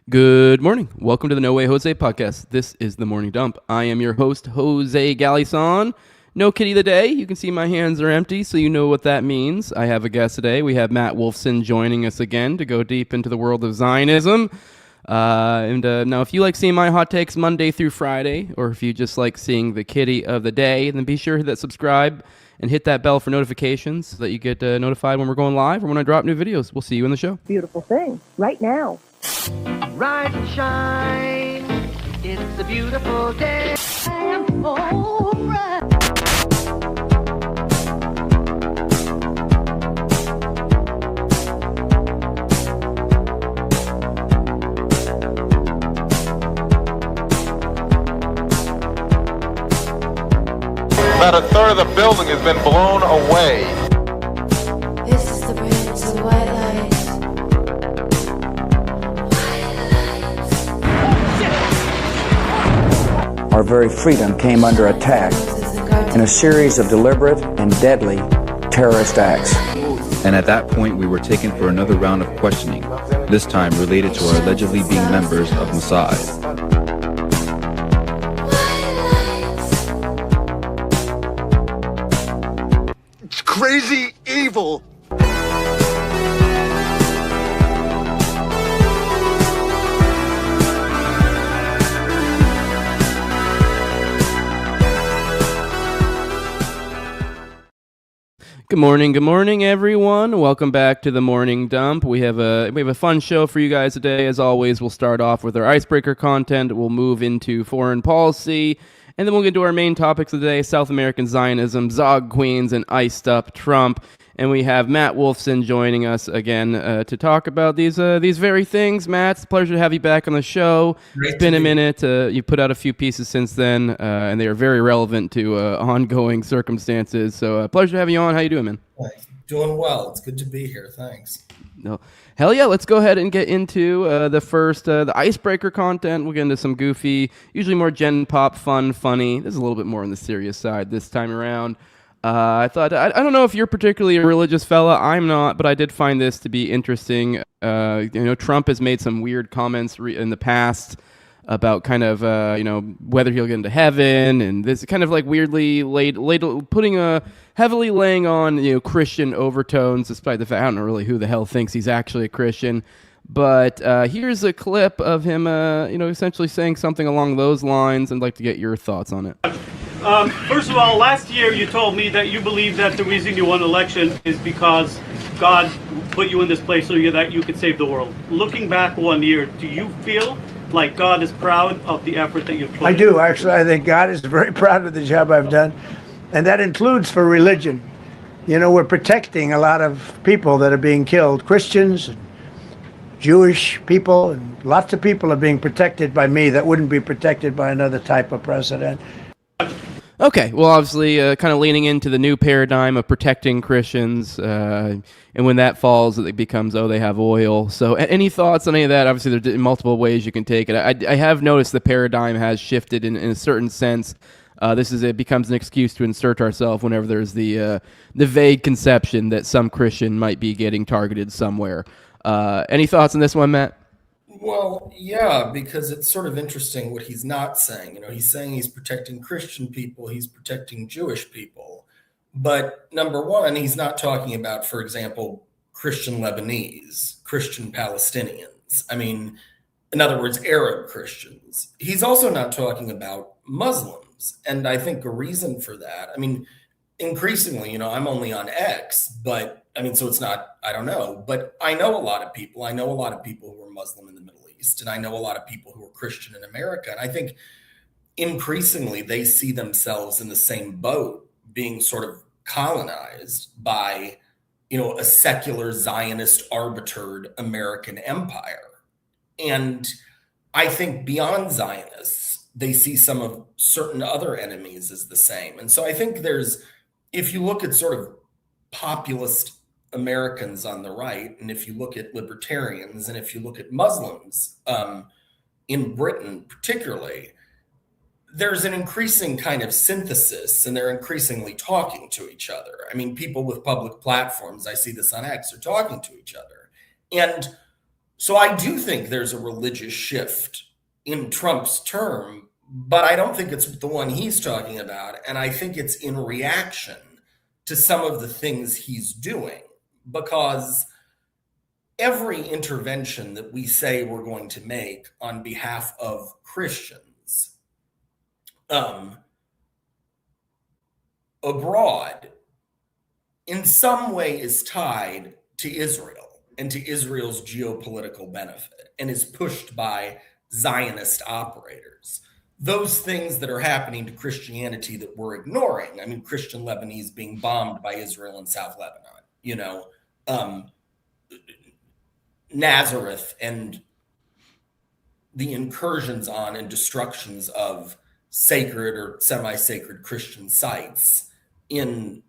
Good morning. Welcome to the No Way Jose podcast. This is the Morning Dump. I am your host, Jose Galison. No kitty today. You can see my hands are empty, so you know what that means. I have a guest today. We have Matt Wolfson joining us again to go deep into the world of Zionism. Now, if you like seeing my hot takes Monday through Friday, or if you just like seeing the kitty of the day, then be sure to hit that subscribe and hit that bell for notifications so that you get notified when we're going live or when I drop new videos. We'll see you in the show. Beautiful thing right now. Rise and shine, it's a beautiful day. I'm alright. About a third of the building has been blown away. This is the bridge to white light. Our very freedom came under attack in a series of deliberate and deadly terrorist acts. And at that point, we were taken for another round of questioning, this time related to our allegedly being members of Mossad. It's crazy evil. Good morning, everyone. Welcome back to the Morning Dump. We have a fun show for you guys today. As always, we'll start off with our icebreaker content. We'll move into foreign policy, and then we'll get to our main topics of the day: South American Zionism, ZOG Queens, and iced up Trump. And we have Matt Wolfson joining us again to talk about these very things. Matt, it's a pleasure to have you back on the show. It's been a minute. You put out a few pieces since then, and they are very relevant to ongoing circumstances. So pleasure to have you on. How you doing, man? Doing well. It's good to be here. Thanks. No, hell yeah. Let's go ahead and get into the icebreaker content. We'll get into some goofy, usually more gen pop, funny. This is a little bit more on the serious side this time around. I thought, I don't know if you're particularly a religious fella. I'm not, but I did find this to be interesting. Trump has made some weird comments in the past about kind of, whether he'll get into heaven, and this kind of like weirdly heavily laying on, Christian overtones, despite the fact I don't know really who the hell thinks he's actually a Christian. But here's a clip of him, essentially saying something along those lines. I'd like to get your thoughts on it. First of all, last year you told me that you believe that the reason you won an election is because God put you in this place so that you could save the world. Looking back 1 year, do you feel like God is proud of the effort that you've put in? I do, actually. I think God is very proud of the job I've done, and that includes for religion. We're protecting a lot of people that are being killed, Christians and Jewish people, and lots of people are being protected by me that wouldn't be protected by another type of president. Okay, well, obviously, kind of leaning into the new paradigm of protecting Christians, and when that falls, it becomes, they have oil. So any thoughts on any of that? Obviously, there's multiple ways you can take it. I have noticed the paradigm has shifted in a certain sense. It becomes an excuse to insert ourselves whenever there's the vague conception that some Christian might be getting targeted somewhere. Any thoughts on this one, Matt? Well, yeah, because it's sort of interesting what he's not saying. He's saying he's protecting Christian people, he's protecting Jewish people. But number one, he's not talking about, for example, Christian Lebanese, Christian Palestinians. In other words, Arab Christians. He's also not talking about Muslims. And I think a reason for that, increasingly, I'm only on X, but so it's not, I don't know, but I know a lot of people. I know a lot of people who are Muslim in the Middle East, and I know a lot of people who are Christian in America. And I think increasingly they see themselves in the same boat, being sort of colonized by, a secular Zionist arbitered American empire. And I think beyond Zionists, they see some of certain other enemies as the same. And so I think if you look at sort of populist Americans on the right, and if you look at libertarians, and if you look at Muslims in Britain particularly, there's an increasing kind of synthesis, and they're increasingly talking to each other. People with public platforms, I see this on X, are talking to each other. And So I do think there's a religious shift in Trump's term, but I don't think it's the one he's talking about. And I think it's in reaction to some of the things he's doing, because every intervention that we say we're going to make on behalf of Christians abroad in some way is tied to Israel and to Israel's geopolitical benefit and is pushed by Zionist operators. Those things that are happening to Christianity that we're ignoring, I mean, Christian Lebanese being bombed by Israel in South Lebanon, Nazareth and the incursions on and destructions of sacred or semi-sacred Christian sites in,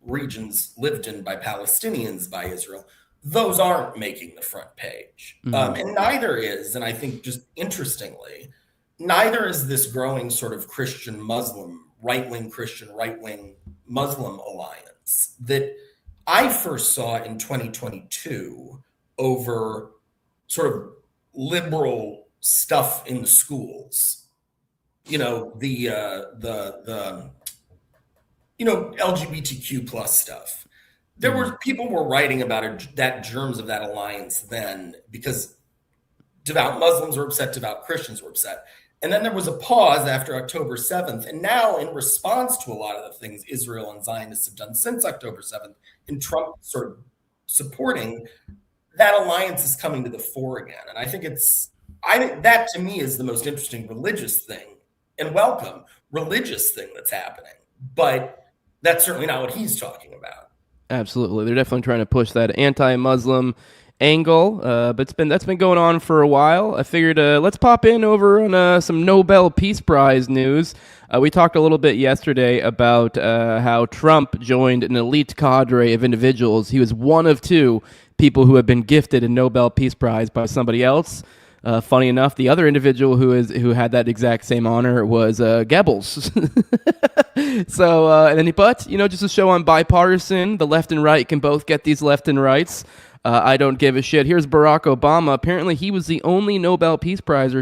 regions lived in by Palestinians, by Israel, those aren't making the front page. And neither is, and I think just interestingly, neither is this growing sort of Christian Muslim, right-wing Christian, right-wing Muslim alliance that I first saw in 2022 over sort of liberal stuff in the schools. LGBTQ plus stuff. There were people were writing about that germs of that alliance then, because devout Muslims were upset, devout Christians were upset. And then there was a pause after October 7th. And now, in response to a lot of the things Israel and Zionists have done since October 7th, and Trump sort of supporting, that alliance is coming to the fore again. And I think that to me is the most interesting religious thing and welcome religious thing that's happening. But that's certainly not what he's talking about. Absolutely. They're definitely trying to push that anti-Muslim angle, but that's been going on for a while. I figured let's pop in over on some Nobel Peace Prize news. We talked a little bit yesterday about how Trump joined an elite cadre of individuals. He was one of two people who have been gifted a Nobel Peace Prize by somebody else. Funny enough, the other individual who had that exact same honor was Goebbels. Just to show I'm bipartisan, the left and right can both get these left and rights. I don't give a shit. Here's Barack Obama. Apparently, he was the only Nobel Peace Prize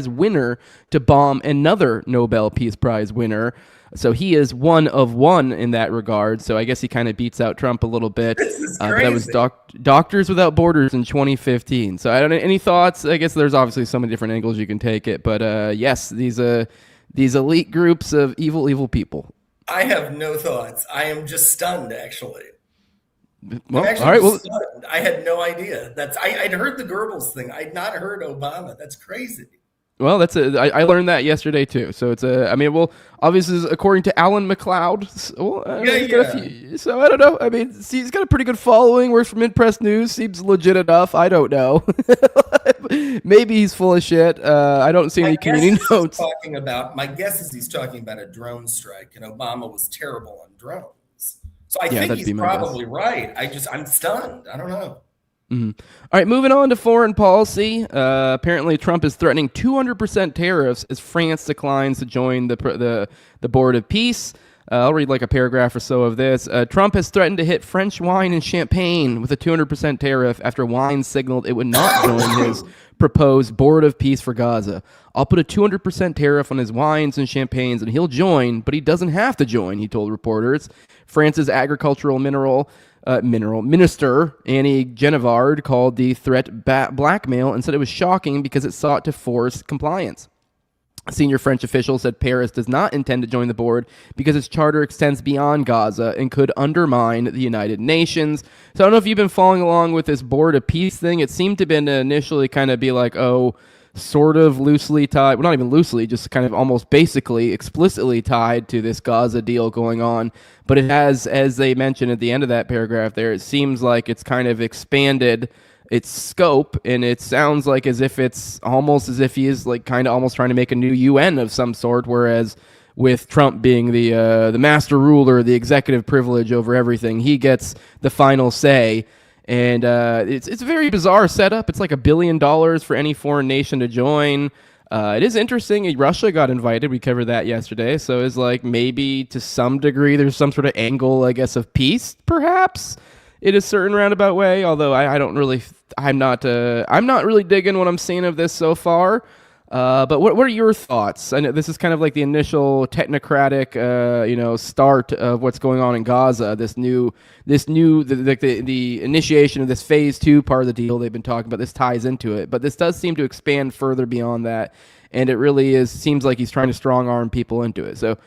winner to bomb another Nobel Peace Prize winner. So he is one of one in that regard. So I guess he kind of beats out Trump a little bit. That was Doctors Without Borders in 2015. So I don't know, any thoughts? I guess there's obviously so many different angles you can take it. But yes, these elite groups of evil people. I have no thoughts. I am just stunned, actually. Well, all right. Well, stunned. I had no idea. I'd heard the Goebbels thing. I'd not heard Obama. That's crazy. Well, I learned that yesterday too. So it's obviously according to Alan McLeod. So I don't know. I mean, he's got a pretty good following. Works for Mid-Press News. Seems legit enough. I don't know. Maybe he's full of shit. I don't see any community notes. My guess is he's talking about a drone strike, and Obama was terrible on drones. So I think he's probably right. I'm stunned. I don't know. Mm-hmm. All right, moving on to foreign policy. Apparently, Trump is threatening 200% tariffs as France declines to join the Board of Peace. I'll read like a paragraph or so of this. Trump has threatened to hit French wine and champagne with a 200% tariff after wine signaled it would not join his proposed Board of Peace for Gaza. I'll put a 200% tariff on his wines and champagnes and he'll join, but he doesn't have to join, he told reporters. France's agricultural minister, Annie Genevard, called the threat blackmail and said it was shocking because it sought to force compliance. A senior French official said Paris does not intend to join the board because its charter extends beyond Gaza and could undermine the United Nations. So I don't know if you've been following along with this Board of Peace thing. It seemed to have been initially kind of be like, sort of loosely tied, well, not even loosely, just kind of almost basically explicitly tied to this Gaza deal going on. But it has, as they mentioned at the end of that paragraph there, it seems like it's kind of expanded its scope, and it sounds like as if he is like kind of almost trying to make a new UN of some sort, whereas with Trump being the master ruler, the executive privilege over everything, he gets the final say. And it's a very bizarre setup. It's like $1 billion for any foreign nation to join. It is interesting. Russia got invited. We covered that yesterday. So it's like maybe to some degree there's some sort of angle, I guess, of peace, perhaps. in a certain roundabout way. Although I'm not really digging what I'm seeing of this so far. But what are your thoughts? I know this is kind of like the initial technocratic, start of what's going on in Gaza. The initiation of this phase 2 part of the deal they've been talking about. This ties into it, but this does seem to expand further beyond that, and it really seems like he's trying to strong arm people into it. So.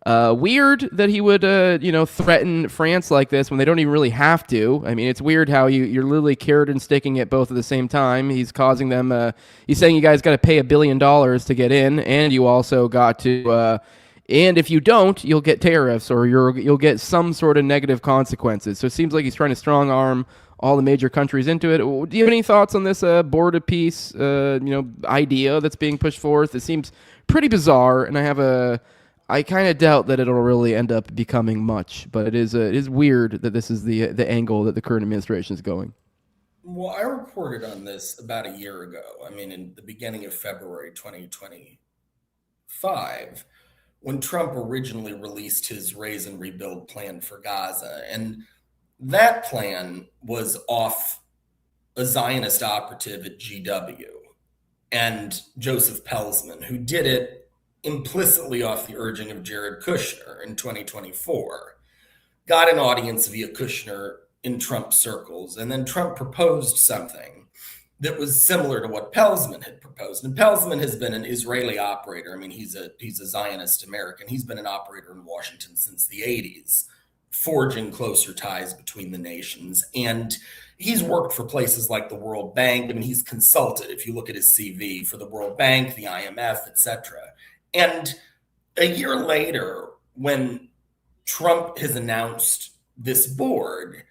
Weird that he would, threaten France like this when they don't even really have to. I mean, it's weird how you're literally carrot and sticking it both at the same time. He's causing them, he's saying you guys got to pay $1 billion to get in, and you also got to, and if you don't, you'll get tariffs or you'll get some sort of negative consequences. So it seems like he's trying to strong arm all the major countries into it. Do you have any thoughts on this board of peace, idea that's being pushed forth? It seems pretty bizarre, and I kind of doubt that it'll really end up becoming much, but it is weird that this is the angle that the current administration is going. Well, I reported on this about a year ago. I mean, in the beginning of February 2025, when Trump originally released his raise and rebuild plan for Gaza. And that plan was off a Zionist operative at GW and Joseph Pelsman, who did it implicitly off the urging of Jared Kushner in 2024, got an audience via Kushner in Trump circles. And then Trump proposed something that was similar to what Pelsman had proposed. And Pelsman has been an Israeli operator. I mean, he's a Zionist American. He's been an operator in Washington since the 80s, forging closer ties between the nations. And he's worked for places like the World Bank. I mean, he's consulted, if you look at his CV, for the World Bank, the IMF, etc. And a year later, when Trump has announced this board,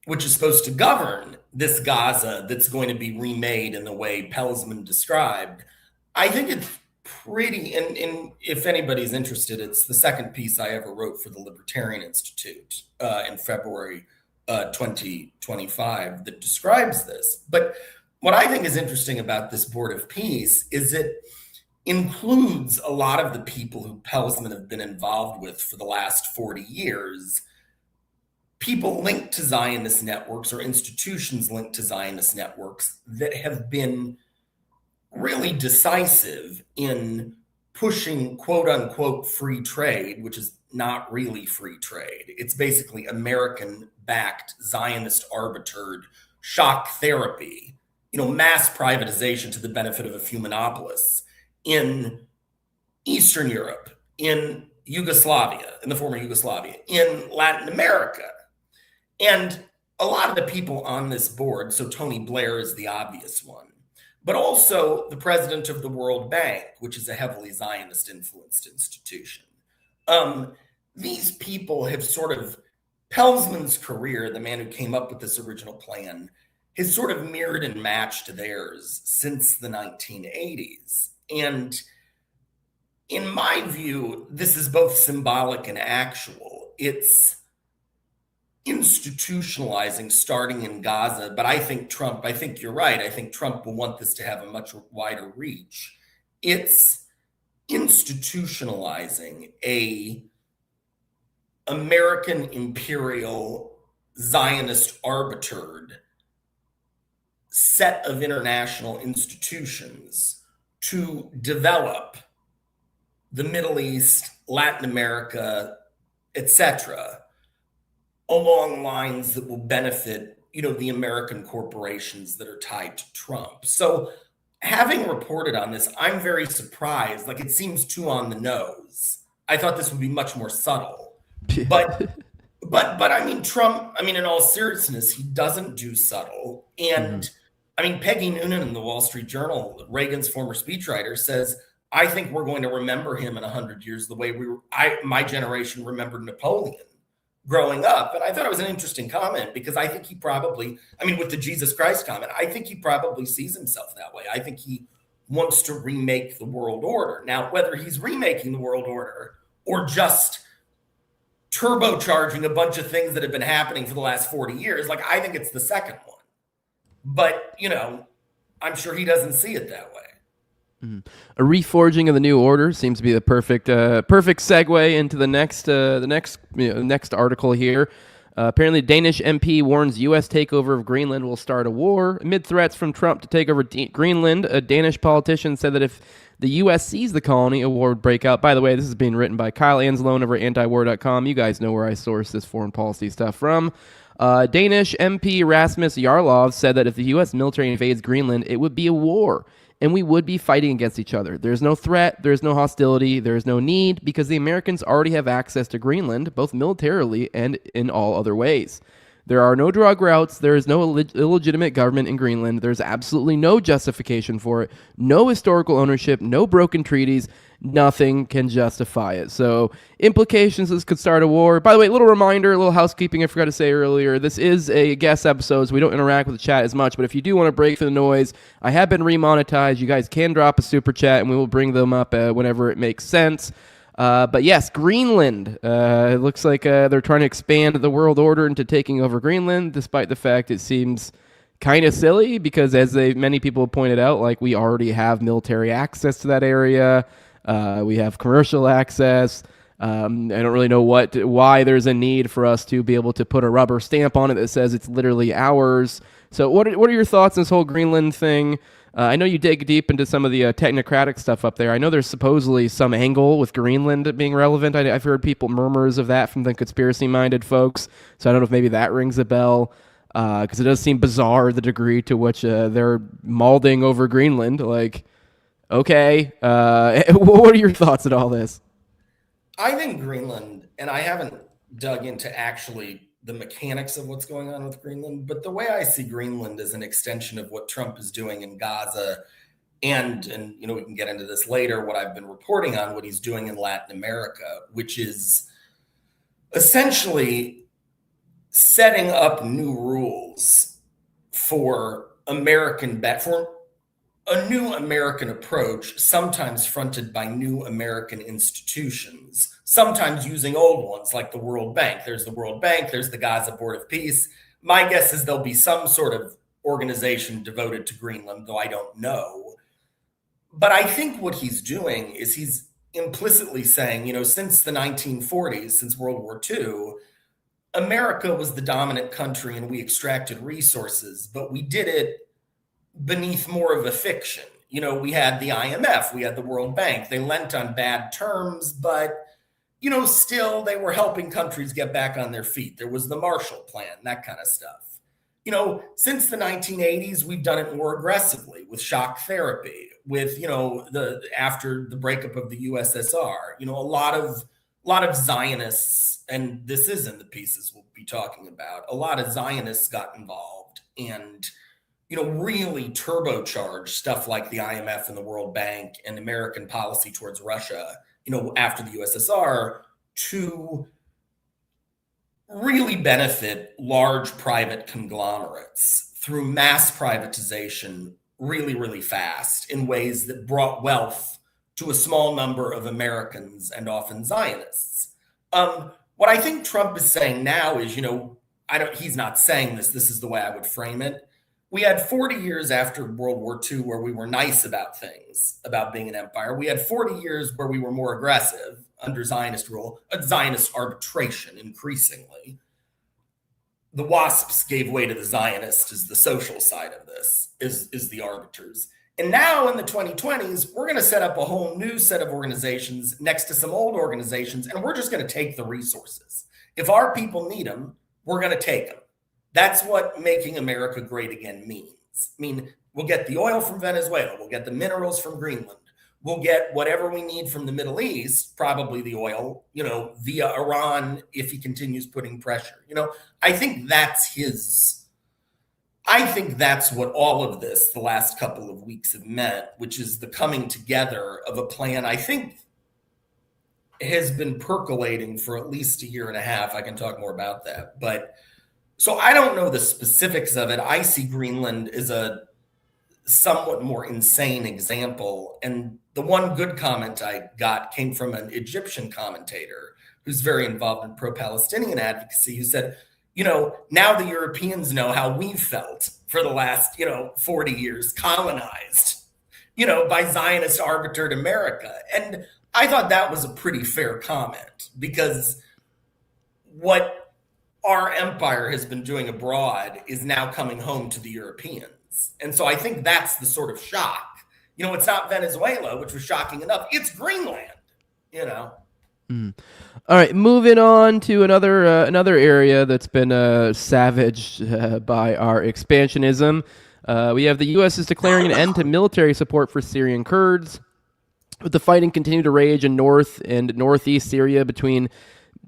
which is supposed to govern this Gaza that's going to be remade in the way Pelsman described, I think it's pretty, and if anybody's interested, it's the second piece I ever wrote for the Libertarian Institute in February 2025 that describes this. But what I think is interesting about this board of peace is it includes a lot of the people who Pelsman have been involved with for the last 40 years, people linked to Zionist networks or institutions linked to Zionist networks that have been really decisive in pushing quote unquote free trade, which is not really free trade. It's basically American-backed, Zionist-arbitered shock therapy, mass privatization to the benefit of a few monopolists in Eastern Europe, in Yugoslavia, in the former Yugoslavia, in Latin America. And a lot of the people on this board, so Tony Blair is the obvious one, but also the president of the World Bank, which is a heavily Zionist-influenced institution. These people have sort of, Pelsman's career, the man who came up with this original plan, has sort of mirrored and matched theirs since the 1980s. And in my view, this is both symbolic and actual. It's institutionalizing starting in Gaza, but I think you're right. I think Trump will want this to have a much wider reach. It's institutionalizing a American imperial Zionist arbitered set of international institutions to develop the Middle East, Latin America, etc., along lines that will benefit, the American corporations that are tied to Trump. So having reported on this, I'm very surprised. Like, it seems too on the nose. I thought this would be much more subtle. But I mean, Trump, in all seriousness, he doesn't do subtle. And Peggy Noonan in the Wall Street Journal, Reagan's former speechwriter, says, I think we're going to remember him in 100 years the way my generation remembered Napoleon growing up. And I thought it was an interesting comment because I think he probably, with the Jesus Christ comment, I think he probably sees himself that way. I think he wants to remake the world order. Now, whether he's remaking the world order or just turbocharging a bunch of things that have been happening for the last 40 years, I think it's the second one. But, I'm sure he doesn't see it that way. A reforging of the new order seems to be the perfect segue into the next article here. Apparently, Danish MP warns U.S. takeover of Greenland will start a war. Amid threats from Trump to take over Greenland, a Danish politician said that if the U.S. seized the colony, a war would break out. By the way, this is being written by Kyle Anzalone over at antiwar.com. You guys know where I source this foreign policy stuff from. Danish MP Rasmus Jarlov said that if the U.S. military invades Greenland, it would be a war, and we would be fighting against each other. There's no threat, there's no hostility, there's no need, because the Americans already have access to Greenland, both militarily and in all other ways. There are no drug routes, there is no illegitimate government in Greenland, there's absolutely no justification for it, no historical ownership, no broken treaties, nothing can justify it. So, implications, this could start a war. By the way, a little reminder, a little housekeeping I forgot to say earlier. This is a guest episode, so we don't interact with the chat as much, but if you do want to break through the noise, I have been remonetized. You guys can drop a super chat, and we will bring them up whenever it makes sense. But yes, Greenland. It looks like they're trying to expand the world order into taking over Greenland, despite the fact it seems kind of silly, because as many people have pointed out, like, we already have military access to that area. We have commercial access. I don't really know why there's a need for us to be able to put a rubber stamp on it that says it's literally ours. So what are your thoughts on this whole Greenland thing? I know you dig deep into some of the technocratic stuff up there. I know there's supposedly some angle with Greenland being relevant. I've heard murmurs of that from the conspiracy-minded folks. So I don't know if maybe that rings a bell, because it does seem bizarre the degree to which they're mauling over Greenland. Like, okay, what are your thoughts on all this? I think Greenland, and I haven't dug into actually the mechanics of what's going on with Greenland, but the way I see Greenland is an extension of what Trump is doing in Gaza, and we can get into this later, what I've been reporting on, what he's doing in Latin America, which is essentially setting up new rules for a new American approach, sometimes fronted by new American institutions, sometimes using old ones like the World Bank. There's the World Bank, there's the Gaza Board of Peace. My guess is there'll be some sort of organization devoted to Greenland, though I don't know. But I think what he's doing is he's implicitly saying, since the 1940s, since World War II, America was the dominant country and we extracted resources, but we did it beneath more of a fiction. We had the IMF, we had the World Bank. They lent on bad terms, but, still they were helping countries get back on their feet. There was the Marshall Plan, that kind of stuff. Since the 1980s, we've done it more aggressively with shock therapy, with, after the breakup of the USSR, a lot of Zionists, and this is in the pieces we'll be talking about, a lot of Zionists got involved and really turbocharge stuff like the IMF and the World Bank and American policy towards Russia, after the USSR, to really benefit large private conglomerates through mass privatization really, really fast in ways that brought wealth to a small number of Americans and often Zionists. What I think Trump is saying now is, he's not saying this is the way I would frame it. We had 40 years after World War II where we were nice about things, about being an empire. We had 40 years where we were more aggressive under Zionist rule, Zionist arbitration increasingly. The WASPs gave way to the Zionists as the social side of this, is the arbiters. And now in the 2020s, we're going to set up a whole new set of organizations next to some old organizations, and we're just going to take the resources. If our people need them, we're going to take them. That's what making America great again means. We'll get the oil from Venezuela. We'll get the minerals from Greenland. We'll get whatever we need from the Middle East, probably the oil, via Iran if he continues putting pressure. I think that's what all of this, the last couple of weeks have meant, which is the coming together of a plan I think has been percolating for at least a year and a half. I can talk more about that. But so I don't know the specifics of it. I see Greenland as a somewhat more insane example. And the one good comment I got came from an Egyptian commentator who's very involved in pro-Palestinian advocacy, who said, now the Europeans know how we've felt for the last, 40 years, colonized, by Zionist arbitered America. And I thought that was a pretty fair comment, because what our empire has been doing abroad is now coming home to the Europeans. And so I think that's the sort of shock. It's not Venezuela, which was shocking enough. It's Greenland, All right, moving on to another area that's been savaged by our expansionism. We have the U.S. is declaring an end to military support for Syrian Kurds, with the fighting continuing to rage in north and northeast Syria between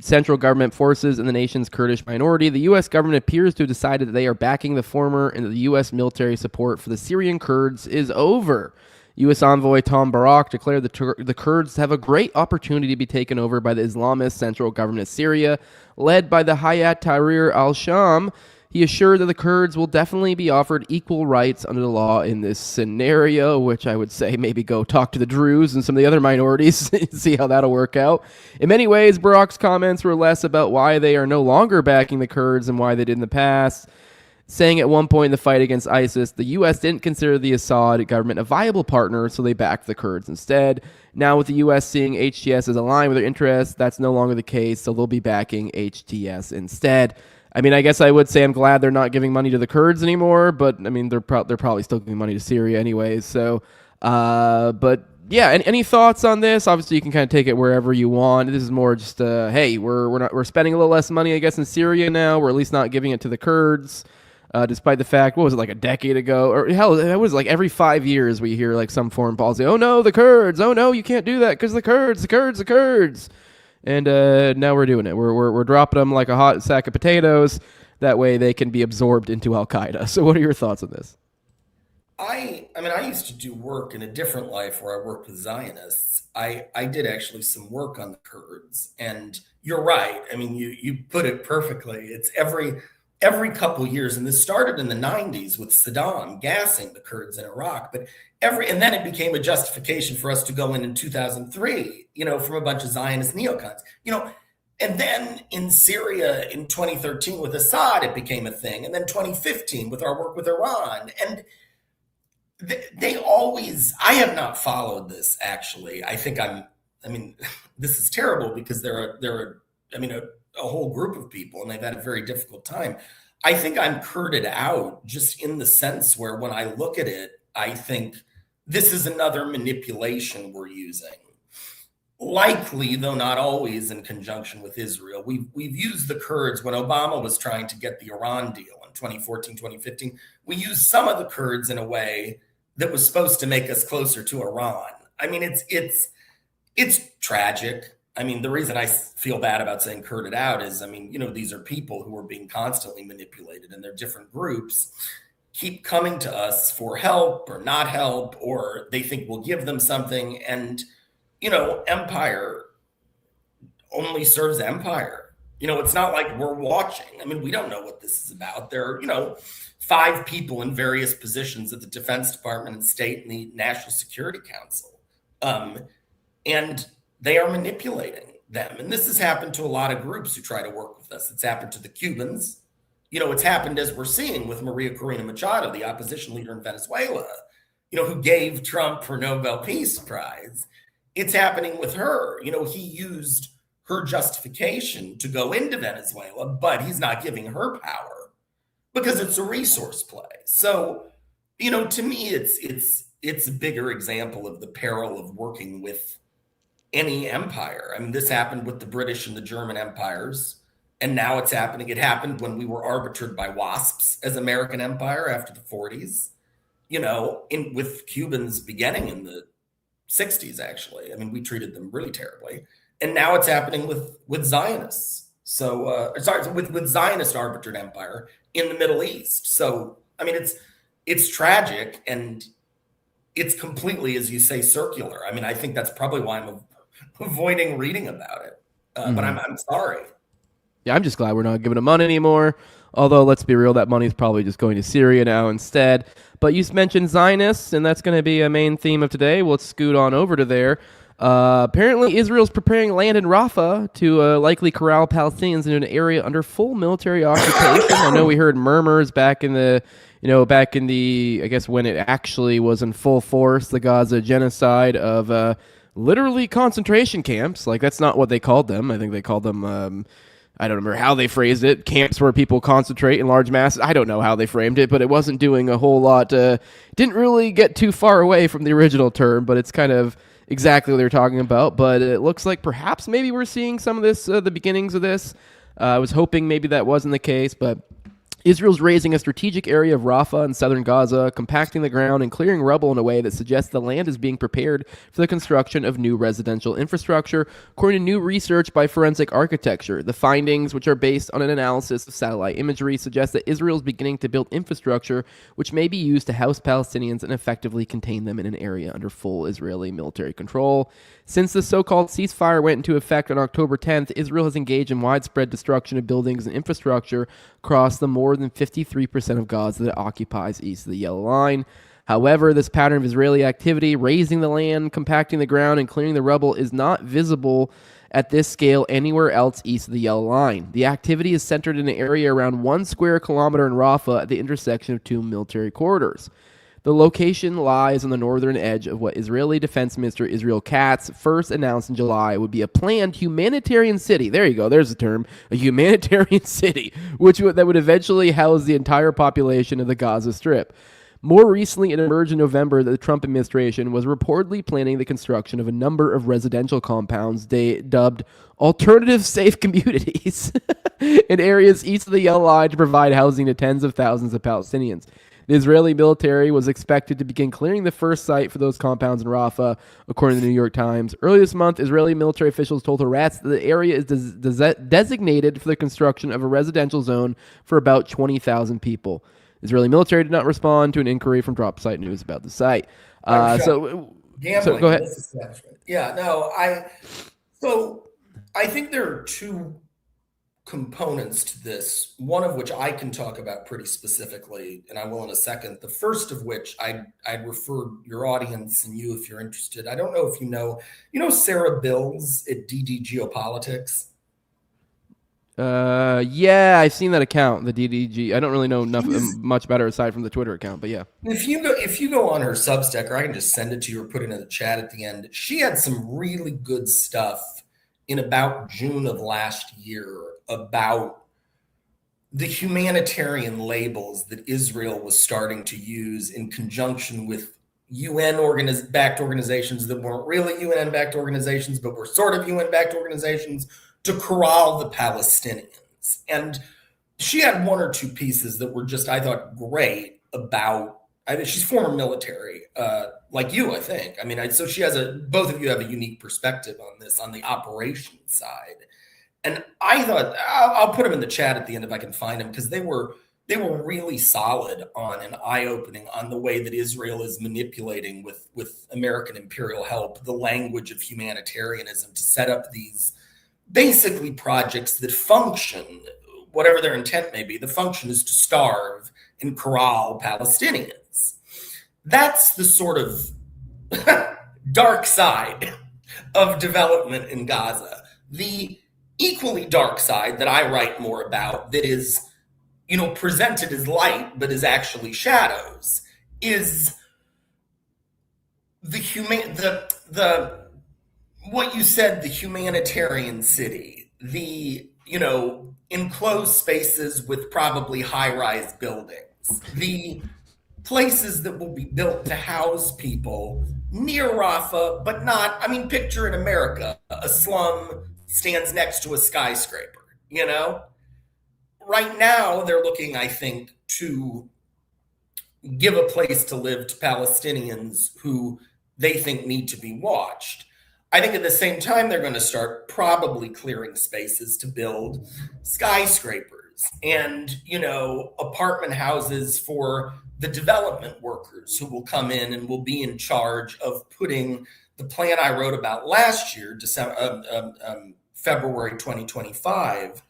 central government forces and the nation's Kurdish minority. The U.S. government appears to have decided that they are backing the former, and that the U.S. military support for the Syrian Kurds is over. U.S. envoy Tom Barak declared the Kurds have a great opportunity to be taken over by the Islamist central government of Syria, led by the Hayat Tahrir al-Sham. He assured that the Kurds will definitely be offered equal rights under the law in this scenario, which I would say maybe go talk to the Druze and some of the other minorities, see how that'll work out. In many ways, Barak's comments were less about why they are no longer backing the Kurds and why they did in the past, saying at one point in the fight against ISIS, the U.S. didn't consider the Assad government a viable partner, so they backed the Kurds instead. Now with the U.S. seeing HTS as aligned with their interests, that's no longer the case, so they'll be backing HTS instead. I mean, I guess I would say I'm glad they're not giving money to the Kurds anymore, but I mean, they're probably still giving money to Syria anyways. So, but yeah, any thoughts on this? Obviously, you can kind of take it wherever you want. This is more just, hey, we're spending a little less money, I guess, in Syria now. We're at least not giving it to the Kurds, despite the fact, what was it, like a decade ago, or hell, it was like every 5 years we hear like some foreign policy. Oh no, the Kurds! Oh no, you can't do that because the Kurds! And now we're doing it. We're dropping them like a hot sack of potatoes. That way they can be absorbed into Al-Qaeda. So what are your thoughts on this? I used to do work in a different life where I worked with Zionists. I did actually some work on the Kurds. And you're right. I mean, you put it perfectly. It's every couple of years, and this started in the 90s with Saddam gassing the Kurds in Iraq, but and then it became a justification for us to go in 2003, from a bunch of Zionist neocons, and then in Syria in 2013 with Assad, it became a thing. And then 2015 with our work with Iran. And they always, I have not followed this actually. This is terrible because there are a whole group of people, and they've had a very difficult time. I think I'm curded out just in the sense where when I look at it, I think this is another manipulation we're using. Likely, though not always, in conjunction with Israel. We've used the Kurds when Obama was trying to get the Iran deal in 2014, 2015. We used some of the Kurds in a way that was supposed to make us closer to Iran. I mean, it's tragic. I mean, the reason I feel bad about saying curded out is, these are people who are being constantly manipulated, and they're different groups keep coming to us for help or not help, or they think we'll give them something. And, empire only serves empire. It's not like we're watching. We don't know what this is about. There are, 5 people in various positions at the Defense Department and state and the National Security Council. And they are manipulating them. And this has happened to a lot of groups who try to work with us. It's happened to the Cubans. It's happened, as we're seing, with Maria Corina Machado, the opposition leader in Venezuela, who gave Trump her Nobel Peace Prize. It's happening with her. He used her justification to go into Venezuela, but he's not giving her power because it's a resource play. So, to me, it's a bigger example of the peril of working with any empire. This happened with the British and the German empires. And now it's happening. It happened when we were arbitered by WASPs as American empire after the 40s, with Cubans beginning in the 60s, actually. We treated them really terribly. And now it's happening with Zionists. So, with Zionist arbitered empire in the Middle East. So, it's tragic, and it's completely, as you say, circular. I think that's probably why I'm avoiding reading about it. But I'm sorry. Yeah, I'm just glad we're not giving them money anymore. Although, let's be real, that money's probably just going to Syria now instead. But you mentioned Zionists, and that's going to be a main theme of today. Let's scoot on over to there. Apparently, Israel's preparing land in Rafah to likely corral Palestinians into an area under full military occupation. I know we heard murmurs back in the, I guess when it actually was in full force, the Gaza genocide of literally concentration camps. Like, that's not what they called them. I think they called them I don't remember how they phrased it, camps where people concentrate in large masses. I don't know how they framed it, but it wasn't doing a whole lot. Didn't really get too far away from the original term, but it's kind of exactly what they're talking about. But it looks like perhaps maybe we're seeing some of this, the beginnings of this. I was hoping maybe that wasn't the case, but Israel's raising a strategic area of Rafah in southern Gaza, compacting the ground and clearing rubble in a way that suggests the land is being prepared for the construction of new residential infrastructure, according to new research by Forensic Architecture. The findings, which are based on an analysis of satellite imagery, suggest that Israel is beginning to build infrastructure which may be used to house Palestinians and effectively contain them in an area under full Israeli military control. Since the so-called ceasefire went into effect on October 10th, Israel has engaged in widespread destruction of buildings and infrastructure across the more than 53% of Gaza that occupies east of the Yellow Line. However, this pattern of Israeli activity, raising the land, compacting the ground, and clearing the rubble is not visible at this scale anywhere else east of the Yellow Line. The activity is centered in an area around 1 square kilometer in Rafah at the intersection of 2 military corridors. The location lies on the northern edge of what Israeli Defense Minister Israel Katz first announced in July would be a planned humanitarian city. There you go. There's the term. A humanitarian city, that would eventually house the entire population of the Gaza Strip. More recently, it emerged in November that the Trump administration was reportedly planning the construction of a number of residential compounds they dubbed alternative safe communities in areas east of the Yellow Line to provide housing to tens of thousands of Palestinians. The Israeli military was expected to begin clearing the first site for those compounds in Rafah, according to the New York Times. Earlier this month, Israeli military officials told Haaretz that the area is designated for the construction of a residential zone for about 20,000 people. Israeli military did not respond to an inquiry from Drop Site News about the site. Gambling. So go ahead. Yeah, no, I think there are two components to this, one of which I can talk about pretty specifically, and I will in a second. The first of which I'd refer your audience and you if you're interested. I don't know if you know Sarah Bills at DD Geopolitics. Yeah, I've seen that account, the DDG. I don't really know much about her aside from the Twitter account, but yeah. If you go on her Substack, or I can just send it to you or put it in the chat at the end, she had some really good stuff in about June of last year about the humanitarian labels that Israel was starting to use in conjunction with UN-backed organizations that weren't really UN-backed organizations, but were sort of UN-backed organizations to corral the Palestinians. And she had one or two pieces that were just, I thought, great about, she's former military, like you, I think. So she has both of you have a unique perspective on this, on the operations side. And I thought, I'll put them in the chat at the end if I can find them, because they were really solid on and eye-opening on the way that Israel is manipulating with American imperial help the language of humanitarianism to set up these basically projects that function, whatever their intent may be. The function is to starve and corral Palestinians. That's the sort of dark side of development in Gaza. The equally dark side that I write more about, that is, presented as light but is actually shadows, is what you said, the humanitarian city, the enclosed spaces with probably high-rise buildings, the places that will be built to house people near Rafah, but not, picture in America, a slum stands next to a skyscraper, Right now, they're looking, I think, to give a place to live to Palestinians who they think need to be watched. I think at the same time, they're going to start probably clearing spaces to build skyscrapers and, apartment houses for the development workers who will come in and will be in charge of putting the plan I wrote about last year, February 2025,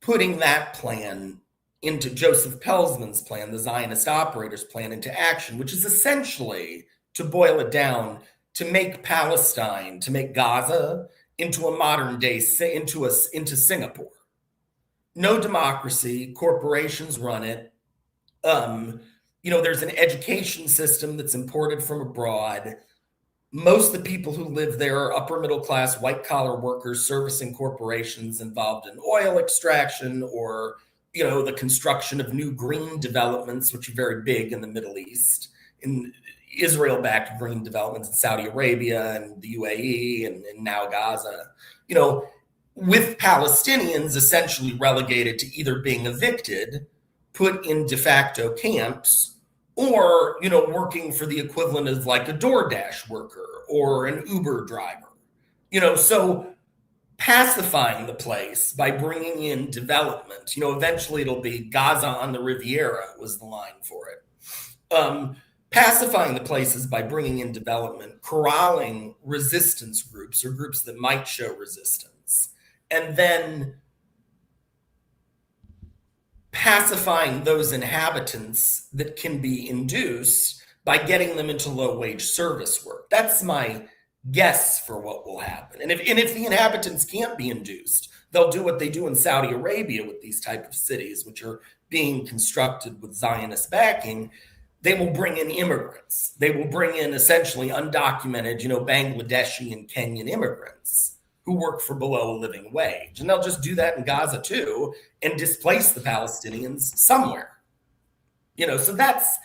putting that plan into Joseph Pelsman's plan, the Zionist operators plan, into action, which is essentially, to boil it down, to make Palestine, to make Gaza into a modern day, into Singapore. No democracy, corporations run it. There's an education system that's imported from abroad. Most of the people who live there are upper middle class, white collar workers servicing corporations involved in oil extraction or, the construction of new green developments, which are very big in the Middle East, in Israel-backed green developments in Saudi Arabia and the UAE and now Gaza, with Palestinians essentially relegated to either being evicted, put in de facto camps, or, working for the equivalent of like a DoorDash worker or an Uber driver, so pacifying the place by bringing in development, eventually it'll be Gaza on the Riviera was the line for it. Pacifying the places by bringing in development, corralling resistance groups or groups that might show resistance, and then pacifying those inhabitants that can be induced by getting them into low-wage service work. That's my guess for what will happen. And if the inhabitants can't be induced, they'll do what they do in Saudi Arabia with these type of cities, which are being constructed with Zionist backing. They will bring in immigrants. They will bring in essentially undocumented, Bangladeshi and Kenyan immigrants who work for below a living wage. And they'll just do that in Gaza too and displace the Palestinians somewhere. So that's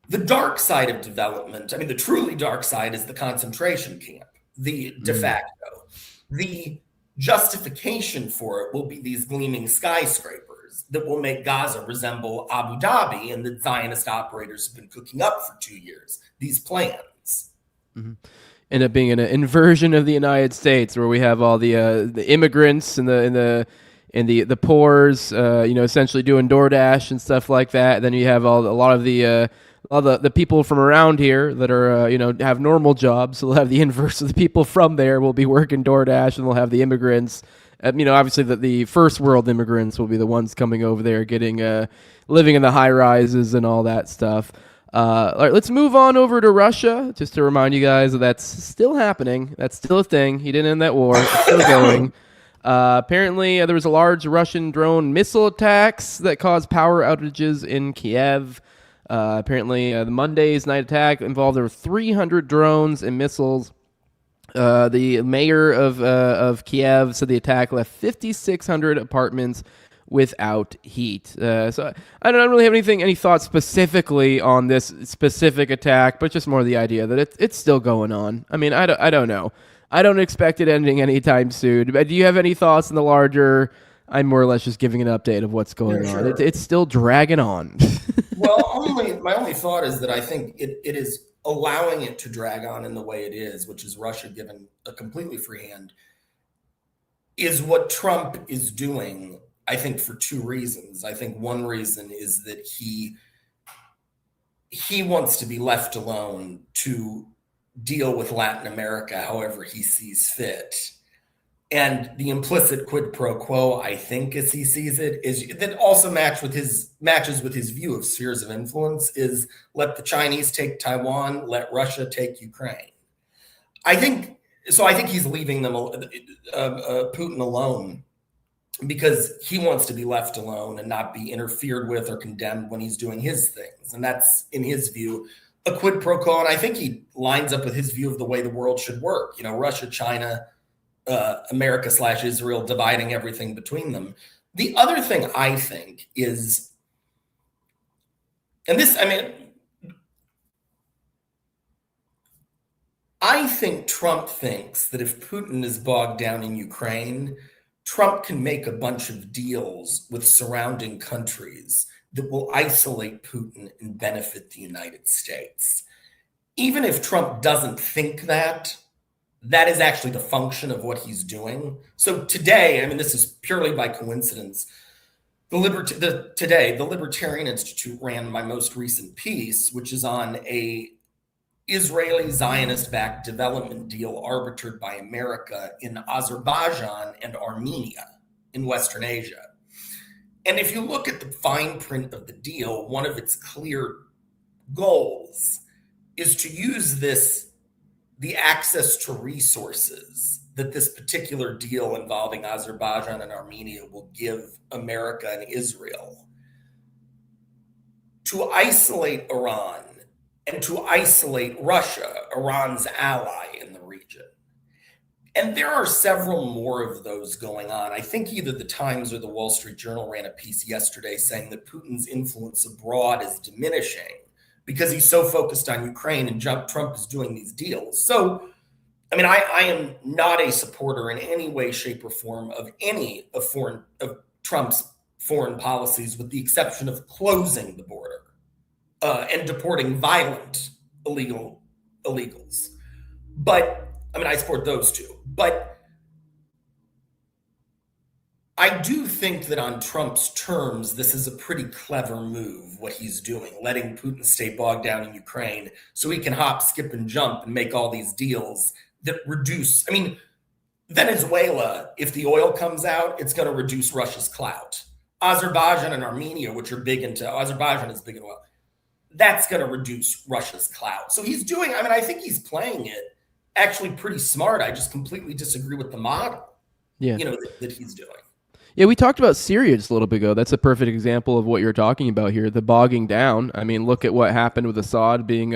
the dark side of development. I mean, the truly dark side is the concentration camp, the de facto. The justification for it will be these gleaming skyscrapers that will make Gaza resemble Abu Dhabi and that Zionist operators have been cooking up for 2 years, these plans. Mm-hmm. End up being an inversion of the United States, where we have all the immigrants and the poors, essentially doing DoorDash and stuff like that. And then you have a lot of the people from around here that are have normal jobs. So they'll have the inverse of the people from there will be working DoorDash, and they'll have the immigrants. Obviously the first world immigrants will be the ones coming over there, getting living in the high rises and all that stuff. All right, let's move on over to Russia, just to remind you guys that that's still happening. That's still a thing. He didn't end that war. It's still going. Apparently, there was a large Russian drone missile attacks that caused power outages in Kiev. Apparently, the Monday's night attack involved over 300 drones and missiles. The mayor of Kiev said the attack left 5,600 apartments without heat. So I don't really have any thoughts specifically on this specific attack, but just more the idea that it's still going on. I mean, I don't know. I don't expect it ending anytime soon. But do you have any thoughts in the larger? I'm more or less just giving an update of what's going on. Sure. It's still dragging on. Well, my only thought is that I think it is allowing it to drag on in the way it is, which is Russia given a completely free hand, is what Trump is doing. I think for two reasons. I think one reason is that he wants to be left alone to deal with Latin America however he sees fit. And the implicit quid pro quo, I think, as he sees it, is that also matches with his view of spheres of influence, is let the Chinese take Taiwan, let Russia take Ukraine. I think he's leaving them Putin alone, because he wants to be left alone and not be interfered with or condemned when he's doing his things. And that's, in his view, a quid pro quo. And I think he lines up with his view of the way the world should work. Russia, China, America/Israel, dividing everything between them. The other thing I think is, I think Trump thinks that if Putin is bogged down in Ukraine, Trump can make a bunch of deals with surrounding countries that will isolate Putin and benefit the United States. Even if Trump doesn't think that, that is actually the function of what he's doing. So today, this is purely by coincidence, the Libertarian Institute ran my most recent piece, which is on a Israeli Zionist-backed development deal arbitered by America in Azerbaijan and Armenia in Western Asia. And if you look at the fine print of the deal, one of its clear goals is to use the access to resources that this particular deal involving Azerbaijan and Armenia will give America and Israel to isolate Iran and to isolate Russia, Iran's ally in the region. And there are several more of those going on. I think either the Times or the Wall Street Journal ran a piece yesterday saying that Putin's influence abroad is diminishing because he's so focused on Ukraine and Trump is doing these deals. So, I mean, I am not a supporter in any way, shape, or form of any of Trump's foreign policies, with the exception of closing the border and deporting violent illegals. But, I mean, I support those two. But I do think that on Trump's terms, this is a pretty clever move, what he's doing, letting Putin stay bogged down in Ukraine so he can hop, skip, and jump and make all these deals that reduce. I mean, Venezuela, if the oil comes out, it's going to reduce Russia's clout. Azerbaijan and Armenia, which are big into, Azerbaijan is big in oil, that's going to reduce Russia's clout. So he's doing, I mean, I think he's playing it actually pretty smart. I just completely disagree with the model, that he's doing. Yeah, we talked about Syria just a little bit ago. That's a perfect example of what you're talking about here, the bogging down. I mean, look at what happened with Assad being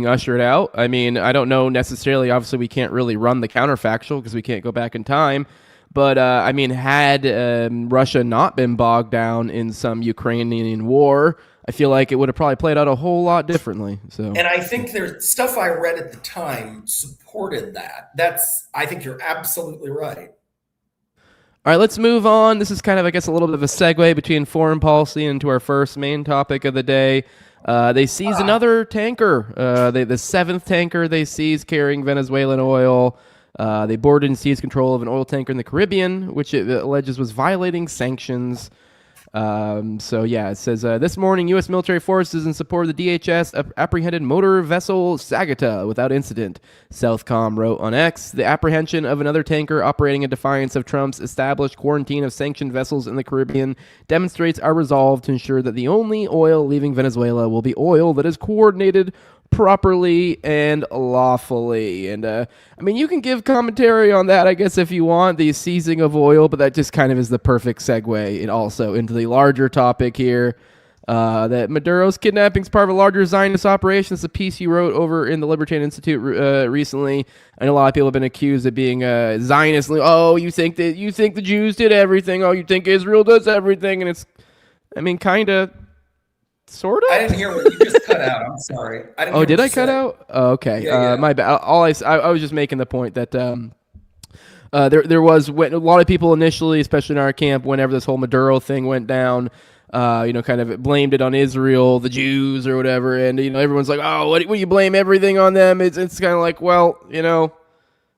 ushered out. I mean, I don't know necessarily, obviously we can't really run the counterfactual because we can't go back in time. But, I mean, had Russia not been bogged down in some Ukrainian war, I feel like it would have probably played out a whole lot differently. So, and I think there's stuff I read at the time supported that. I think you're absolutely right. All right, let's move on. This is kind of, I guess, a little bit of a segue between foreign policy and to our first main topic of the day. They seized another tanker, the seventh tanker they seized carrying Venezuelan oil. They boarded and seized control of an oil tanker in the Caribbean, which it alleges was violating sanctions. It says, this morning, U.S. military forces in support of the DHS apprehended motor vessel Sagata without incident. Southcom wrote on X, the apprehension of another tanker operating in defiance of Trump's established quarantine of sanctioned vessels in the Caribbean demonstrates our resolve to ensure that the only oil leaving Venezuela will be oil that is coordinated properly and lawfully. And I mean, you can give commentary on that, I guess, if you want, the seizing of oil, but that just kind of is the perfect segue and also into the larger topic here, that Maduro's kidnapping is part of a larger Zionist operation. It's a piece you wrote over in the Libertarian Institute recently. I know a lot of people have been accused of being Zionist. Oh, you think the Jews did everything? Oh, you think Israel does everything? And it's, I mean, kind of. Sort of. I didn't hear what you just cut out. I'm sorry. Did I cut out? Oh, okay. Yeah. My bad. I was just making the point that there was, when a lot of people initially, especially in our camp, whenever this whole Maduro thing went down, kind of blamed it on Israel, the Jews, or whatever, and everyone's like, oh, what do you blame everything on them? It's kind of like, well,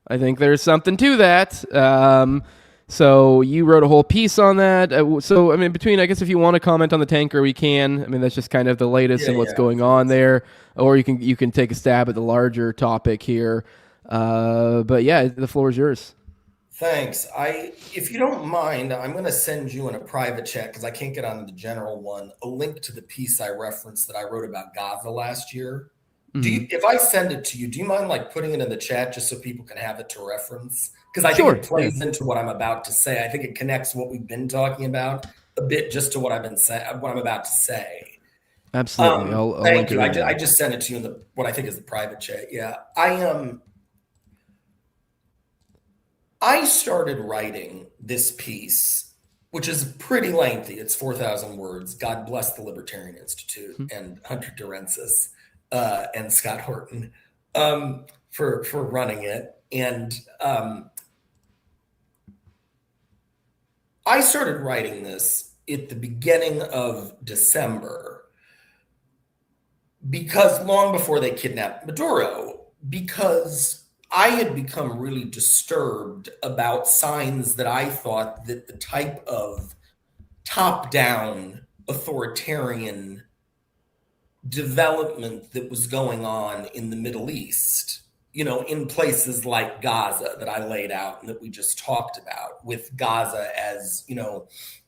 I think there's something to that. So you wrote a whole piece on that. So, I mean, I guess if you want to comment on the tanker, we can. I mean, that's just kind of the latest in what's going on there. Or you can take a stab at the larger topic here. But yeah, the floor is yours. Thanks. If you don't mind, I'm going to send you in a private chat, because I can't get on the general one, a link to the piece I referenced that I wrote about Gaza last year. Mm-hmm. If I send it to you, do you mind putting it in the chat just so people can have it to reference? Because I think it plays into what I'm about to say. I think it connects what we've been talking about a bit just to what I'm about to say. Absolutely. I'll thank you. I just sent it to you in what I think is the private chat. Yeah. I started writing this piece, which is pretty lengthy. It's 4,000 words. God bless the Libertarian Institute and Hunter Durensis and Scott Horton for running it. And I started writing this at the beginning of December, because long before they kidnapped Maduro, because I had become really disturbed about signs that I thought that the type of top-down authoritarian development that was going on in the Middle East, in places like Gaza that I laid out and that we just talked about, with Gaza as,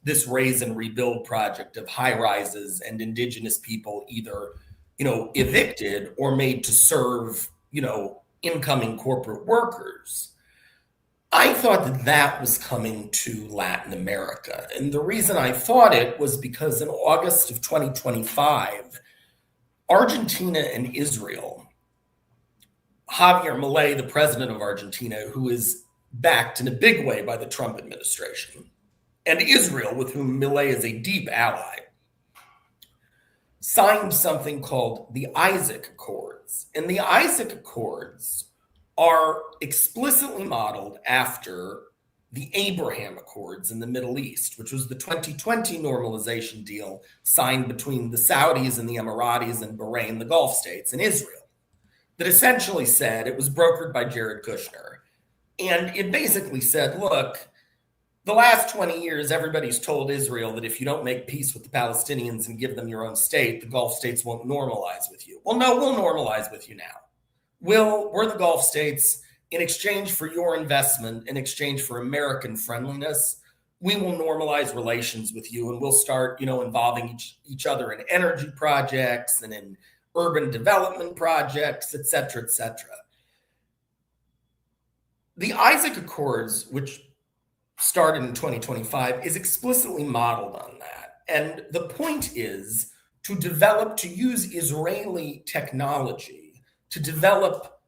this raise and rebuild project of high rises and indigenous people either, evicted or made to serve, incoming corporate workers. I thought that was coming to Latin America. And the reason I thought it was because in August of 2025, Argentina and Israel, Javier Milei, the president of Argentina, who is backed in a big way by the Trump administration, and Israel, with whom Milei is a deep ally, signed something called the Isaac Accords. And the Isaac Accords are explicitly modeled after the Abraham Accords in the Middle East, which was the 2020 normalization deal signed between the Saudis and the Emiratis and Bahrain, the Gulf states, and Israel, that essentially said, it was brokered by Jared Kushner. And it basically said, look, the last 20 years, everybody's told Israel that if you don't make peace with the Palestinians and give them your own state, the Gulf states won't normalize with you. Well, no, we'll normalize with you now. We're the Gulf states. In exchange for your investment, in exchange for American friendliness, we will normalize relations with you, and we'll start, involving each other in energy projects and in urban development projects, et cetera, et cetera. The Isaac Accords, which started in 2025, is explicitly modeled on that. And the point is to use Israeli technology to develop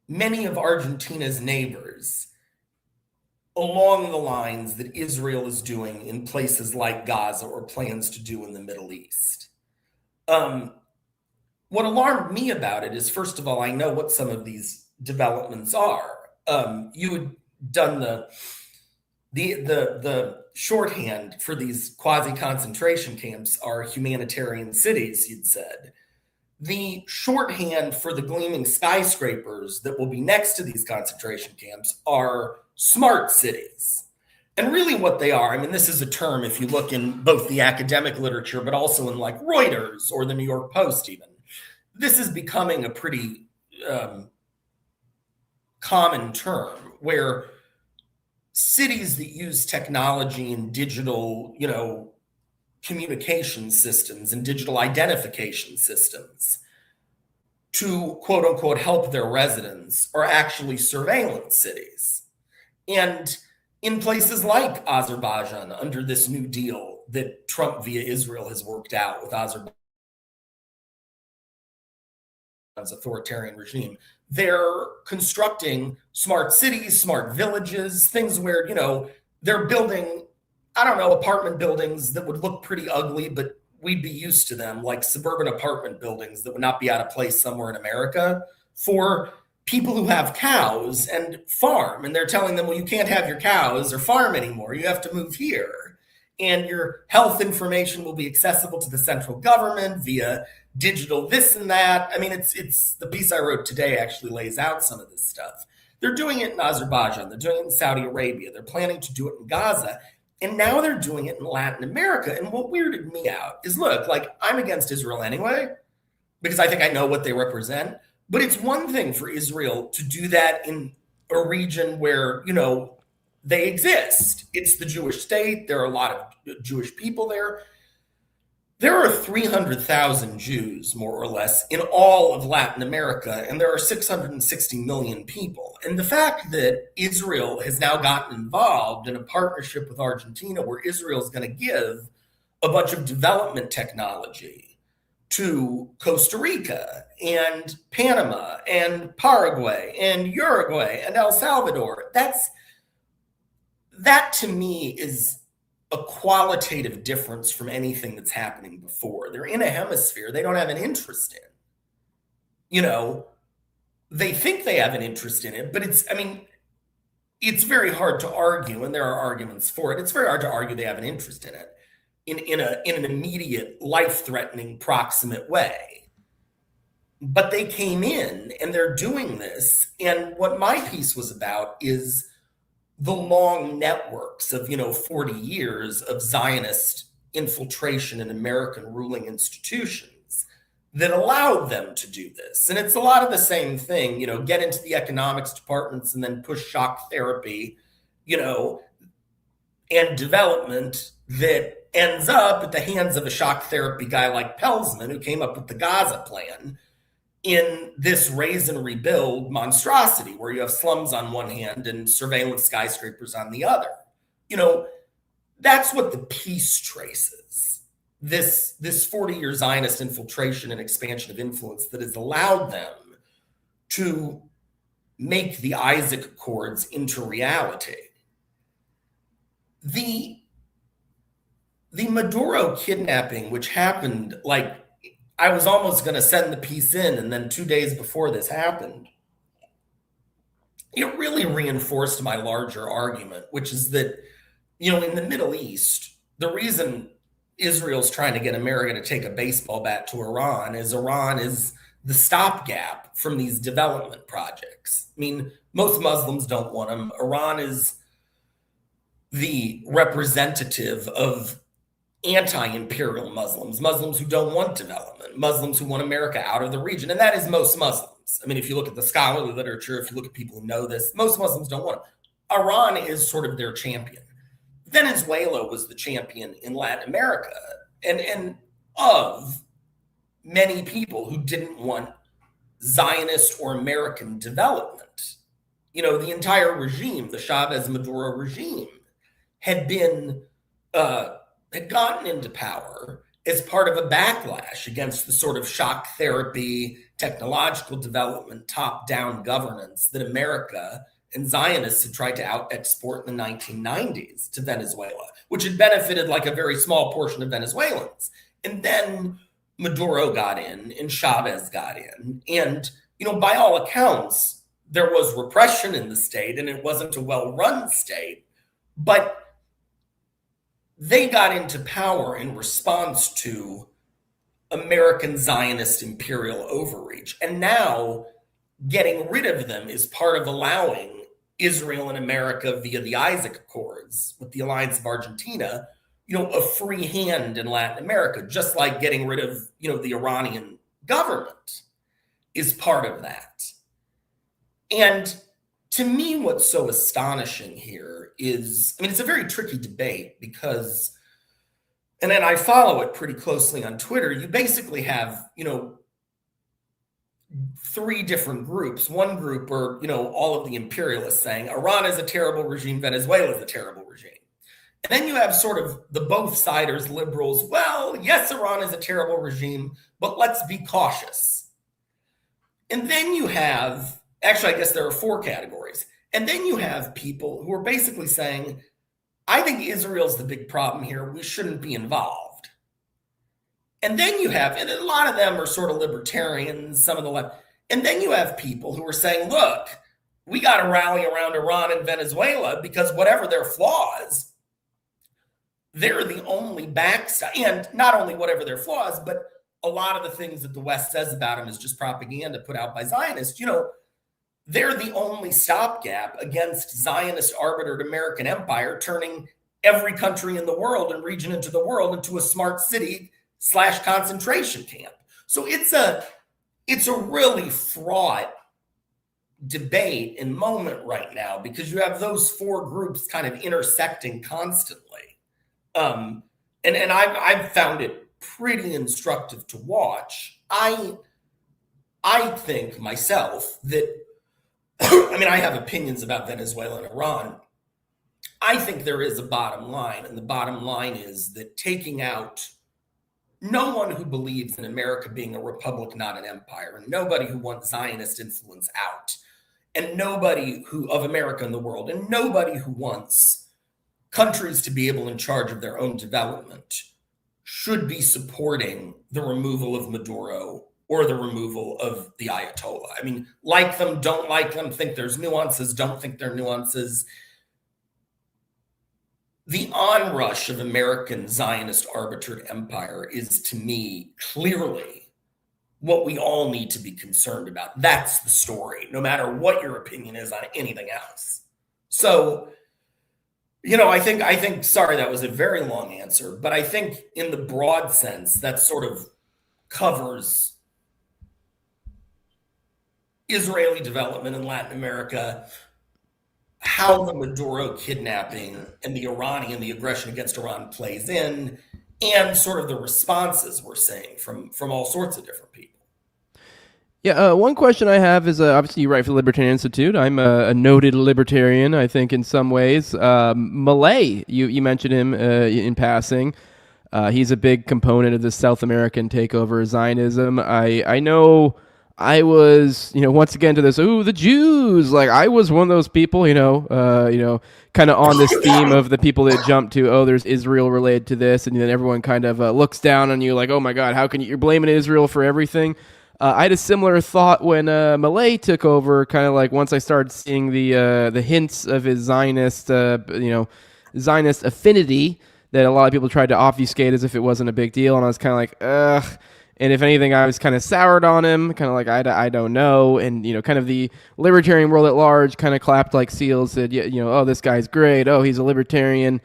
many of Argentina's neighbors along the lines that Israel is doing in places like Gaza or plans to do in the Middle East. What alarmed me about it is, first of all, I know what some of these developments are. You had done the shorthand for these quasi-concentration camps are humanitarian cities, you'd said. The shorthand for the gleaming skyscrapers that will be next to these concentration camps are smart cities. And really what they are, this is a term, if you look in both the academic literature, but also in like Reuters or the New York Post even, this is becoming a pretty common term where cities that use technology and digital, communication systems and digital identification systems to quote unquote help their residents are actually surveillance cities. And in places like Azerbaijan, under this new deal that Trump via Israel has worked out with Azerbaijan's authoritarian regime, they're constructing smart cities, smart villages, things where, they're building apartment buildings that would look pretty ugly, but we'd be used to them, like suburban apartment buildings that would not be out of place somewhere in America, for people who have cows and farm. And they're telling them, well, you can't have your cows or farm anymore. You have to move here. And your health information will be accessible to the central government via digital this and that. It's the piece I wrote today actually lays out some of this stuff. They're doing it in Azerbaijan. They're doing it in Saudi Arabia. They're planning to do it in Gaza. And now they're doing it in Latin America. And what weirded me out is, look, I'm against Israel anyway, because I think I know what they represent. But it's one thing for Israel to do that in a region where, they exist. It's the Jewish state. There are a lot of Jewish people there. There are 300,000 Jews, more or less, in all of Latin America, and there are 660 million people. And the fact that Israel has now gotten involved in a partnership with Argentina where Israel is going to give a bunch of development technology to Costa Rica and Panama and Paraguay and Uruguay and El Salvador, that to me is a qualitative difference from anything that's happening before. They're in a hemisphere they don't have an interest in. They think they have an interest in it, but it's very hard to argue, and there are arguments for it. It's very hard to argue they have an interest in it in an immediate, life-threatening, proximate way. But they came in, and they're doing this, and what my piece was about is the long networks of 40 years of Zionist infiltration in American ruling institutions that allowed them to do this. And it's a lot of the same thing, get into the economics departments and then push shock therapy, and development that ends up at the hands of a shock therapy guy like Pelzman, who came up with the Gaza plan, in this raise and rebuild monstrosity where you have slums on one hand and surveillance skyscrapers on the other. That's what the peace traces. this 40-year Zionist infiltration and expansion of influence that has allowed them to make the Isaac Accords into reality. The Maduro kidnapping, which happened, like, I was almost going to send the piece in, and then 2 days before this happened, it really reinforced my larger argument, which is that, in the Middle East, the reason Israel's trying to get America to take a baseball bat to Iran is the stopgap from these development projects. I mean, most Muslims don't want them. Iran is the representative of anti-imperial Muslims who don't want development, Muslims who want America out of the region. And that is most Muslims. I mean, if you look at the scholarly literature, if you look at people who know this, most Muslims don't want it. Iran is sort of their champion. Venezuela was the champion in Latin America and of many people who didn't want Zionist or American development. The entire regime, the Chavez-Maduro regime, had gotten into power as part of a backlash against the sort of shock therapy, technological development, top-down governance that America and Zionists had tried to out-export in the 1990s to Venezuela, which had benefited like a very small portion of Venezuelans. And then Maduro got in and Chavez got in. And, by all accounts, there was repression in the state and it wasn't a well-run state, but they got into power in response to American Zionist imperial overreach. And now getting rid of them is part of allowing Israel and America via the Isaac Accords with the Alliance of Argentina, a free hand in Latin America, just like getting rid of, the Iranian government is part of that. And to me, what's so astonishing here is, it's a very tricky debate because, and then I follow it pretty closely on Twitter, you basically have, three different groups. One group are, all of the imperialists saying Iran is a terrible regime, Venezuela is a terrible regime. And then you have sort of the both-siders, liberals, well, yes, Iran is a terrible regime, but let's be cautious. And then you have, actually, I guess there are four categories. And then you have people who are basically saying, I think Israel's the big problem here. We shouldn't be involved. And then you have, and a lot of them are sort of libertarians, some of the left. And then you have people who are saying, look, we got to rally around Iran and Venezuela because whatever their flaws, they're the only backside. And not only whatever their flaws, but a lot of the things that the West says about them is just propaganda put out by Zionists. They're the only stopgap against Zionist arbitered American empire, turning every country in the world and region into the world into a smart city / concentration camp. So it's a really fraught debate and moment right now because you have those four groups kind of intersecting constantly. And I've found it pretty instructive to watch. I think myself that, I have opinions about Venezuela and Iran. I think there is a bottom line, and the bottom line is that taking out no one who believes in America being a republic, not an empire, and nobody who wants Zionist influence out, and nobody who of America in the world, and nobody who wants countries to be able in charge of their own development should be supporting the removal of Maduro or the removal of the Ayatollah. Like them, don't like them, think there's nuances, don't think there are nuances. The onrush of American Zionist arbitered empire is, to me, clearly what we all need to be concerned about. That's the story, no matter what your opinion is on anything else. So, I think, sorry, that was a very long answer, but I think in the broad sense, that sort of covers Israeli development in Latin America, how the Maduro kidnapping and the aggression against Iran plays in, and sort of the responses we're seeing from all sorts of different people. Yeah, one question I have is, obviously you write for the Libertarian Institute. I'm a noted libertarian, I think, in some ways. Milei, you mentioned him in passing. He's a big component of the South American takeover of Zionism. I know I was, once again to this, the Jews. Like, I was one of those people, kind of on this theme of the people that jump to, there's Israel related to this, and then everyone kind of looks down on you like, oh my God, how can you're blaming Israel for everything? I had a similar thought when Malay took over, kind of like once I started seeing the hints of his Zionist, Zionist affinity that a lot of people tried to obfuscate as if it wasn't a big deal, and I was kind of like, ugh. And if anything, I was kind of soured on him, kind of like, I don't know. And, kind of the libertarian world at large kind of clapped like seals, said, this guy's great. Oh, he's a libertarian.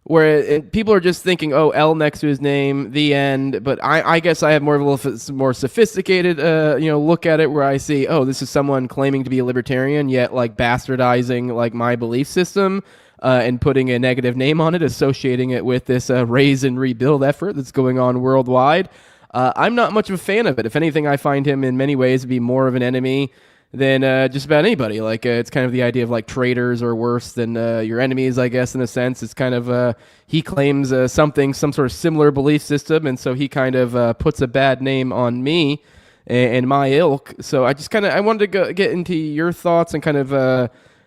Where people are just thinking, L next to his name, the end. But I guess I have more of a little more sophisticated, look at it where I see, this is someone claiming to be a libertarian, yet like bastardizing like my belief system and putting a negative name on it, associating it with this raise and rebuild effort that's going on worldwide. I'm not much of a fan of it. If anything, I find him in many ways to be more of an enemy than just about anybody. Like, it's kind of the idea of like traitors are worse than your enemies, I guess, in a sense. It's kind of, he claims some sort of similar belief system, and so he kind of puts a bad name on me and my ilk. So I wanted to get into your thoughts and kind of,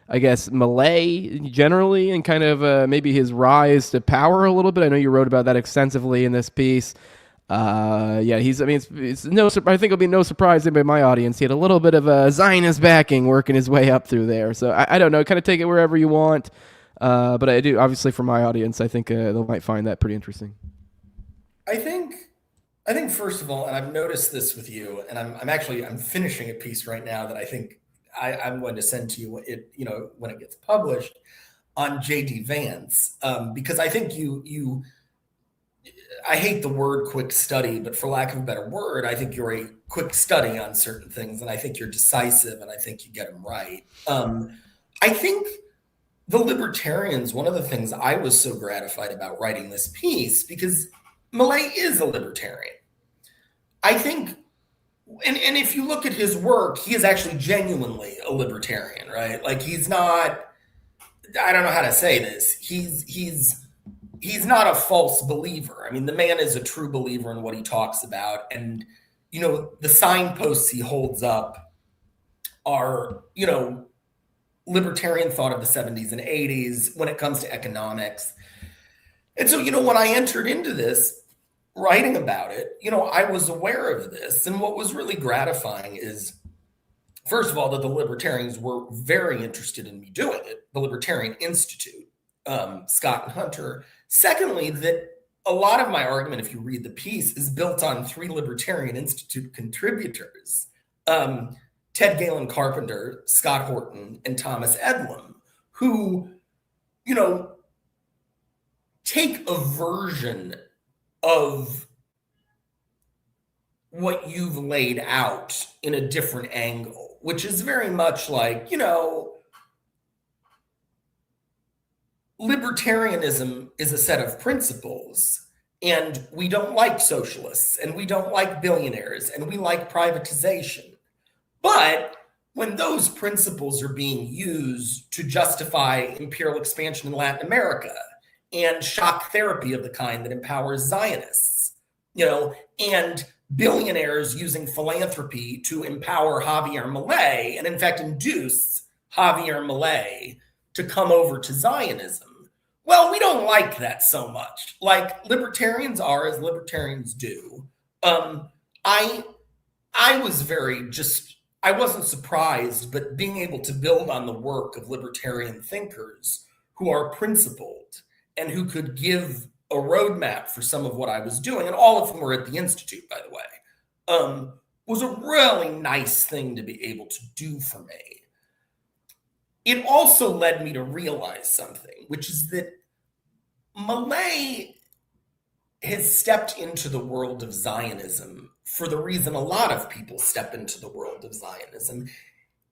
I guess, Malay generally, and kind of maybe his rise to power a little bit. I know you wrote about that extensively in this piece. It's no. I think it'll be no surprise to my audience. He had a little bit of a Zionist backing working his way up through there. So I don't know. Kind of take it wherever you want. But I do, obviously, for my audience, I think they might find that pretty interesting. I think first of all, and I've noticed this with you, and I'm finishing a piece right now that I think I'm going to send to you. When it gets published on JD Vance, because I think you. I hate the word quick study, but for lack of a better word, I think you're a quick study on certain things, and I think you're decisive, and I think you get them right. I think the libertarians, one of the things I was so gratified about writing this piece, because Malay is a libertarian. I think, and if you look at his work, he is actually genuinely a libertarian, right? Like, he's not, I don't know how to say this. He's not a false believer. I mean, the man is a true believer in what he talks about. And, the signposts he holds up are, libertarian thought of the 70s and 80s when it comes to economics. And so, when I entered into this, writing about it, I was aware of this. And what was really gratifying is, first of all, that the libertarians were very interested in me doing it, the Libertarian Institute, Scott and Hunter. Secondly, that a lot of my argument, if you read the piece, is built on 3 Libertarian Institute contributors, Ted Galen Carpenter, Scott Horton, and Thomas Edlum, who, take a version of what you've laid out in a different angle, which is very much like, libertarianism is a set of principles, and we don't like socialists, and we don't like billionaires, and we like privatization. But when those principles are being used to justify imperial expansion in Latin America and shock therapy of the kind that empowers Zionists, and billionaires using philanthropy to empower Javier Milei, and in fact induce Javier Milei to come over to Zionism, well, we don't like that so much. Like, libertarians are as libertarians do. I was I wasn't surprised, but being able to build on the work of libertarian thinkers who are principled and who could give a roadmap for some of what I was doing, and all of them were at the Institute, by the way, was a really nice thing to be able to do for me. It also led me to realize something, which is that Malay has stepped into the world of Zionism for the reason a lot of people step into the world of Zionism.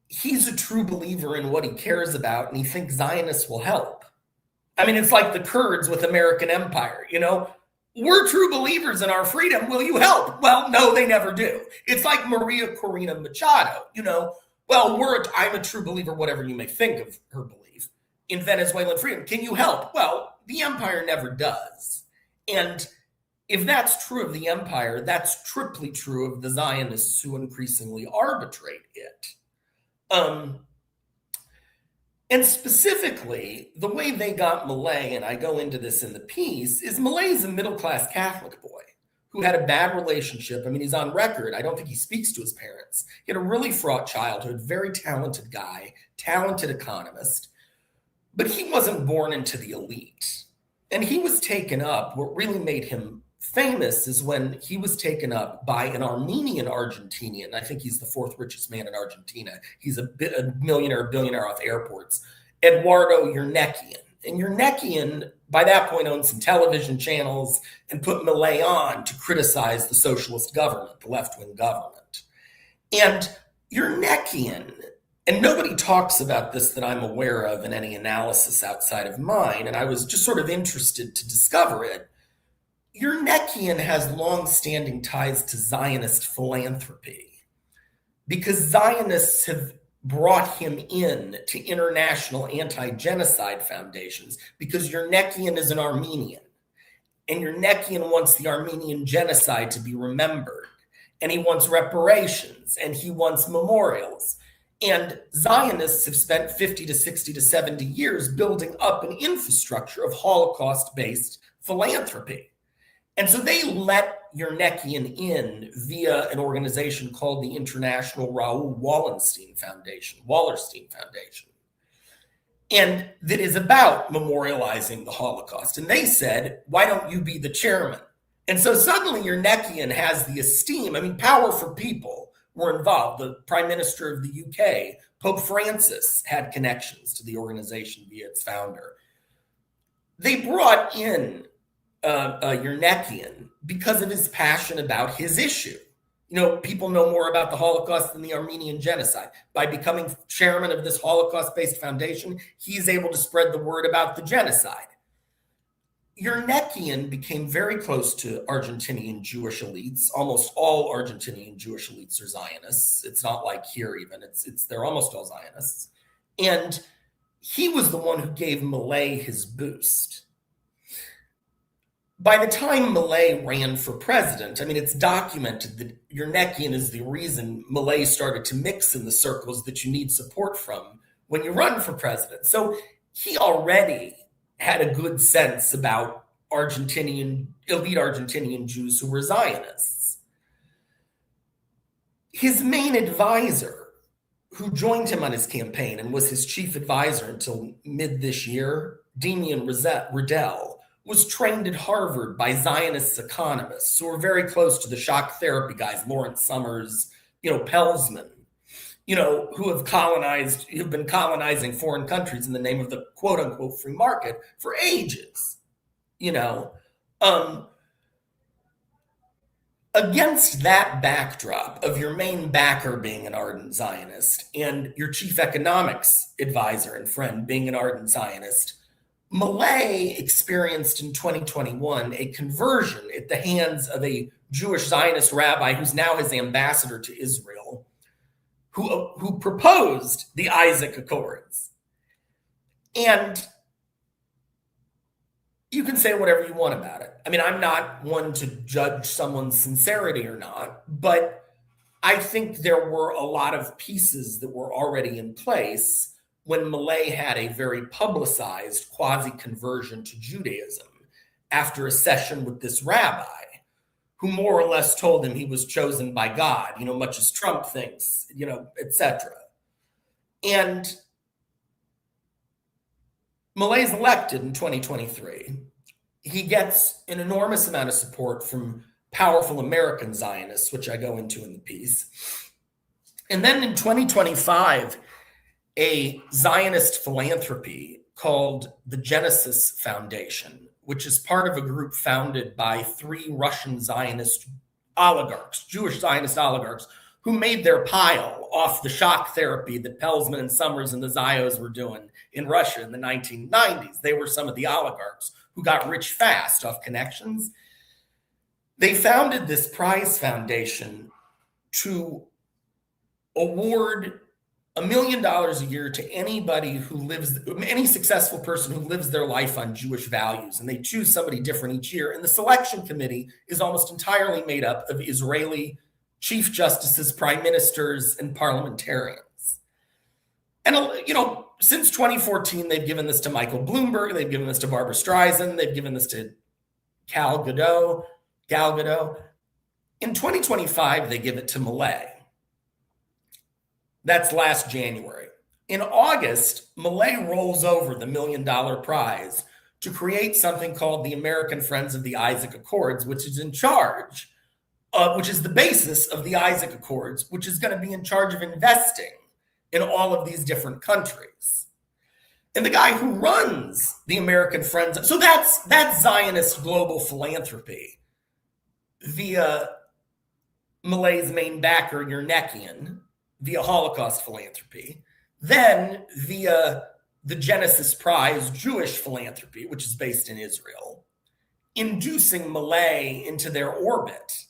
He's a true believer in what he cares about, and he thinks Zionists will help. I mean, it's like the Kurds with American Empire, We're true believers in our freedom. Will you help? Well, no, they never do. It's like Maria Corina Machado, Well, I'm a true believer, whatever you may think of her belief, in Venezuelan freedom. Can you help? Well, the empire never does. And if that's true of the empire, that's triply true of the Zionists who increasingly arbitrate it. And specifically, the way they got Milei, and I go into this in the piece, is Milei's a middle-class Catholic boy who had a bad relationship. I mean, he's on record. I don't think he speaks to his parents. He had a really fraught childhood, very talented guy, talented economist, but he wasn't born into the elite. And he was taken up, what really made him famous is when he was taken up by an Armenian Argentinian. I think he's the fourth richest man in Argentina. He's a billionaire off airports, Eduardo Yernekian. And Yernekian, by that point, owned some television channels and put Milei on to criticize the socialist government, the left-wing government. And Yernekian, and nobody talks about this that I'm aware of in any analysis outside of mine, and I was just sort of interested to discover it. Yernekian has long-standing ties to Zionist philanthropy because Zionists have brought him in to international anti-genocide foundations because Yernekian is an Armenian, and Yernekian wants the Armenian genocide to be remembered, and he wants reparations, and he wants memorials. And Zionists have spent 50 to 60 to 70 years building up an infrastructure of Holocaust-based philanthropy. And so they let Yernekian in via an organization called the International Raoul Wallerstein Foundation, and that is about memorializing the Holocaust. And they said, why don't you be the chairman? And so suddenly Yernekian has the esteem. I mean, powerful people were involved. The Prime Minister of the UK, Pope Francis, had connections to the organization via its founder. They brought in Yernekian because of his passion about his issue. You know, people know more about the Holocaust than the Armenian genocide. By becoming chairman of this Holocaust-based foundation, he's able to spread the word about the genocide. Yernekian became very close to Argentinian Jewish elites. Almost all Argentinian Jewish elites are Zionists. It's not like here even. They're almost all Zionists. And he was the one who gave Milei his boost. By the time Milei ran for president, I mean, it's documented that Yernekian is the reason Milei started to mix in the circles that you need support from when you run for president. So he already had a good sense about elite Argentinian Jews who were Zionists. His main advisor, who joined him on his campaign and was his chief advisor until mid this year, Damian Riddell, was trained at Harvard by Zionist economists who were very close to the shock therapy guys, Lawrence Summers, Pelsman, who have been colonizing foreign countries in the name of the quote unquote free market for ages, Against that backdrop of your main backer being an ardent Zionist and your chief economics advisor and friend being an ardent Zionist, Milei experienced in 2021 a conversion at the hands of a Jewish Zionist rabbi who's now his ambassador to Israel, who proposed the Isaac Accords. And you can say whatever you want about it. I mean, I'm not one to judge someone's sincerity or not, but I think there were a lot of pieces that were already in place when Milei had a very publicized quasi-conversion to Judaism after a session with this rabbi who more or less told him he was chosen by God, much as Trump thinks, etc. And Milei's elected in 2023. He gets an enormous amount of support from powerful American Zionists, which I go into in the piece. And then in 2025, a Zionist philanthropy called the Genesis Foundation, which is part of a group founded by 3 Russian Zionist oligarchs, Jewish Zionist oligarchs, who made their pile off the shock therapy that Pelsman and Summers and the Zios were doing in Russia in the 1990s. They were some of the oligarchs who got rich fast off connections. They founded this prize foundation to award $1 million a year to anybody who lives, any successful person who lives their life on Jewish values, and they choose somebody different each year. And the selection committee is almost entirely made up of Israeli chief justices, prime ministers, and parliamentarians. And, since 2014, they've given this to Michael Bloomberg, they've given this to Barbara Streisand, they've given this to Gal Gadot. In 2025, they give it to Milei. That's last January. In August, Milei rolls over the $1 million prize to create something called the American Friends of the Isaac Accords, which is in charge, which is the basis of the Isaac Accords, which is going to be in charge of investing in all of these different countries. And the guy who runs the American Friends, so that's Zionist global philanthropy via Milei's main backer, Yernekian, via Holocaust philanthropy, then via the Genesis Prize Jewish philanthropy, which is based in Israel, inducing Milei into their orbit.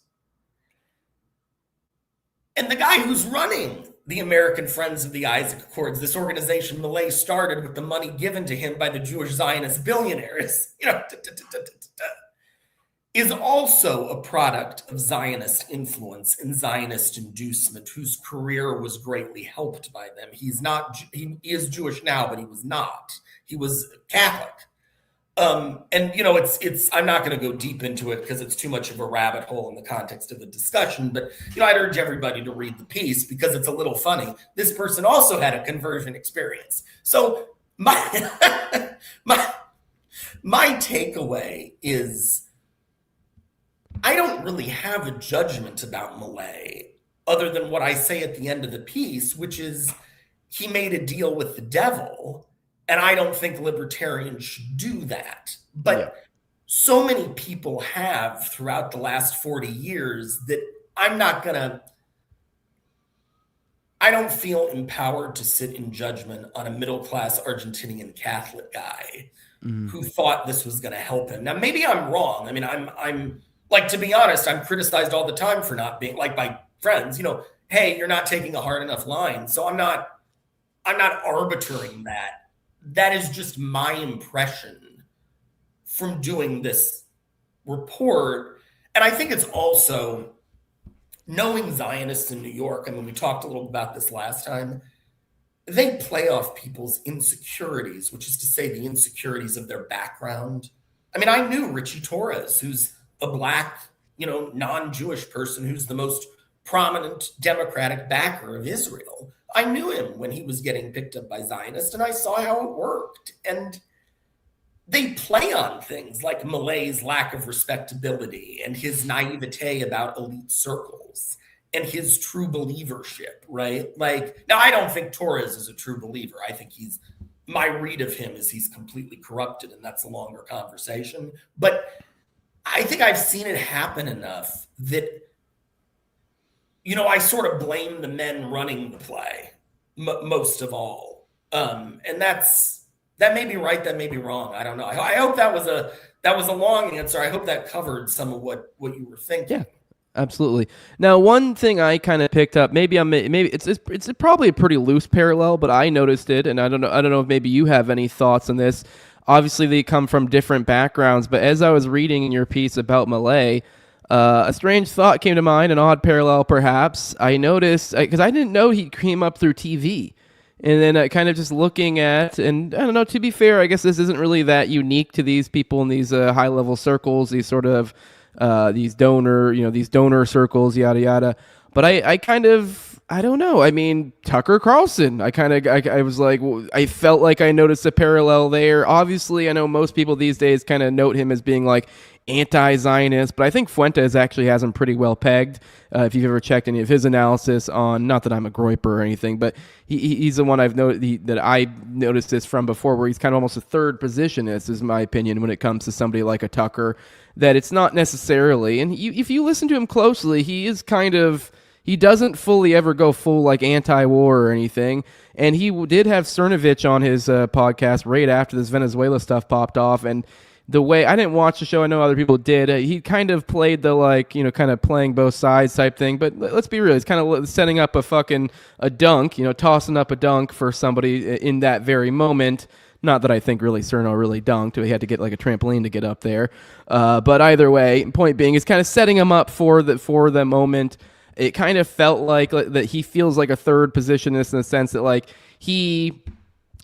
And the guy who's running the American Friends of the Isaac Accords, this organization Milei started with the money given to him by the Jewish Zionist billionaires, is also a product of Zionist influence and Zionist inducement, whose career was greatly helped by them. He is Jewish now, but he was not. He was Catholic. It's I'm not going to go deep into it because it's too much of a rabbit hole in the context of the discussion, but I'd urge everybody to read the piece because it's a little funny. This person also had a conversion experience. So my takeaway is I don't really have a judgment about Milei other than what I say at the end of the piece, which is he made a deal with the devil. And I don't think libertarians should do that. But so many people have throughout the last 40 years that I don't feel empowered to sit in judgment on a middle-class Argentinian Catholic guy who thought this was going to help him. Now, maybe I'm wrong. I mean, I'm like, to be honest, I'm criticized all the time for not being, like, by friends, hey, you're not taking a hard enough line. So I'm not arbitering that. That is just my impression from doing this report. And I think it's also knowing Zionists in New York. I mean, we talked a little about this last time. They play off people's insecurities, which is to say the insecurities of their background. I mean, I knew Richie Torres, who's a Black, non-Jewish person who's the most prominent Democratic backer of Israel. I knew him when he was getting picked up by Zionists, and I saw how it worked. And they play on things like Milei's lack of respectability and his naivete about elite circles and his true believership, right? Like, now I don't think Torres is a true believer. I think my read of him is he's completely corrupted, and that's a longer conversation. But I think I've seen it happen enough that I sort of blame the men running the play most of all. And that may be right, that may be wrong. I don't know. I hope that was a long answer. I hope that covered some of what you were thinking. Yeah, absolutely. Now, one thing I kind of picked up, maybe it's probably a pretty loose parallel, but I noticed it, and I don't know if maybe you have any thoughts on this. Obviously, they come from different backgrounds, but as I was reading in your piece about Milei, a strange thought came to mind, an odd parallel perhaps. I noticed, because I didn't know he came up through TV. And then kind of just looking at, and I don't know, to be fair, I guess this isn't really that unique to these people in these high-level circles, these sort of, these donor circles, yada, yada. But I don't know. I mean, Tucker Carlson, I was like, I felt like I noticed a parallel there. Obviously, I know most people these days kind of note him as being like anti-Zionist, but I think Fuentes actually has him pretty well pegged. If you've ever checked any of his analysis on, not that I'm a groiper or anything, but he's the one I've noted that I noticed this from before, where he's kind of almost a third positionist, is my opinion, when it comes to somebody like a Tucker, that it's not necessarily, and if you listen to him closely, he doesn't fully ever go full like anti-war or anything. And he did have Cernovich on his podcast right after this Venezuela stuff popped off, and the way I didn't watch the show, I know other people did. He kind of played the kind of playing both sides type thing. But let's be real, he's kind of setting up a dunk, tossing up a dunk for somebody in that very moment. Not that I think really Cerno really dunked. He had to get like a trampoline to get up there. But either way, point being, is kind of setting him up for the moment. It kind of felt like that he feels like a third positionist in the sense that like he.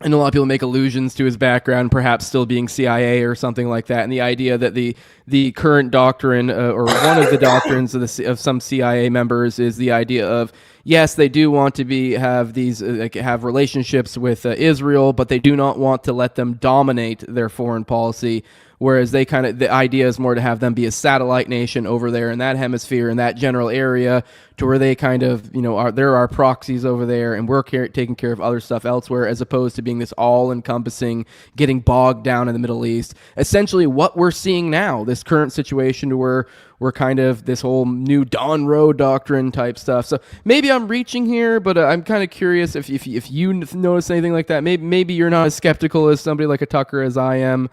And a lot of people make allusions to his background, perhaps still being CIA or something like that, and the idea that the current doctrine or one of the doctrines of some CIA members is the idea of yes, they do want to have relationships with Israel, but they do not want to let them dominate their foreign policy. Whereas the idea is more to have them be a satellite nation over there in that hemisphere, in that general area, to where they kind of, there are proxies over there and we're taking care of other stuff elsewhere, as opposed to being this all-encompassing, getting bogged down in the Middle East. Essentially what we're seeing now, this current situation where we're kind of this whole new Don Roe doctrine type stuff. So maybe I'm reaching here, but I'm kind of curious if you notice anything like that. Maybe you're not as skeptical as somebody like a Tucker as I am.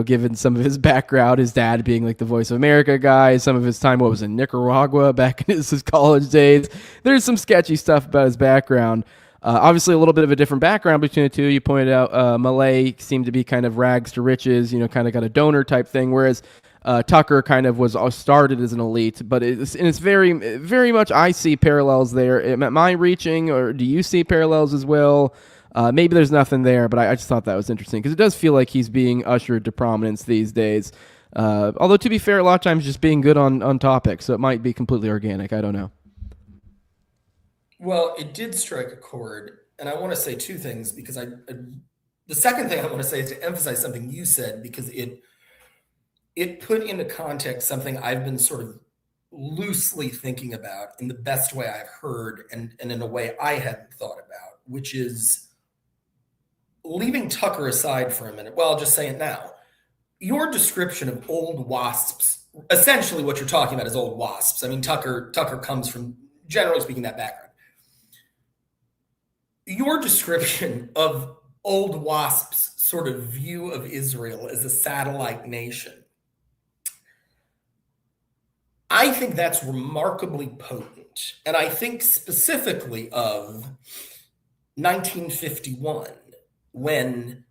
Given some of his background, his dad being like the Voice of America guy, some of his time was in Nicaragua back in his college days. There's some sketchy stuff about his background. Obviously, a little bit of a different background between the two. You pointed out Malay seemed to be kind of rags to riches, kind of got a donor type thing, whereas Tucker kind of was started as an elite. But it's very, very much I see parallels there. Am I reaching, or do you see parallels as well? Maybe there's nothing there, but I just thought that was interesting because it does feel like he's being ushered to prominence these days. Although, to be fair, a lot of times just being good on topic, so it might be completely organic. I don't know. Well, it did strike a chord, and I want to say two things because the second thing I want to say is to emphasize something you said because it put into context something I've been sort of loosely thinking about in the best way I've heard and in a way I hadn't thought about, which is leaving Tucker aside for a minute. Well, I'll just say it now. Your description of old wasps, essentially what you're talking about is old wasps. I mean, Tucker comes from, generally speaking, that background. Your description of old wasps' sort of view of Israel as a satellite nation, I think that's remarkably potent. And I think specifically of 1951, when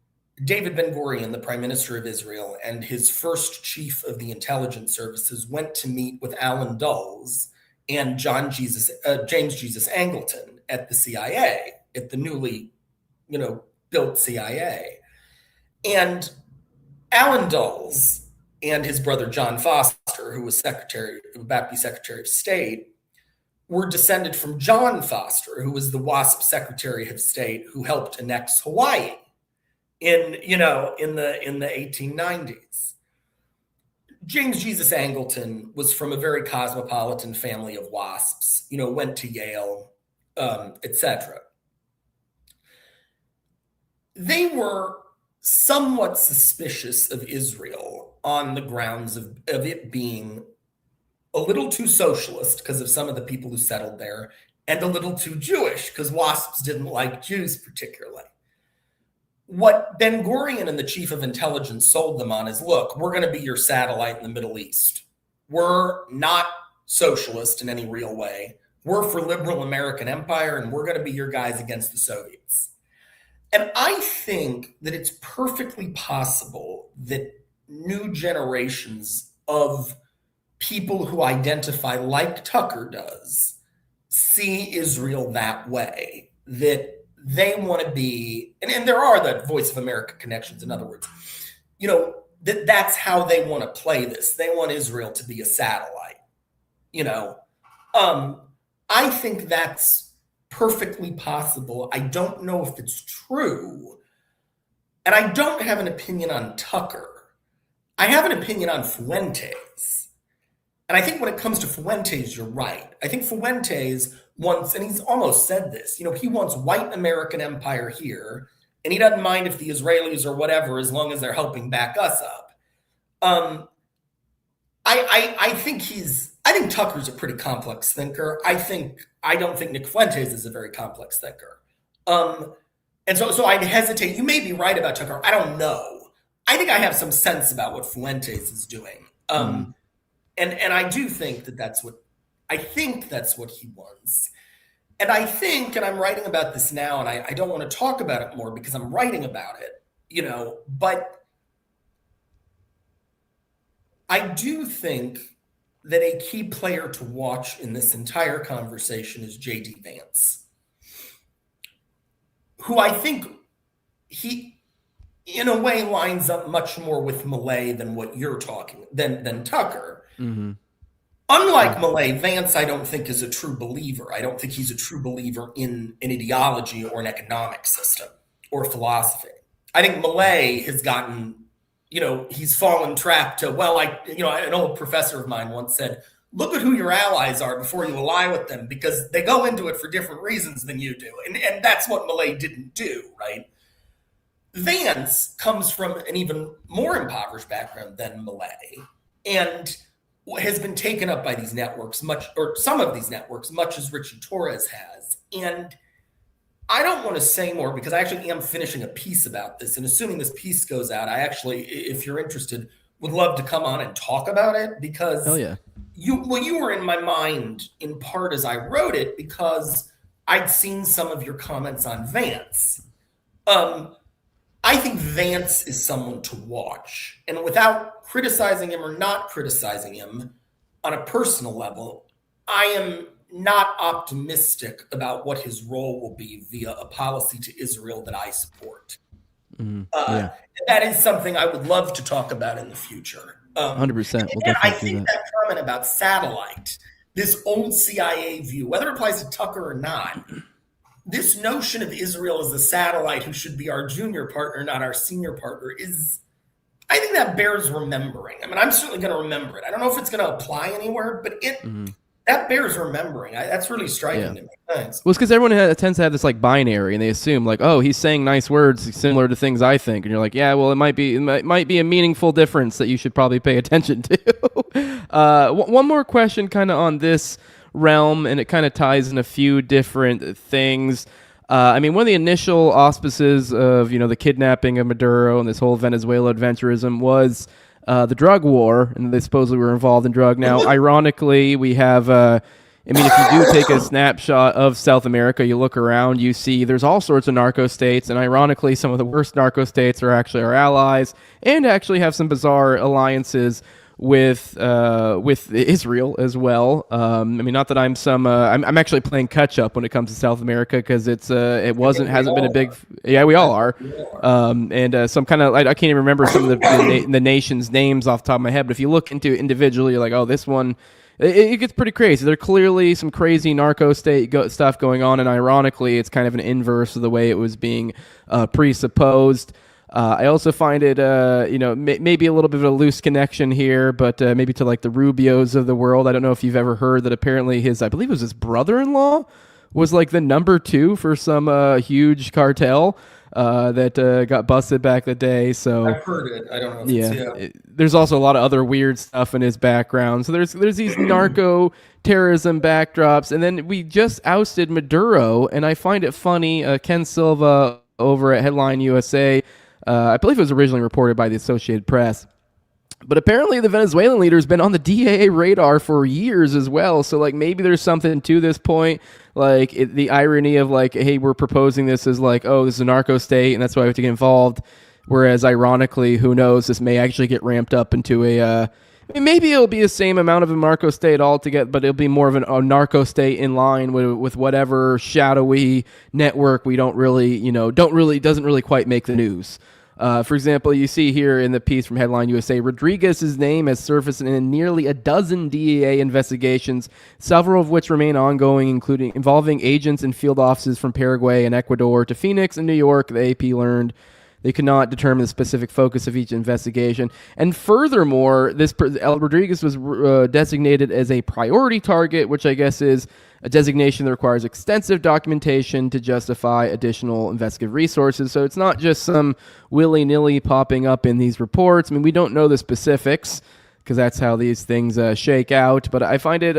David Ben-Gurion, the Prime Minister of Israel, and his first chief of the intelligence services went to meet with Alan Dulles and James Jesus Angleton at the CIA, at the newly, built CIA. And Alan Dulles and his brother John Foster, who was about to be Secretary of State, were descended from John Foster, who was the WASP Secretary of State who helped annex Hawaii in the 1890s. James Jesus Angleton was from a very cosmopolitan family of WASPs, went to Yale, etc. They were somewhat suspicious of Israel on the grounds of it being a little too socialist because of some of the people who settled there, and a little too Jewish because WASPs didn't like Jews particularly. What Ben-Gurion and the chief of intelligence sold them on is, look, we're going to be your satellite in the Middle East. We're not socialist in any real way. We're for liberal American empire, and we're going to be your guys against the Soviets. And I think that it's perfectly possible that new generations of people who identify like Tucker does see Israel that way, that they want to be, and there are the Voice of America connections, in other words, that's how they want to play this. They want Israel to be a satellite, I think that's perfectly possible. I don't know if it's true. And I don't have an opinion on Tucker. I have an opinion on Fuentes. And I think when it comes to Fuentes, you're right. I think Fuentes wants, and he's almost said this, he wants white American empire here, and he doesn't mind if the Israelis or whatever, as long as they're helping back us up. I think Tucker's a pretty complex thinker. I don't think Nick Fuentes is a very complex thinker. And so I'd hesitate. You may be right about Tucker. I don't know. I think I have some sense about what Fuentes is doing. And I do think that that's what he wants. And I think, and I'm writing about this now, and I don't want to talk about it more because I'm writing about it, but I do think that a key player to watch in this entire conversation is J.D. Vance, who I think he, in a way, lines up much more with Milei than what you're talking, than Tucker. Mm-hmm. Unlike Milei, Vance, I don't think, is a true believer. I don't think he's a true believer in an ideology or an economic system or philosophy. I think Milei has gotten, he's fallen trapped to, an old professor of mine once said, look at who your allies are before you ally with them, because they go into it for different reasons than you do. And that's what Milei didn't do, right? Vance comes from an even more impoverished background than Milei, and has been taken up by these networks some of these networks, much as Richie Torres has. And I don't want to say more because I actually am finishing a piece about this. And assuming this piece goes out, I actually, if you're interested, would love to come on and talk about it, because hell yeah. You were in my mind in part as I wrote it, because I'd seen some of your comments on Vance. I think Vance is someone to watch. And without criticizing him or not criticizing him on a personal level, I am not optimistic about what his role will be via a policy to Israel that I support. That is something I would love to talk about in the future. 100%. And I think that comment about satellite, this old CIA view, whether it applies to Tucker or not, this notion of Israel as a satellite who should be our junior partner, not our senior partner, I think that bears remembering. I mean, I'm certainly going to remember it. I don't know if it's going to apply anywhere, but that bears remembering. That's really striking to me. Thanks. Well, it's because everyone tends to have this binary, and they assume oh, he's saying nice words similar to things I think, and you're like, yeah, well, it might be a meaningful difference that you should probably pay attention to. One more question, kind of on this realm, and it kind of ties in a few different things. One of the initial auspices of the kidnapping of Maduro and this whole Venezuela adventurism was the drug war, and they supposedly were involved in drug. Now, ironically, we have, if you do take a snapshot of South America, you look around, you see there's all sorts of narco states, and ironically, some of the worst narco states are actually our allies, and actually have some bizarre alliances with Israel as well. Not that I'm I'm actually playing catch up when it comes to South America, because hasn't been a big. Yeah, we all are. Some kind of, I can't even remember some of the nations' names off the top of my head. But if you look into it individually, you're like, oh, this one, it gets pretty crazy. There are clearly some crazy narco state stuff going on, and ironically, it's kind of an inverse of the way it was being presupposed. I also find it, maybe a little bit of a loose connection here, but maybe to the Rubios of the world. I don't know if you've ever heard that apparently I believe it was his brother-in-law was the number 2 for some huge cartel that got busted back the day. So I've heard it. I don't know. There's also a lot of other weird stuff in his background. So there's these narco terrorism backdrops, and then we just ousted Maduro, and I find it funny. Ken Silva over at Headline USA. I believe it was originally reported by the Associated Press. But apparently the Venezuelan leader has been on the DAA radar for years as well. So, maybe there's something to this point. The irony of, hey, we're proposing this as, oh, this is a narco state, and that's why we have to get involved. Whereas, ironically, who knows, this may actually get ramped up into a... maybe it'll be the same amount of a narco state altogether, but it'll be more of a narco state in line with whatever shadowy network we doesn't really quite make the news. For example, you see here in the piece from Headline USA, Rodriguez's name has surfaced in nearly a dozen DEA investigations, several of which remain ongoing, including involving agents and field offices from Paraguay and Ecuador to Phoenix and New York, the AP learned. They could not determine the specific focus of each investigation. And furthermore, Rodriguez was designated as a priority target, which I guess is a designation that requires extensive documentation to justify additional investigative resources. So it's not just some willy-nilly popping up in these reports. We don't know the specifics, because that's how these things shake out. But I find it,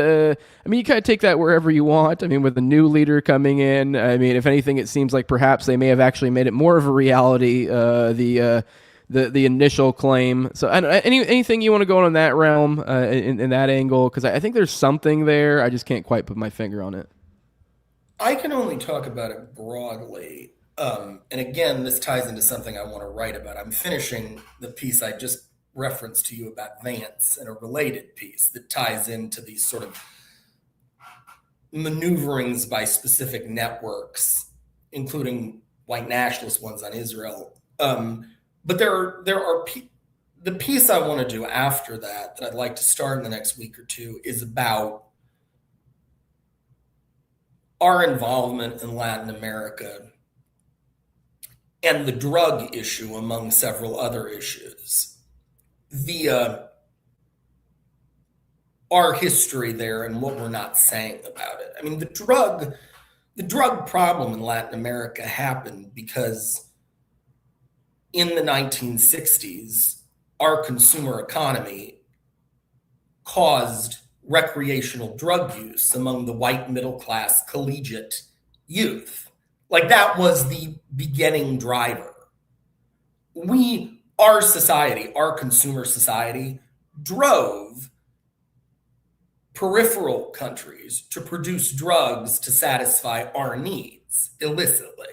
you kind of take that wherever you want. With a new leader coming in, if anything, it seems like perhaps they may have actually made it more of a reality, the the initial claim. So anything you want to go on in that realm, in that angle, because I think there's something there. I just can't quite put my finger on it. I can only talk about it broadly. And again, this ties into something I want to write about. I'm finishing the piece I just referenced to you about Vance, and a related piece that ties into these sort of maneuverings by specific networks, including white nationalist ones on Israel. But there are the piece I want to do after that I'd like to start in the next week or two is about our involvement in Latin America and the drug issue, among several other issues. Our history there and what we're not saying about it. I mean, the drug problem in Latin America happened because in the 1960s, our consumer economy caused recreational drug use among the white middle class collegiate youth. Like, that was the beginning driver. Our society, our consumer society, drove peripheral countries to produce drugs to satisfy our needs illicitly.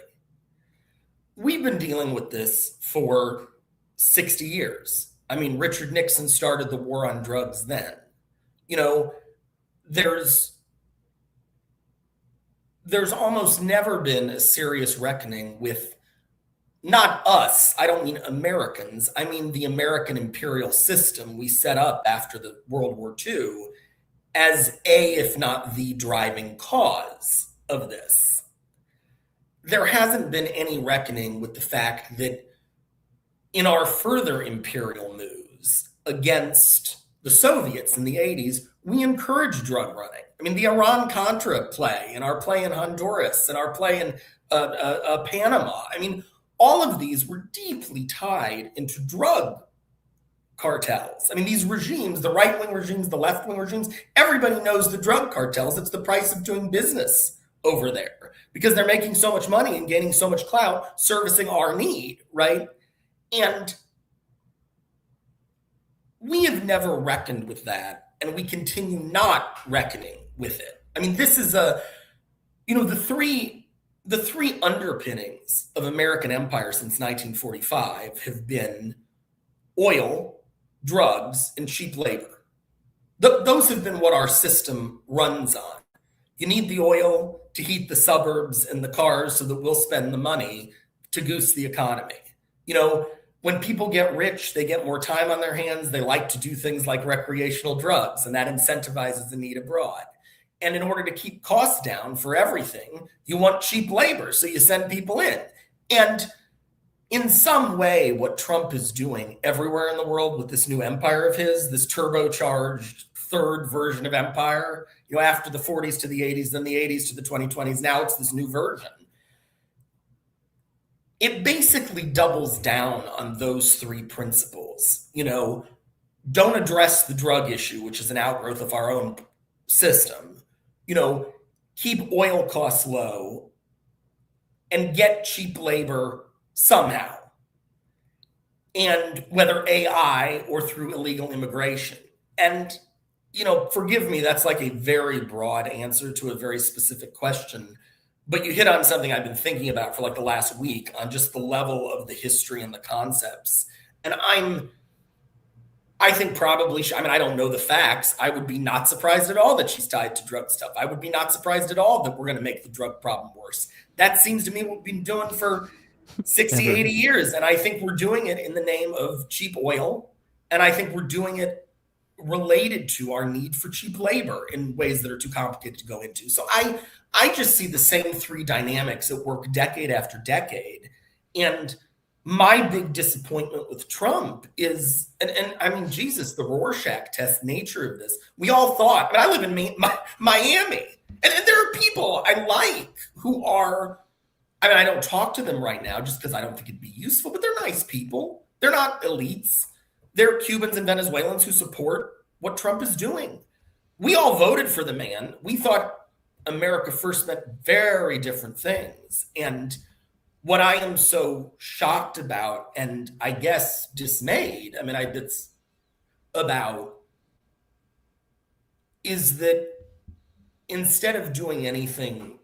We've been dealing with this for 60 years. I mean, Richard Nixon started the war on drugs then. You know, there's almost never been a serious reckoning with, not us, I don't mean Americans, I mean the American imperial system we set up after the World War II as if not the driving cause of this. There hasn't been any reckoning with the fact that in our further imperial moves against the Soviets in the 80s, we encouraged drug running. I mean, the Iran-Contra play, and our play in Honduras, and our play in Panama. I mean, all of these were deeply tied into drug cartels. I mean, these regimes, the right-wing regimes, the left-wing regimes, everybody knows the drug cartels. It's the price of doing business over there because they're making so much money and gaining so much clout servicing our need, right? And we have never reckoned with that, and we continue not reckoning with it. I mean, this is the three underpinnings of American empire since 1945 have been oil, drugs, and cheap labor. Those have been what our system runs on. You need the oil to heat the suburbs and the cars so that we'll spend the money to goose the economy. You know, when people get rich, they get more time on their hands. They like to do things like recreational drugs, and that incentivizes the need abroad. And in order to keep costs down for everything, you want cheap labor, so you send people in. And in some way, what Trump is doing everywhere in the world with this new empire of his, this turbocharged third version of empire, you know, after the 40s to the 80s, then the 80s to the 2020s, now it's this new version. It basically doubles down on those three principles. You know, don't address the drug issue, which is an outgrowth of our own system. You know, keep oil costs low and get cheap labor somehow. And whether AI or through illegal immigration. And, you know, forgive me, that's like a very broad answer to a very specific question. But you hit on something I've been thinking about for like the last week on just the level of the history and the concepts. And I think probably, I mean, I don't know the facts. I would be not surprised at all that she's tied to drug stuff. I would be not surprised at all that we're going to make the drug problem worse. That seems to me what we've been doing for 60, 80 years. And I think we're doing it in the name of cheap oil. And I think we're doing it related to our need for cheap labor in ways that are too complicated to go into. So I just see the same three dynamics at work decade after decade. And my big disappointment with Trump is, and I mean, Jesus, the Rorschach test nature of this. We all thought, I live in Miami, and there are people I like who are, I mean, I don't talk to them right now just because I don't think it'd be useful, but they're nice people. They're not elites. They're Cubans and Venezuelans who support what Trump is doing. We all voted for the man. We thought America first meant very different things. And what I am so shocked about, and I guess dismayed, it's about, is that instead of doing anything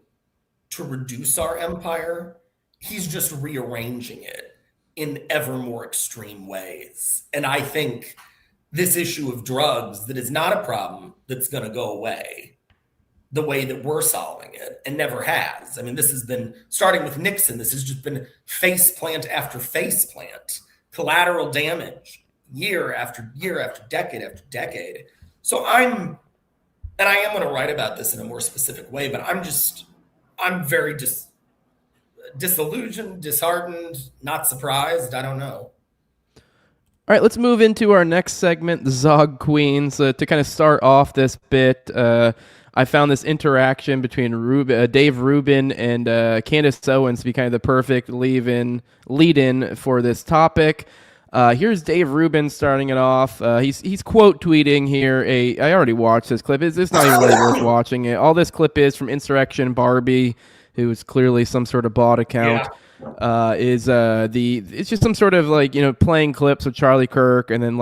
to reduce our empire, he's just rearranging it in ever more extreme ways. And I think this issue of drugs, that is not a problem that's going to go away the way that we're solving it, and never has. This has been, starting with Nixon, this has just been faceplant after faceplant, collateral damage, year after year after decade. So I am going to write about this in a more specific way, but I'm very disillusioned, disheartened, not surprised. I don't know. All right, let's move into our next segment, the ZOG Queens. To kind of start off this bit, I found this interaction between Dave Rubin and Candace Owens to be kind of the perfect lead-in for this topic. Here's Dave Rubin starting it off. He's quote tweeting here. I already watched this clip. It's not even really worth watching it. All this clip is from Insurrection Barbie, who is clearly some sort of bot account. Yeah. It's just some sort of playing clips of Charlie Kirk, and then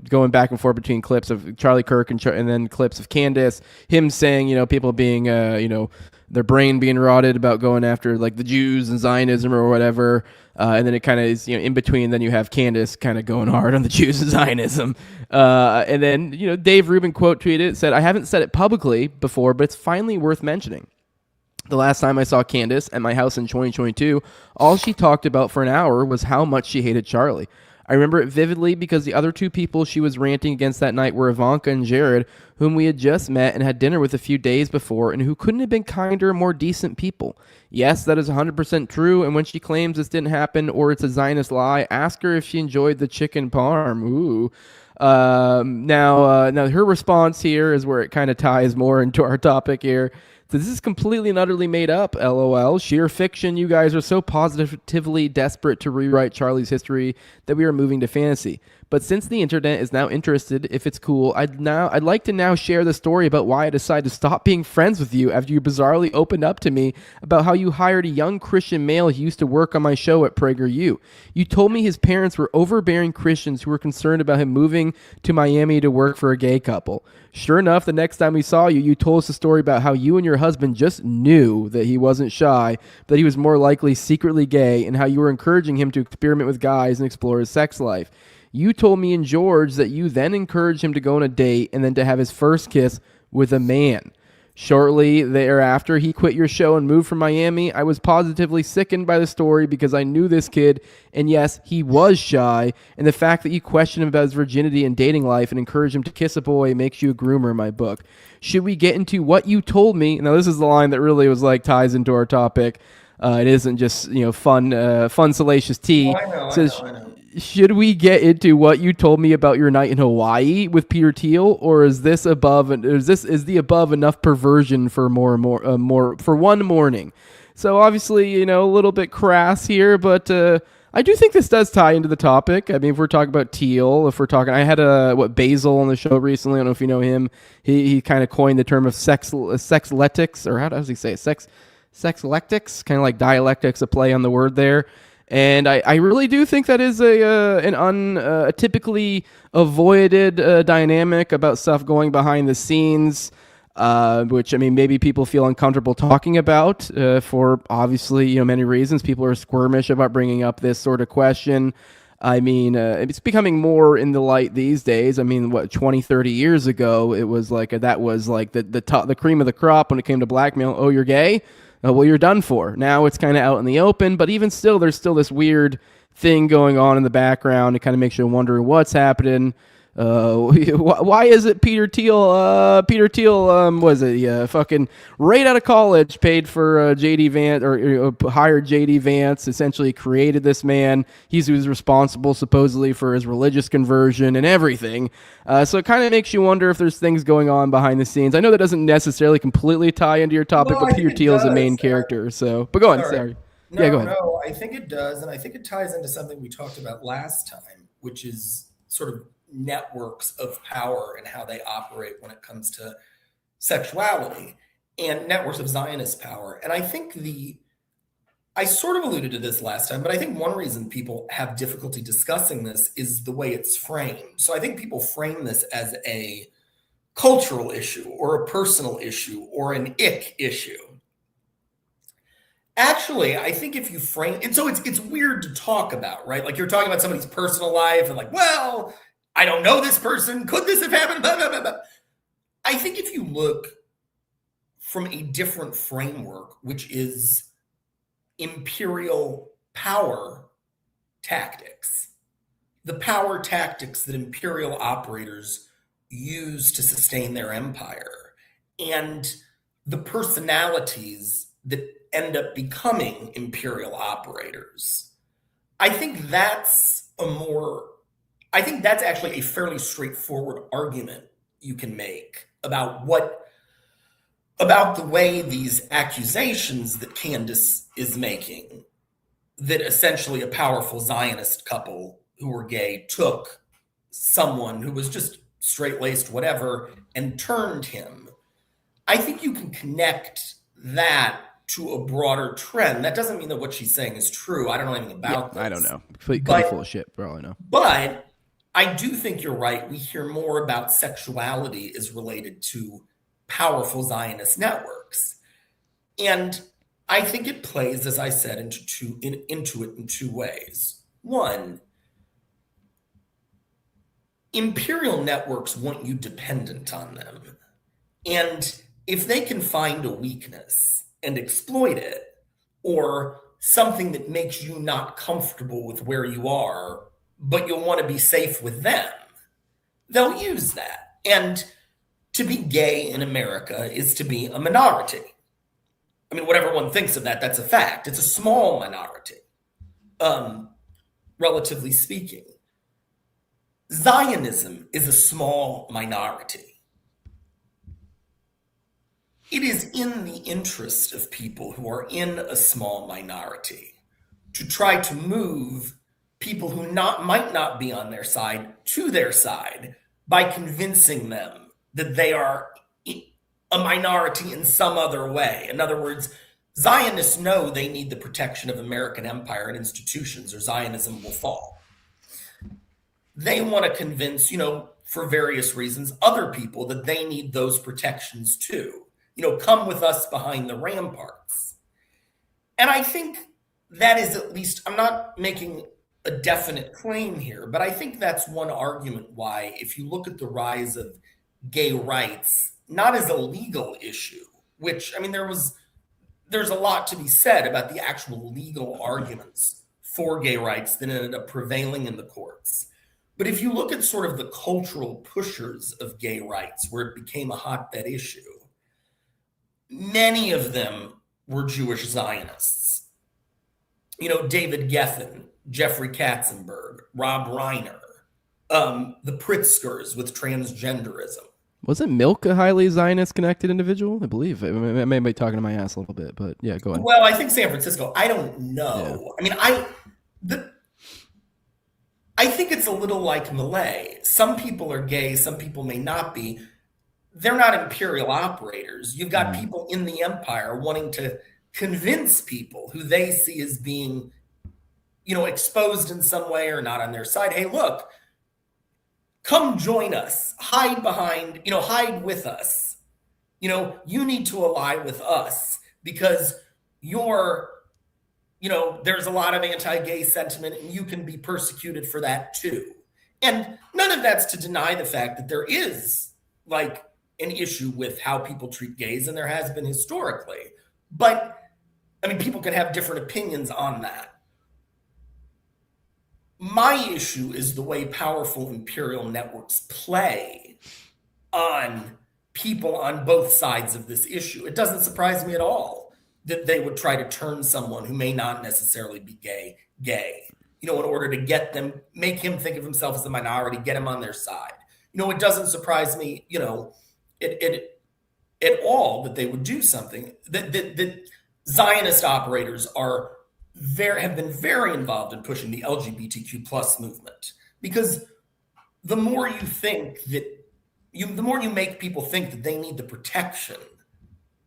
going back and forth between clips of Charlie Kirk and then clips of Candace, him saying people being their brain being rotted about going after the Jews and Zionism or whatever, and then it kind of is in between. Then you have Candace kind of going hard on the Jews and Zionism, and then Dave Rubin quote tweeted, said, "I haven't said it publicly before, but it's finally worth mentioning. The last time I saw Candace at my house in 2022, all she talked about for an hour was how much she hated Charlie. I remember it vividly because the other two people she was ranting against that night were Ivanka and Jared, whom we had just met and had dinner with a few days before, and who couldn't have been kinder, more decent people. Yes, that is 100% true, and when she claims this didn't happen or it's a Zionist lie, ask her if she enjoyed the chicken parm." Ooh. Now her response here is where it kind of ties more into our topic here. So this is completely and utterly made up, LOL. Sheer fiction. You guys are so positively desperate to rewrite Charlie's history that we are moving to fantasy. But since the internet is now interested, if it's cool, I'd like to now share the story about why I decided to stop being friends with you after you bizarrely opened up to me about how you hired a young Christian male who used to work on my show at PragerU. You told me his parents were overbearing Christians who were concerned about him moving to Miami to work for a gay couple. Sure enough, the next time we saw you, you told us a story about how you and your husband just knew that he wasn't shy, that he was more likely secretly gay, and how you were encouraging him to experiment with guys and explore his sex life. You told me and George that you then encouraged him to go on a date and then to have his first kiss with a man. Shortly thereafter, he quit your show and moved from Miami. I was positively sickened by the story because I knew this kid, and yes, he was shy, and the fact that you questioned him about his virginity and dating life and encouraged him to kiss a boy makes you a groomer in my book. Should we get into what you told me? Now, this is the line that really was ties into our topic. It isn't just fun salacious tea. I know. Should we get into what you told me about your night in Hawaii with Peter Thiel, or is the above enough perversion for more for one morning? So obviously, a little bit crass here, but I do think this does tie into the topic. If we're talking about Thiel, I had Basil on the show recently. I don't know if you know him. He kind of coined the term of sexletics, or how does he say it? Sexlectics, kind of like dialectics, a play on the word there. And I really do think that is a typically avoided dynamic about stuff going behind the scenes, which maybe people feel uncomfortable talking about for obviously many reasons. People are squirmish about bringing up this sort of question. It's becoming more in the light these days. 20, 30 years ago, it was the cream of the crop when it came to blackmail. Oh, you're gay? Well, you're done for. Now it's kind of out in the open, but even still, there's still this weird thing going on in the background. It kind of makes you wonder what's happening. Why is it Peter Thiel, fucking right out of college, paid for J.D. Vance, or hired J.D. Vance, essentially created this man. He was responsible supposedly for his religious conversion and everything. So it kind of makes you wonder if there's things going on behind the scenes. I know that doesn't necessarily completely tie into your topic, but Peter Thiel is the main character. So, but go on, sorry. No, yeah, go ahead. No, I think it does, and I think it ties into something we talked about last time, which is sort of networks of power and how they operate when it comes to sexuality, and networks of Zionist power. And I think I sort of alluded to this last time, but I think one reason people have difficulty discussing this is the way it's framed. So I think people frame this as a cultural issue or a personal issue or an ick issue. Actually, I think if you frame it, so it's weird to talk about, right? Like you're talking about somebody's personal life and like, well, I don't know this person. Could this have happened? Blah, blah, blah, blah. I think if you look from a different framework, which is imperial power tactics, the power tactics that imperial operators use to sustain their empire, and the personalities that end up becoming imperial operators, I think that's actually a fairly straightforward argument you can make about the way these accusations that Candace is making, that essentially a powerful Zionist couple who were gay took someone who was just straight-laced whatever and turned him. I think you can connect that to a broader trend. That doesn't mean that what she's saying is true. I don't know anything about this. I don't know. Could be full of shit, for all I know. But I do think you're right. We hear more about sexuality as related to powerful Zionist networks. And I think it plays, as I said, into it in two ways. One, imperial networks want you dependent on them. And if they can find a weakness and exploit it, or something that makes you not comfortable with where you are, but you'll want to be safe with them, they'll use that. And to be gay in America is to be a minority. I mean, whatever one thinks of that, that's a fact. It's a small minority, relatively speaking. Zionism is a small minority. It is in the interest of people who are in a small minority to try to move people who might not be on their side to their side by convincing them that they are a minority in some other way. In other words, Zionists know they need the protection of American empire and institutions, or Zionism will fall. They want to convince, for various reasons, other people that they need those protections too. Come with us behind the ramparts. And I think that is, at least, I'm not making a definite claim here, but I think that's one argument why, if you look at the rise of gay rights, not as a legal issue, which, I mean, there's a lot to be said about the actual legal arguments for gay rights that ended up prevailing in the courts. But if you look at sort of the cultural pushers of gay rights, where it became a hotbed issue, many of them were Jewish Zionists. David Geffen, Jeffrey Katzenberg, Rob Reiner, the Pritzkers with transgenderism. Wasn't Milk a highly Zionist-connected individual? I believe. I may be talking to my ass a little bit, but yeah, go ahead. Well, I think San Francisco. I don't know. Yeah. I mean, I think it's a little like Malay. Some people are gay, some people may not be. They're not imperial operators. You've got people in the empire wanting to convince people who they see as being, exposed in some way or not on their side. Hey, look, come join us. Hide behind, hide with us. You need to ally with us because there's a lot of anti-gay sentiment and you can be persecuted for that too. And none of that's to deny the fact that there is an issue with how people treat gays, and there has been historically. But, people can have different opinions on that. My issue is the way powerful imperial networks play on people on both sides of this issue. It doesn't surprise me at all that they would try to turn someone who may not necessarily be gay, in order to make him think of himself as a minority, get him on their side. It doesn't surprise me, at all that they would do something. That Zionist operators have been very involved in pushing the LGBTQ plus movement, because the more you make people think that they need the protection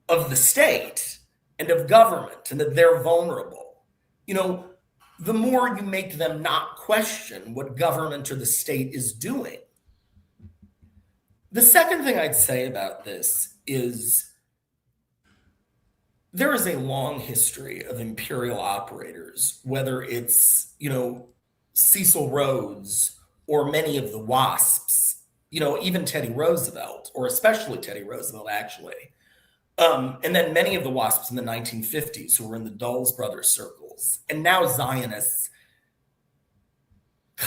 of the state and of government and that they're vulnerable, the more you make them not question what government or the state is doing. The second thing I'd say about this is there is a long history of imperial operators, whether it's, Cecil Rhodes or many of the WASPs, even Teddy Roosevelt, or especially Teddy Roosevelt, actually. And then many of the WASPs in the 1950s who were in the Dulles Brothers circles, and now Zionists.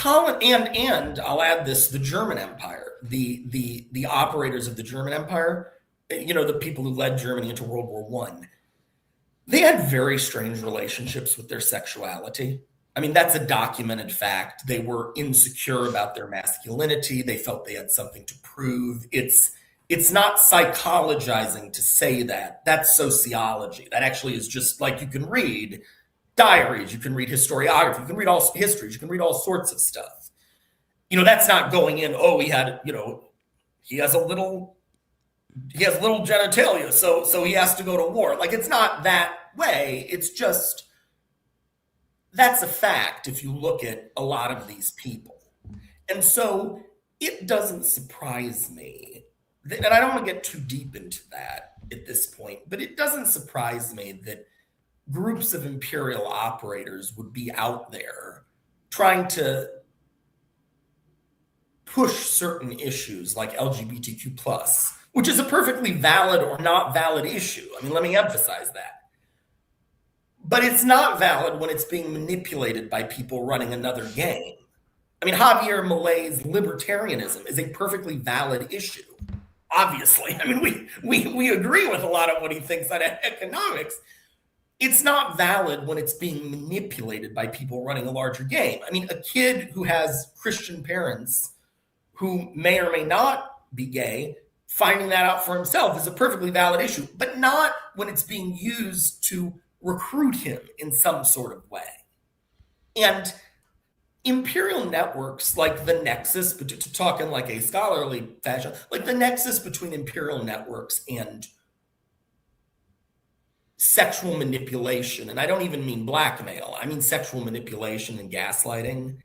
And I'll add this: the German Empire, the operators of the German Empire, the people who led Germany into World War I. They had very strange relationships with their sexuality. I mean, that's a documented fact. They were insecure about their masculinity. They felt they had something to prove. It's not psychologizing to say that. That's sociology. That actually is just like, you can read diaries, you can read historiography, you can read all histories, you can read all sorts of stuff. That's not going in, he had, he has little genitalia, so he has to go to war. Like, it's not that way. It's just, that's a fact if you look at a lot of these people. And so it doesn't surprise me, and I don't want to get too deep into that at this point, but it doesn't surprise me that groups of imperial operators would be out there trying to push certain issues like LGBTQ+, which is a perfectly valid or not valid issue. I mean, let me emphasize that. But it's not valid when it's being manipulated by people running another game. I mean, Javier Milei's libertarianism is a perfectly valid issue, obviously. I mean, we agree with a lot of what he thinks on economics. It's not valid when it's being manipulated by people running a larger game. I mean, a kid who has Christian parents who may or may not be gay, finding that out for himself is a perfectly valid issue, but not when it's being used to recruit him in some sort of way. And imperial networks like the nexus, but to talk in like a scholarly fashion, like the nexus between imperial networks and sexual manipulation, and I don't even mean blackmail, I mean sexual manipulation and gaslighting,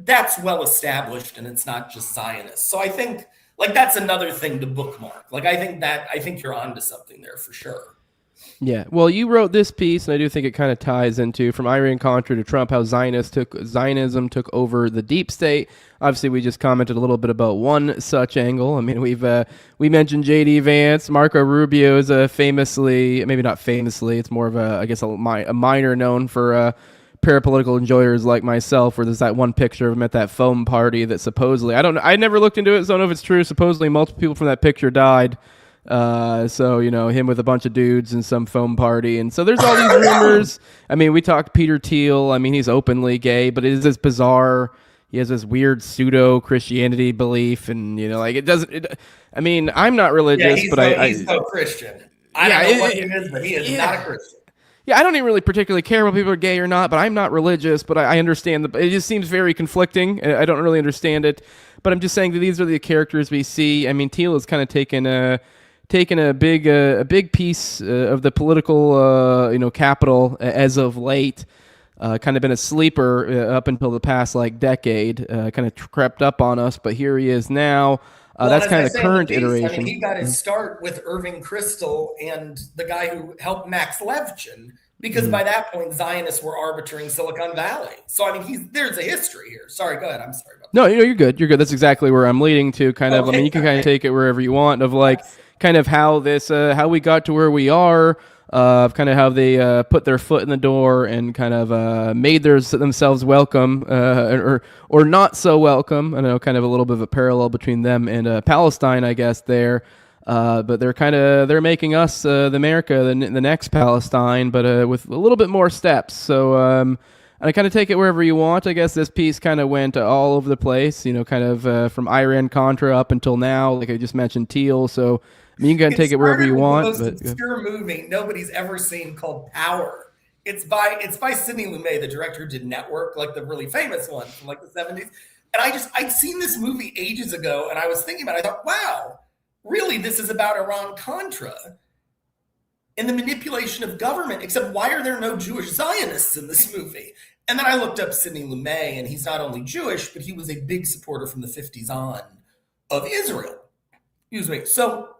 that's well established, and it's not just Zionists. So I think, like, that's another thing to bookmark. Like, I think you're onto something there for sure. Yeah, well, you wrote this piece, and I do think it kind of ties into, from Iran-Contra to Trump, how Zionism took over the deep state. Obviously, we just commented a little bit about one such angle. I mean, we mentioned J.D. Vance. Marco Rubio is famously, maybe not famously, it's more of a minor known for parapolitical enjoyers like myself, where there's that one picture of him at that foam party that supposedly, I never looked into it, so I don't know if it's true. Supposedly, multiple people from that picture died. So, him with a bunch of dudes in some foam party. And so there's all these rumors. I mean, we talked Peter Thiel. I mean, he's openly gay, but it is this bizarre, he has this weird pseudo Christianity belief. And, I mean, I'm not religious, he's no Christian. I don't know what he is, but he is not a Christian. Yeah, I don't even really particularly care whether people are gay or not, but I'm not religious, but I understand it just seems very conflicting. I don't really understand it, but I'm just saying that these are the characters we see. I mean, Thiel has kind of taken a big piece of the political capital as of late. Kind of been a sleeper up until the past decade. Kind of crept up on us, but here he is now. That's kind of the current iteration. I mean, he got his start with Irving Kristol and the guy who helped Max Levchin, because by that point Zionists were arbitering Silicon Valley. So I mean, there's a history here. Sorry, go ahead. I'm sorry about that. No, you're good. You're good. That's exactly where I'm leading to. Kind of. I mean, you can kind of take it wherever you want. Of kind of how how we got to where we are. Kind of how they put their foot in the door and kind of made themselves welcome or not so welcome. I know, kind of a little bit of a parallel between them and Palestine, I guess, there. But they're making us the America, the next Palestine, but with a little bit more steps. So I kind of take it wherever you want. I guess this piece kind of went all over the place, kind of from Iran-Contra up until now. Like I just mentioned, Thiel. So I mean, you can take it wherever you want. It's the most obscure movie nobody's ever seen called Power. It's by Sidney Lumet, the director who did Network, like the really famous one from the 70s. And I'd seen this movie ages ago, and I was thinking about it. I thought, wow, really, this is about Iran-Contra. and the manipulation of government, except why are there no Jewish Zionists in this movie? And then I looked up Sidney Lumet, and he's not only Jewish, but he was a big supporter from the 50s on of Israel. Excuse me. So,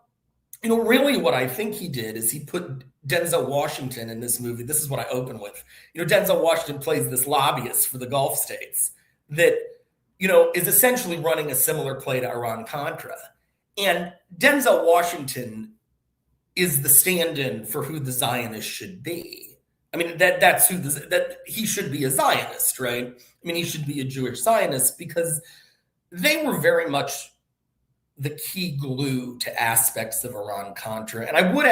really what I think he did is he put Denzel Washington in this movie. This is what I open with. Denzel Washington plays this lobbyist for the Gulf states that, is essentially running a similar play to Iran-Contra. And Denzel Washington is the stand-in for who the Zionist should be. I mean, that's who that he should be a Zionist, right? I mean, he should be a Jewish Zionist because they were very much the key glue to aspects of Iran-Contra. And I would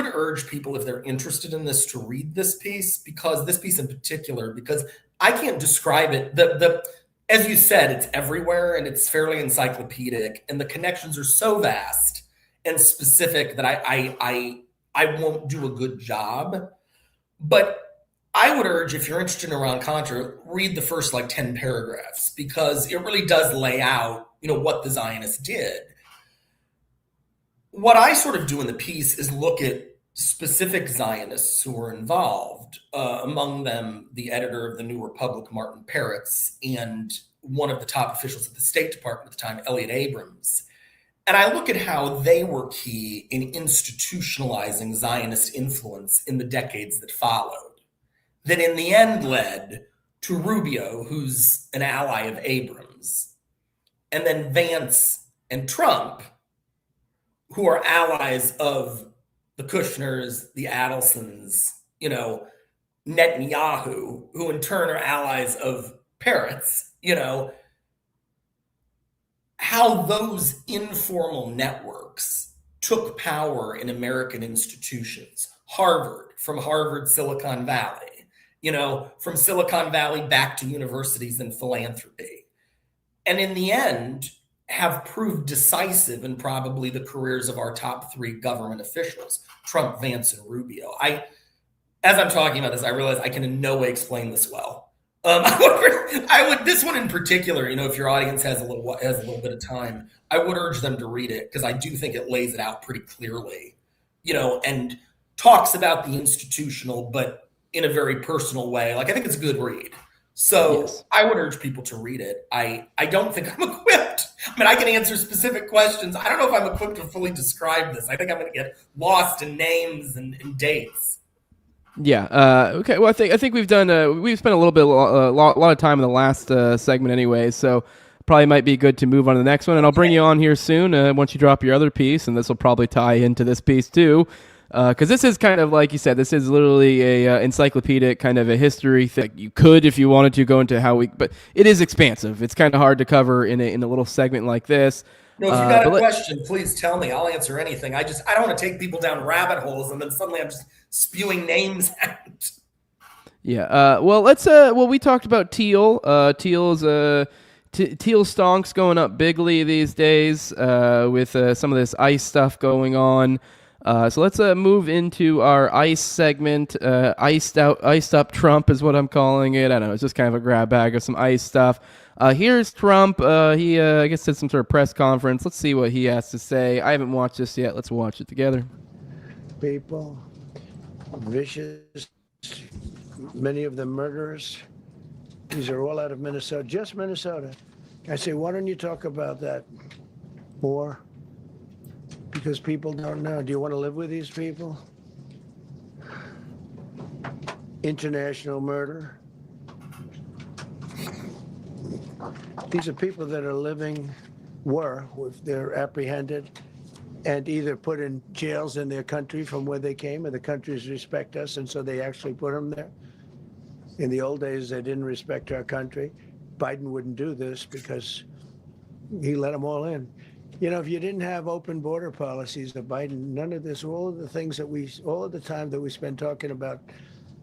urge people, if they're interested in this, to read this piece, because this piece in particular, because I can't describe it. As you said, it's everywhere and it's fairly encyclopedic, and the connections are so vast and specific that I won't do a good job. But I would urge, if you're interested in Iran-Contra, read the first 10 paragraphs, because it really does lay out, what the Zionists did. What I sort of do in the piece is look at specific Zionists who were involved, among them the editor of the New Republic, Martin Peretz, and one of the top officials at the State Department at the time, Elliot Abrams. And I look at how they were key in institutionalizing Zionist influence in the decades that followed, that in the end led to Rubio, who's an ally of Abrams, and then Vance and Trump, who are allies of the Kushners, the Adelsons, Netanyahu, who in turn are allies of Peretz, how those informal networks took power in American institutions. From Harvard, Silicon Valley, from Silicon Valley back to universities and philanthropy. And in the end, have proved decisive in probably the careers of our top three government officials, Trump, Vance, and Rubio. As I'm talking about this, I realize I can in no way explain this well. I would this one in particular, if your audience has a little bit of time, I would urge them to read it, because I do think it lays it out pretty clearly, and talks about the institutional, but in a very personal way. I think it's a good read. So yes. I would urge people to read it. I don't think I'm equipped. I mean, I can answer specific questions. I don't know if I'm equipped to fully describe this. I think I'm going to get lost in names and dates. Yeah. Okay. Well, I think we've done. We've spent a lot of time in the last segment, anyway. So probably might be good to move on to the next one. And I'll bring you on here soon once you drop your other piece, and this will probably tie into this piece too. Because this is kind of, like you said, this is literally a encyclopedic kind of a history thing. You could, if you wanted to, go into but it is expansive. It's kind of hard to cover in a little segment like this. No, if you got a question, please tell me. I'll answer anything. I don't want to take people down rabbit holes and then suddenly I'm just spewing names out. Yeah. Well, we talked about Teal. Teal stonks going up bigly these days with some of this ICE stuff going on. So let's move into our ICE segment. Iced up Trump is what I'm calling it. I don't know. It's just kind of a grab bag of some ICE stuff. Here's Trump. He, I guess, did some sort of press conference. Let's see what he has to say. I haven't watched this yet. Let's watch it together. People, vicious, many of them murderers. These are all out of Minnesota, just Minnesota. I say, why don't you talk about that more? Because people don't know. Do you want to live with these people? International murder. These are people that they're apprehended and either put in jails in their country from where they came, and the countries respect us, and so they actually put them there. In the old days, they didn't respect our country. Biden wouldn't do this because he let them all in. If you didn't have open border policies of Biden, none of this, all of the time that we spend talking about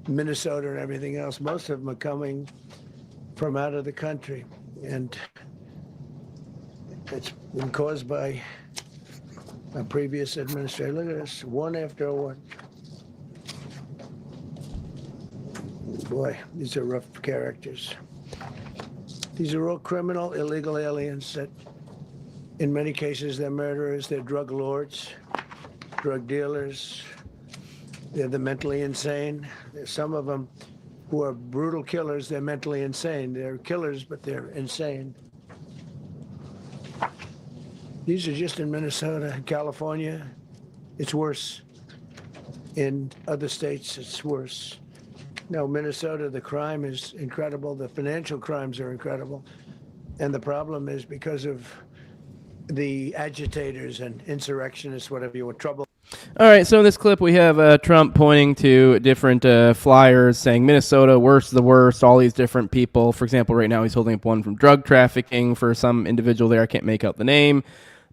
Minnesota and everything else, most of them are coming from out of the country. And it's been caused by a previous administration. Look at this, one after one. Boy, these are rough characters. These are all criminal, illegal aliens that, in many cases, they're murderers, they're drug lords. drug dealers. They're the mentally insane. There's some of them who are brutal killers. They're mentally insane. They're killers, but they're insane. These are just in Minnesota, California. It's worse. In other states, it's worse. Now, Minnesota, the crime is incredible. The financial crimes are incredible. And the problem is because of the agitators and insurrectionists, whatever you want, trouble. All right, so in this clip, we have Trump pointing to different flyers saying Minnesota, worst of the worst, all these different people. For example, right now he's holding up one from drug trafficking for some individual there. I can't make out the name.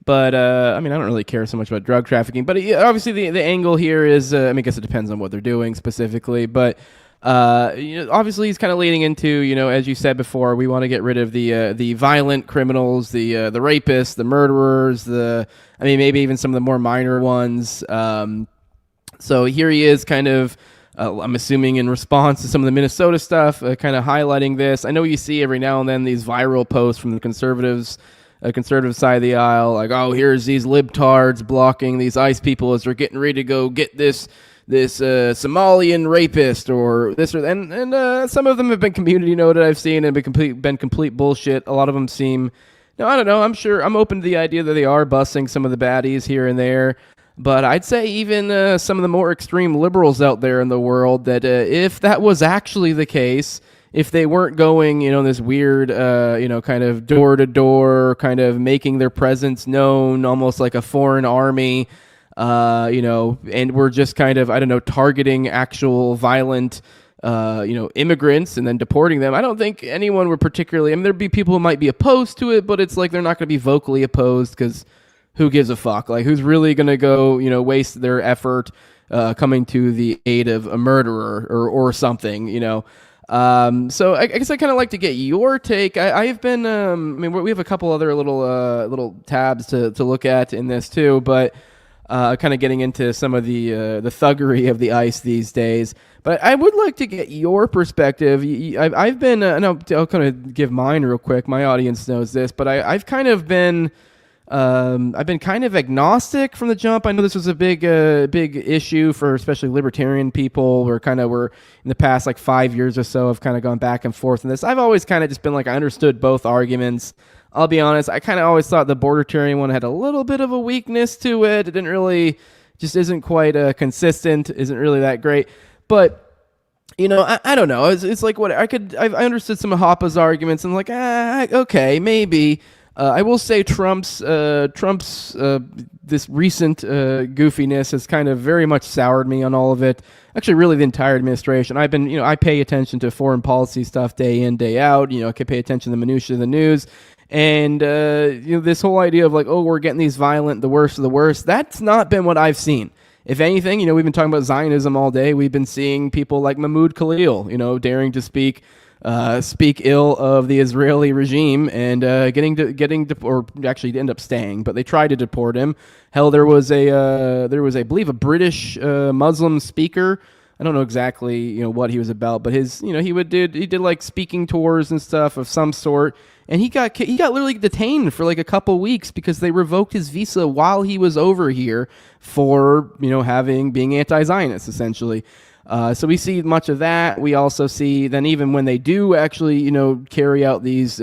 But, I mean, I don't really care so much about drug trafficking. But obviously the angle here is, I mean, I guess it depends on what they're doing specifically. But, obviously he's kind of leading into, as you said before, we want to get rid of the violent criminals, the rapists, the murderers, maybe even some of the more minor ones. So here he is kind of, I'm assuming in response to some of the Minnesota stuff, kind of highlighting this. I know you see every now and then these viral posts from the conservative side of the aisle, like, oh, here's these libtards blocking these ICE people as they're getting ready to go get this Somalian rapist or this or that. And some of them have been community noted, I've seen, and been complete bullshit. A lot of them seem, I don't know, I'm open to the idea that they are busting some of the baddies here and there. But I'd say even some of the more extreme liberals out there in the world, that if that was actually the case, if they weren't going, this weird, kind of door-to-door, kind of making their presence known, almost like a foreign army, and we're just kind of, I don't know, targeting actual violent, immigrants and then deporting them. I don't think anyone would particularly, there'd be people who might be opposed to it, but it's like they're not going to be vocally opposed because who gives a fuck? Like, who's really going to go, waste their effort coming to the aid of a murderer or something, So I guess I kind of like to get your take. I've been, we have a couple other little tabs to look at in this too, but kind of getting into some of the thuggery of the ICE these days. But I would like to get your perspective. I've been, and I'll kind of give mine real quick. My audience knows this, but I've kind of been. I've been kind of agnostic from the jump. I know this was a big issue for especially libertarian people. We're in the past 5 years or so, I've kind of gone back and forth in this. I've always kind of just been I understood both arguments. I'll be honest, I kind of always thought the bordertarian one had a little bit of a weakness to it. It didn't really, just isn't quite consistent, isn't really that great. But I don't know. It's like what I understood some of Hoppe's arguments and okay, maybe. I will say Trump's this recent goofiness has kind of very much soured me on all of it. Actually, really the entire administration. I've been, I pay attention to foreign policy stuff day in, day out. I can pay attention to the minutiae of the news. And, this whole idea of we're getting these violent, the worst of the worst, that's not been what I've seen. If anything, we've been talking about Zionism all day. We've been seeing people like Mahmoud Khalil, daring to speak ill of the Israeli regime and or actually end up staying, but they tried to deport him. Hell, there was I believe a British Muslim speaker. I don't know exactly what he was about, but his he did speaking tours and stuff of some sort, and he got literally detained for a couple weeks because they revoked his visa while he was over here for being anti-Zionist essentially. So we see much of that. We also see then even when they do actually, carry out these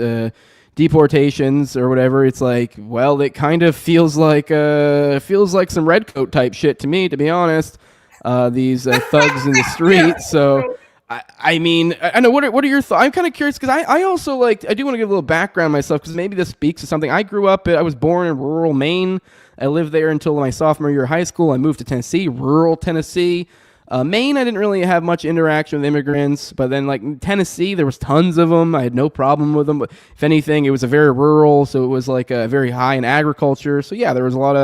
deportations or whatever, it's it kind of feels like some redcoat type shit to me, to be honest. These thugs in the street. So I mean, I know what are your thoughts? I'm kind of curious because I also I do want to give a little background myself because maybe this speaks to something. I was born in rural Maine. I lived there until my sophomore year of high school. I moved to Tennessee, rural Tennessee. Maine, I didn't really have much interaction with immigrants, but then Tennessee, there was tons of them. I had no problem with them. But if anything, it was a very rural, so it was very high in agriculture. So yeah, there was a lot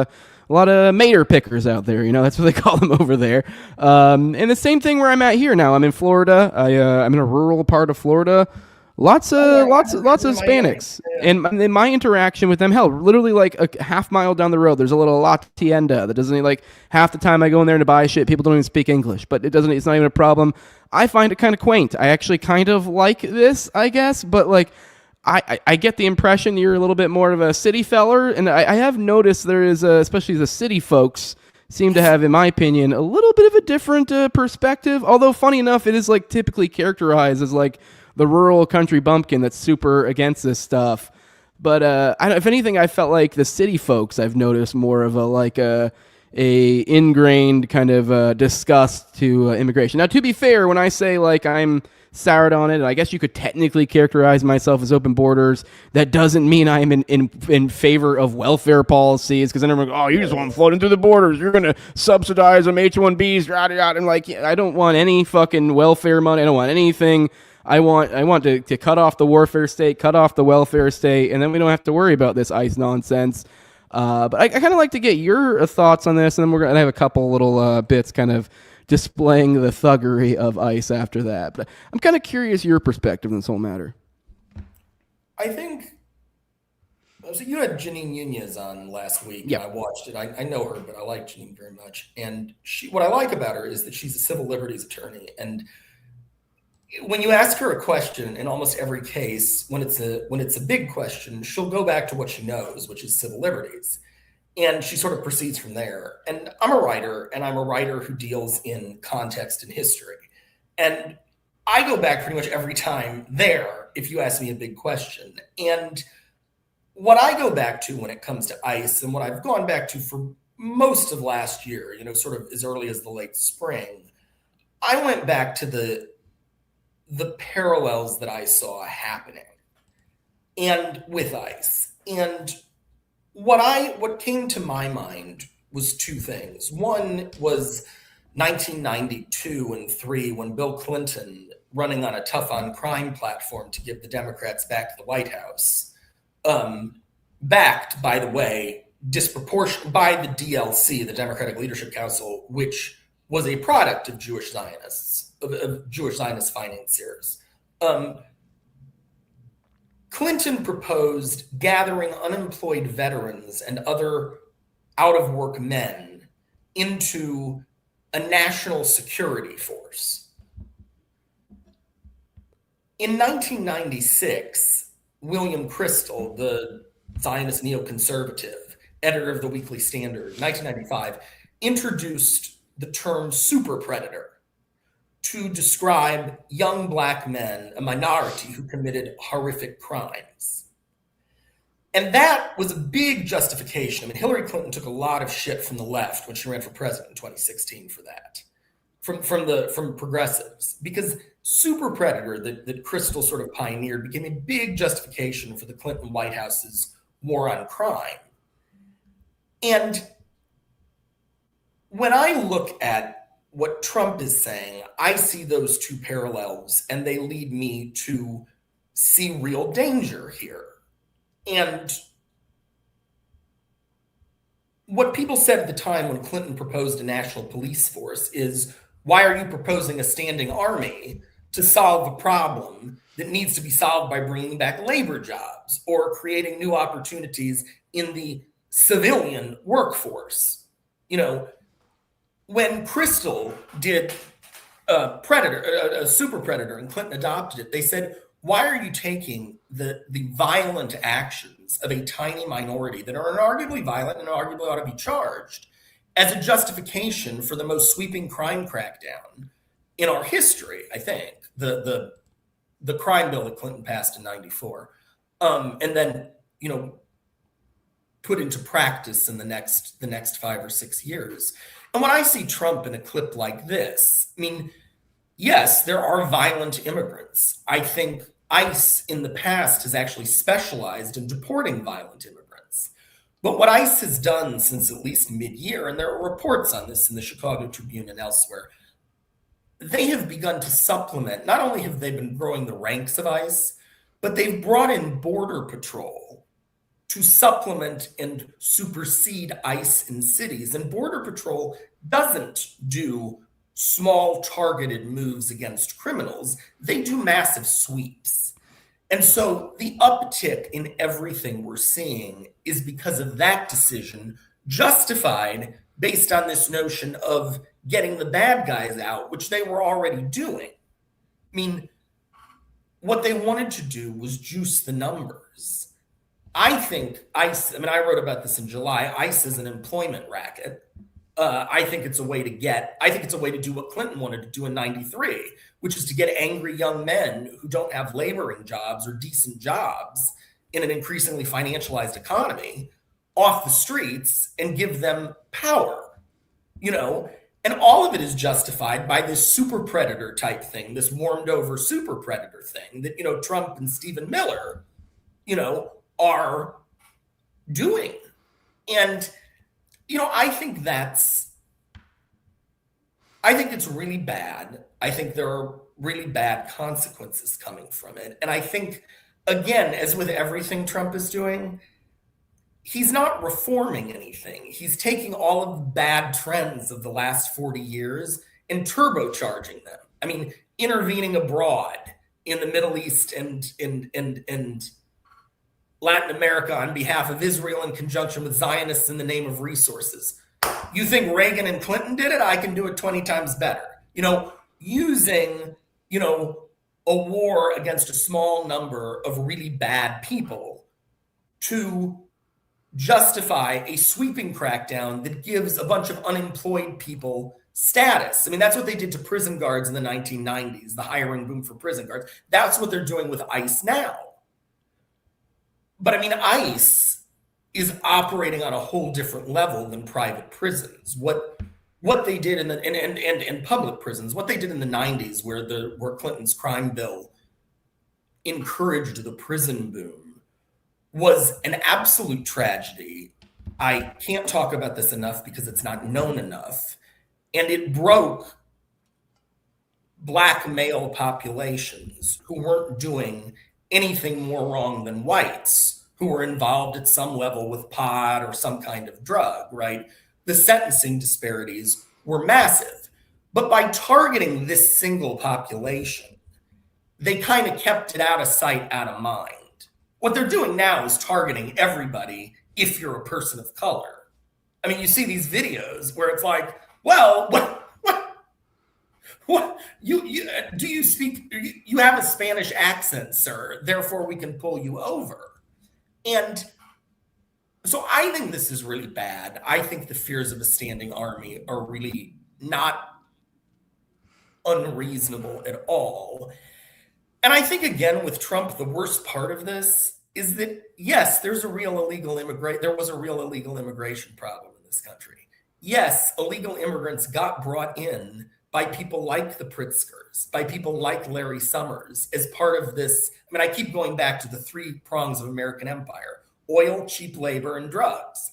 of mater pickers out there. That's what they call them over there. And the same thing where I'm at here now. I'm in Florida. I'm in a rural part of Florida. Lots of Hispanics, and in my interaction with them, hell, literally a half mile down the road, there's a little La Tienda that doesn't half the time I go in there to buy shit, people don't even speak English, but it's not even a problem. I find it kind of quaint. I actually kind of like this, I guess, but I get the impression you're a little bit more of a city feller, and I have noticed there is especially the city folks seem to have, in my opinion, a little bit of a different perspective. Although, funny enough, it is like typically characterized as like the rural country bumpkin that's super against this stuff. But if anything, I felt like the city folks, I've noticed more of a ingrained kind of disgust to immigration. Now, to be fair, when I say like I'm soured on it, and I guess you could technically characterize myself as open borders, that doesn't mean I'm in favor of welfare policies, because then everyone goes, oh, you just want them floating through the borders, you're going to subsidize them H-1Bs, yada, yada. I'm like, I don't want any fucking welfare money, I don't want anything. I want to cut off the warfare state, cut off the welfare state, and then we don't have to worry about this ICE nonsense. But I kind of like to get your thoughts on this, and then we're going to have a couple little bits kind of displaying the thuggery of ICE after that. But I'm kind of curious your perspective on this whole matter. I think, so you had Janine Nunez on last week, and I watched it. I know her, but I like Janine very much. And what I like about her is that she's a civil liberties attorney. And when you ask her a question, in almost every case, when it's a big question, she'll go back to what she knows, which is civil liberties. And she sort of proceeds from there. And I'm a writer, and I'm a writer who deals in context and history. And I go back pretty much every time there if you ask me a big question. And what I go back to when it comes to ICE, and what I've gone back to for most of last year, sort of as early as the late spring, I went back to the parallels that I saw happening and with ICE. And what came to my mind was two things. One was 1992 and 3, when Bill Clinton, running on a tough on crime platform to give the Democrats back the White House, backed, by the way, disproportionate by the DLC, the Democratic Leadership Council, which was a product of Jewish Zionists, of Jewish Zionist financiers. Clinton proposed gathering unemployed veterans and other out-of-work men into a national security force. In 1996, William Kristol, the Zionist neoconservative, editor of the Weekly Standard, 1995, introduced the term super predator to describe young black men, a minority who committed horrific crimes. And that was a big justification. I mean, Hillary Clinton took a lot of shit from the left when she ran for president in 2016 for that, from progressives, because super predator that Kristol sort of pioneered became a big justification for the Clinton White House's war on crime. And when I look at what Trump is saying, I see those two parallels, and they lead me to see real danger here. And what people said at the time when Clinton proposed a national police force is, why are you proposing a standing army to solve a problem that needs to be solved by bringing back labor jobs or creating new opportunities in the civilian workforce? When Kristol did a super predator and Clinton adopted it, they said, why are you taking the violent actions of a tiny minority that are arguably violent and arguably ought to be charged as a justification for the most sweeping crime crackdown in our history? I think the crime bill that Clinton passed in 94, and then put into practice in the next 5 or 6 years. And when I see Trump in a clip like this, I mean, yes, there are violent immigrants. I think ICE in the past has actually specialized in deporting violent immigrants. But what ICE has done since at least mid-year, and there are reports on this in the Chicago Tribune and elsewhere, they have begun to supplement. Not only have they been growing the ranks of ICE, but they've brought in Border Patrol to supplement and supersede ICE in cities. And Border Patrol doesn't do small targeted moves against criminals. They do massive sweeps. And so the uptick in everything we're seeing is because of that decision, justified based on this notion of getting the bad guys out, which they were already doing. I mean, what they wanted to do was juice the numbers. I think ICE, I wrote about this in July, ICE is an employment racket. I think it's a way to do what Clinton wanted to do in 93, which is to get angry young men who don't have laboring jobs or decent jobs in an increasingly financialized economy off the streets and give them power, and all of it is justified by this super predator type thing, this warmed over super predator thing that, Trump and Stephen Miller, are doing. And, I think it's really bad. I think there are really bad consequences coming from it. And I think, again, as with everything Trump is doing, he's not reforming anything. He's taking all of the bad trends of the last 40 years and turbocharging them. I mean, intervening abroad in the Middle East and Latin America on behalf of Israel in conjunction with Zionists in the name of resources. You think Reagan and Clinton did it? I can do it 20 times better. Using, a war against a small number of really bad people to justify a sweeping crackdown that gives a bunch of unemployed people status. I mean, that's what they did to prison guards in the 1990s, the hiring boom for prison guards. That's what they're doing with ICE now. But I mean, ICE is operating on a whole different level than private prisons. What they did in public prisons, what they did in the 90s, where Clinton's crime bill encouraged the prison boom, was an absolute tragedy. I can't talk about this enough because it's not known enough. And it broke black male populations who weren't doing anything more wrong than whites, who were involved at some level with pot or some kind of drug, right? The sentencing disparities were massive. But by targeting this single population, they kind of kept it out of sight, out of mind. What they're doing now is targeting everybody if you're a person of color. I mean, you see these videos where it's like, well, what you have a Spanish accent, sir, therefore we can pull you over. And so I think this is really bad. I think the fears of a standing army are really not unreasonable at all. And I think, again, with Trump, the worst part of this is that, yes, there was a real illegal immigration problem in this country. Yes, illegal immigrants got brought in by people like the Pritzkers, by people like Larry Summers, as part of this. I mean, I keep going back to the three prongs of American empire: oil, cheap labor, and drugs.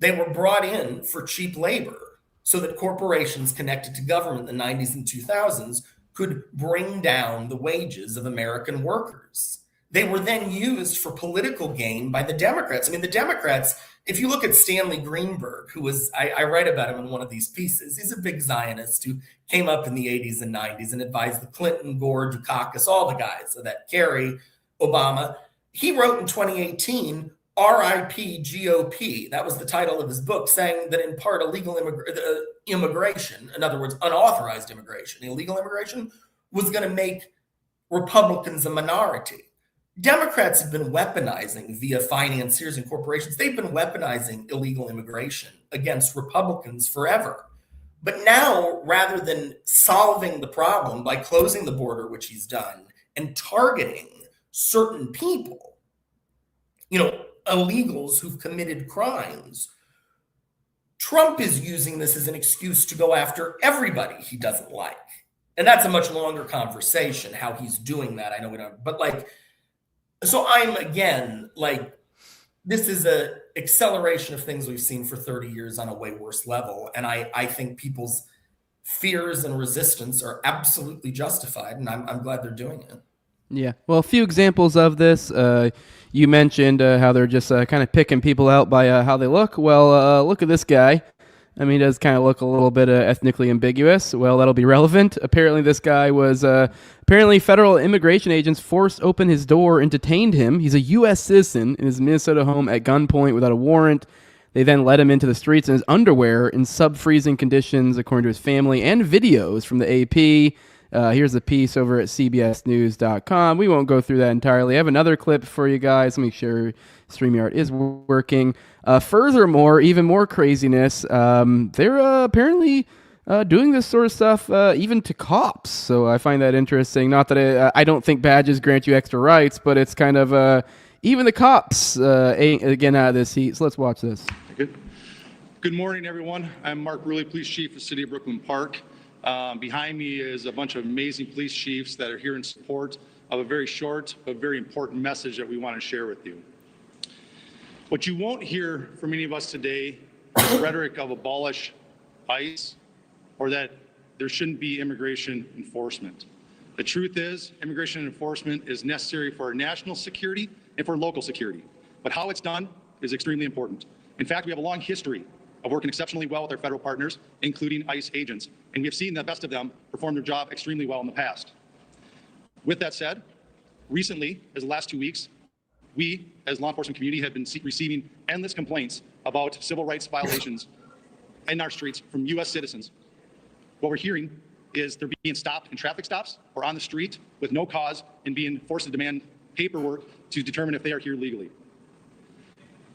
They were brought in for cheap labor so that corporations connected to government in the 90s and 2000s could bring down the wages of American workers. They were then used for political gain by the Democrats. I mean, the Democrats, if you look at Stanley Greenberg, who was, I write about him in one of these pieces, he's a big Zionist who came up in the 80s and 90s and advised the Clinton, Gore, Dukakis, all the guys, so that Kerry, Obama. He wrote in 2018, RIP GOP. That was the title of his book, saying that in part illegal immigration, in other words, unauthorized immigration, illegal immigration, was going to make Republicans a minority. Democrats have been weaponizing via financiers and corporations. They've been weaponizing illegal immigration against Republicans forever. But now, rather than solving the problem by closing the border, which he's done, and targeting certain people, illegals who've committed crimes, Trump is using this as an excuse to go after everybody he doesn't like. And that's a much longer conversation, how he's doing that. I know we don't, but so I'm, again, this is a acceleration of things we've seen for 30 years on a way worse level. And I think people's fears and resistance are absolutely justified, and I'm glad they're doing it. Yeah. Well, a few examples of this. You mentioned how they're just kind of picking people out by how they look. Well, look at this guy. I mean, he does kind of look a little bit ethnically ambiguous. Well, that'll be relevant. Apparently, this guy was, apparently federal immigration agents forced open his door and detained him. He's a U.S. citizen in his Minnesota home at gunpoint without a warrant. They then led him into the streets in his underwear in sub-freezing conditions, according to his family, and videos from the AP. Here's a piece over at cbsnews.com. We won't go through that entirely. I have another clip for you guys. Let me make sure StreamYard is working. Furthermore, even more craziness, they're apparently doing this sort of stuff even to cops. So I find that interesting. Not that I don't think badges grant you extra rights, but it's kind of even the cops ain't getting out of this heat. So let's watch this. Good morning, everyone. I'm Mark Ruley, Police Chief of the City of Brooklyn Park. Behind me is a bunch of amazing police chiefs that are here in support of a very short but very important message that we want to share with you. What you won't hear from any of us today is the rhetoric of abolish ICE or that there shouldn't be immigration enforcement. The truth is, immigration enforcement is necessary for our national security and for local security. But how it's done is extremely important. In fact, we have a long history of working exceptionally well with our federal partners, including ICE agents, and we have seen the best of them perform their job extremely well in the past. With that said, recently, as the last 2 weeks, we, as law enforcement community, have been receiving endless complaints about civil rights violations in our streets from U.S. citizens. What we're hearing is they're being stopped in traffic stops or on the street with no cause and being forced to demand paperwork to determine if they are here legally.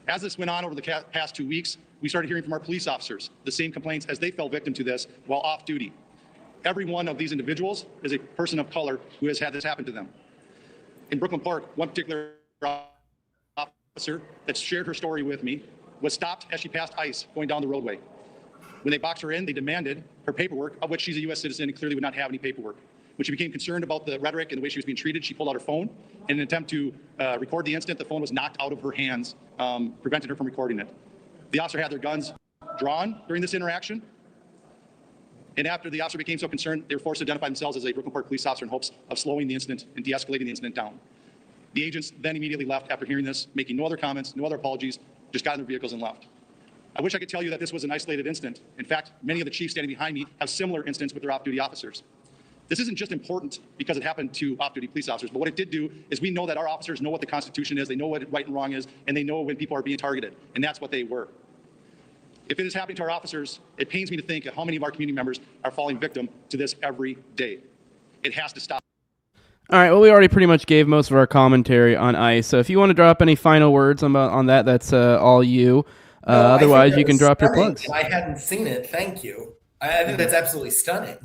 As this went on over the past 2 weeks, we started hearing from our police officers the same complaints as they fell victim to this while off duty. Every one of these individuals is a person of color who has had this happen to them. In Brooklyn Park, one particular officer that shared her story with me was stopped as she passed ICE going down the roadway. When they boxed her in, they demanded her paperwork, of which she's a U.S. citizen and clearly would not have any paperwork. When she became concerned about the rhetoric and the way she was being treated, she pulled out her phone. In an attempt to record the incident, the phone was knocked out of her hands, preventing her from recording it. The officer had their guns drawn during this interaction. And after the officer became so concerned, they were forced to identify themselves as a Brooklyn Park police officer in hopes of slowing the incident and de-escalating the incident down. The agents then immediately left after hearing this, making no other comments, no other apologies, just got in their vehicles and left. I wish I could tell you that this was an isolated incident. In fact, many of the chiefs standing behind me have similar incidents with their off-duty officers. This isn't just important because it happened to off-duty police officers, but what it did do is we know that our officers know what the Constitution is, they know what right and wrong is, and they know when people are being targeted, and that's what they were. If it is happening to our officers, it pains me to think of how many of our community members are falling victim to this every day. It has to stop. All right, well, we already pretty much gave most of our commentary on ICE, so if you want to drop any final words on that, that's all you. Otherwise, you can drop your plugs. I hadn't seen it. Thank you. I think that's absolutely stunning.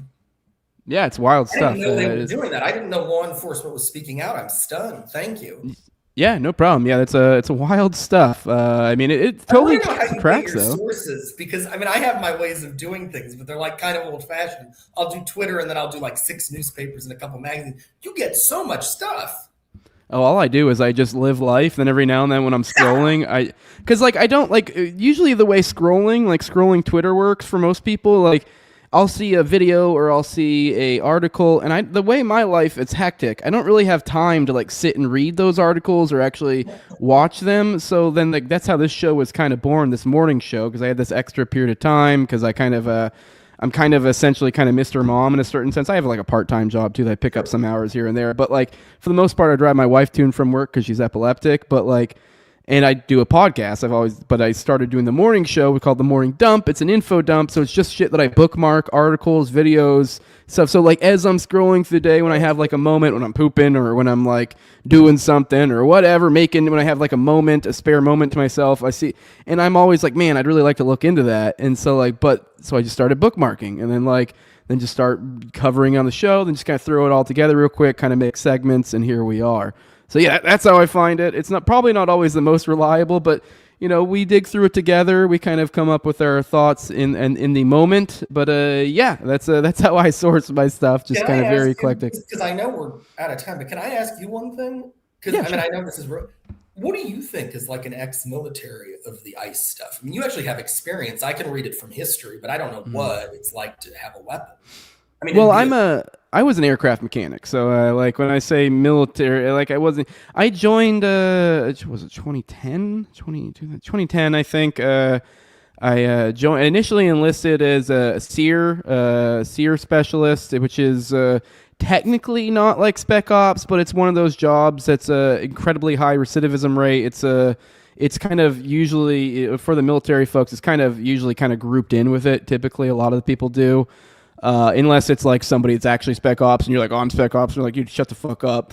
Yeah, it's wild stuff. I didn't know they were doing that. I didn't know law enforcement was speaking out. I'm stunned. Thank you. Yeah, no problem. Yeah, it's a wild stuff. I mean, it totally tracks though. Sources, because I mean, I have my ways of doing things, but they're like kind of old fashioned. I'll do Twitter and then I'll do like 6 newspapers and a couple magazines. You get so much stuff. Oh, all I do is I just live life. Then every now and then when I'm scrolling, I don't like, usually the way scrolling Twitter works for most people, like I'll see a video or I'll see a article, and the way my life, it's hectic. I don't really have time to like sit and read those articles or actually watch them. So then that's how this show was kind of born, this morning show, because I had this extra period of time because I'm kind of essentially kind of Mr. Mom in a certain sense. I have like a part-time job too that I pick up some hours here and there. But like for the most part, I drive my wife to and from work because she's epileptic. But like, and I do a podcast. But I started doing the morning show. We call it The Morning Dump. It's an info dump. So it's just shit that I bookmark, articles, videos, stuff. So like as I'm scrolling through the day, when I have like a moment when I'm pooping or when I'm like doing something or whatever, when I have like a spare moment to myself, I see, and I'm always like, man, I'd really like to look into that. And so so I just started bookmarking and then just start covering on the show, then just kind of throw it all together real quick, kind of make segments, and here we are. So yeah, that's how I find it. It's probably not always the most reliable, but you know, we dig through it together. We kind of come up with our thoughts in the moment. But yeah, that's how I source my stuff. Just kind of very eclectic. Because I know we're out of time, but can I ask you one thing? Because yeah, I mean, I know this is. What do you think is like an ex-military of the ICE stuff? I mean, you actually have experience. I can read it from history, but I don't know what it's like to have a weapon. I mean, well, I was an aircraft mechanic, so like when I say military, like I joined, was it 2010, 2010, I think. I initially enlisted as a SEER specialist, which is technically not like Spec Ops, but it's one of those jobs that's incredibly high recidivism rate. It's kind of usually, for the military folks, it's kind of usually kind of grouped in with it. Typically, a lot of the people do. unless it's like somebody that's actually Spec Ops and you're like, oh, I'm Spec Ops. And you're like, you shut the fuck up.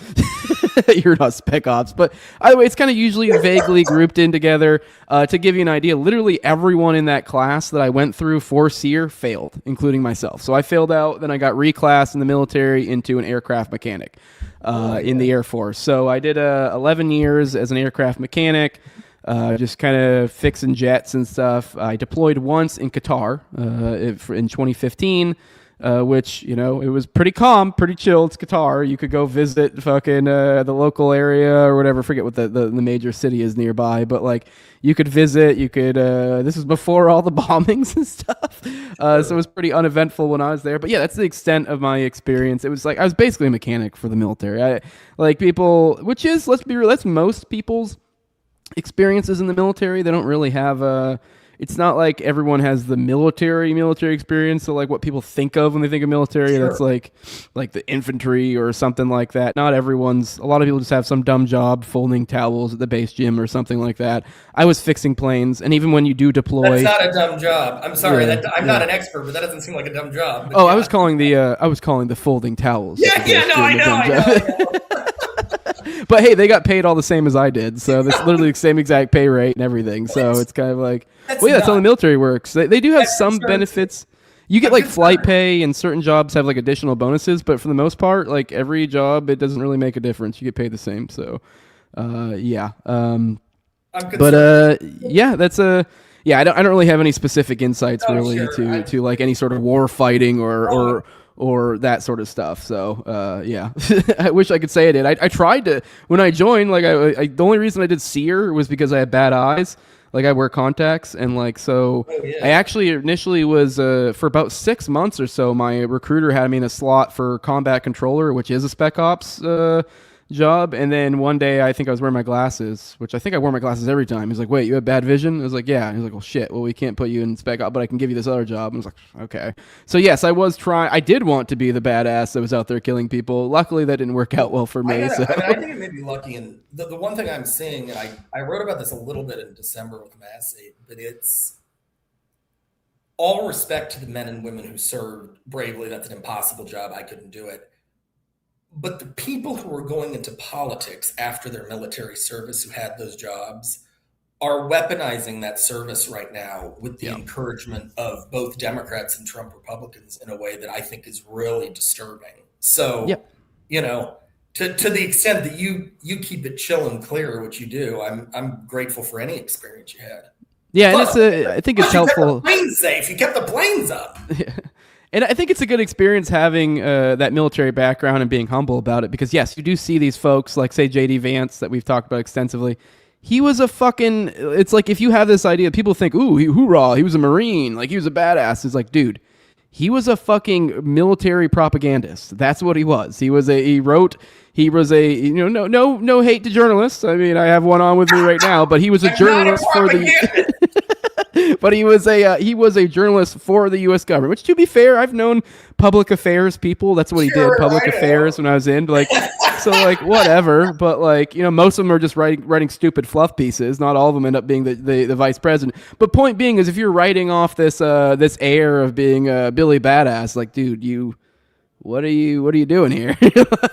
You're not Spec Ops. But either way, it's kind of usually vaguely grouped in together. To give you an idea, literally everyone in that class that I went through for SEER failed, including myself. So I failed out, then I got reclassed in the military into an aircraft mechanic in the Air Force. So I did 11 years as an aircraft mechanic. Just kind of fixing jets and stuff. I deployed once in Qatar in 2015, which, you know, it was pretty calm, pretty chill. It's Qatar. You could go visit fucking the local area or whatever. Forget what the major city is nearby, but like you could visit. You could. This was before all the bombings and stuff, so it was pretty uneventful when I was there. But yeah, that's the extent of my experience. It was like I was basically a mechanic for the military. I like people, which is, let's be real, that's most people's experiences in the military. They don't really have it's not like everyone has the military experience. So like what people think of when they think of military, Sure. That's like the infantry or something like that. Not everyone's. A lot of people just have some dumb job folding towels at the base gym or something like that. I was fixing planes, and even when you do deploy, That's not a dumb job. I'm sorry, Yeah, I'm not an expert, but that doesn't seem like a dumb job. But oh, yeah. I was calling the folding towels. Yeah, no, I know. But hey, they got paid all the same as I did, so that's literally the same exact pay rate and everything. So it's kind of like, that's how the military works. They do have some benefits. You get like flight pay, and certain jobs have like additional bonuses, but for the most part, like every job, it doesn't really make a difference. You get paid the same. So, yeah. Yeah, that's yeah. I don't really have any specific insights to like any sort of war fighting or that sort of stuff. So, yeah, I wish I could say I did. I tried to, when I joined, like the only reason I did SEER was because I had bad eyes. Like I wear contacts, and like, so I actually initially was, for about 6 months or so, my recruiter had me in a slot for combat controller, which is a Spec Ops, job. And then one day I think I was wearing my glasses, which I think I wore my glasses every time. He's like, wait, you have bad vision? I was like, yeah. And he's like, well, shit. Well, we can't put you in Spec Ops, but I can give you this other job. And I was like, okay. So yes, I did want to be the badass that was out there killing people. Luckily that didn't work out well for me. I think it may be lucky. And the one thing I'm seeing, and I wrote about this a little bit in December with Mass 8, but it's all respect to the men and women who served bravely. That's an impossible job. I couldn't do it. But the people who are going into politics after their military service, who had those jobs, are weaponizing that service right now with the encouragement of both Democrats and Trump Republicans in a way that I think is really disturbing. So, you know, to the extent that you keep it chill and clear, which you do, I'm grateful for any experience you had. Yeah, and I think it's helpful. You kept the planes safe. You kept the planes up. Yeah. And I think it's a good experience having that military background and being humble about it, because yes, you do see these folks like, say, J.D. Vance that we've talked about extensively. He was a fucking, it's like if you have this idea, people think, ooh, hoorah, he was a Marine, like he was a badass. It's like, dude, he was a fucking military propagandist. That's what he was. He was a, you know, no hate to journalists. I mean, I have one on with me right now, but he was a journalist for the but he was a journalist for the U.S. government, which, to be fair, I've known public affairs people. That's what he did, public affairs, when I was in. Like, so, like, whatever. But, like, you know, most of them are just writing stupid fluff pieces. Not all of them end up being the vice president. But point being is, if you're writing off this air of being Billy Badass, like, dude, what are you doing here?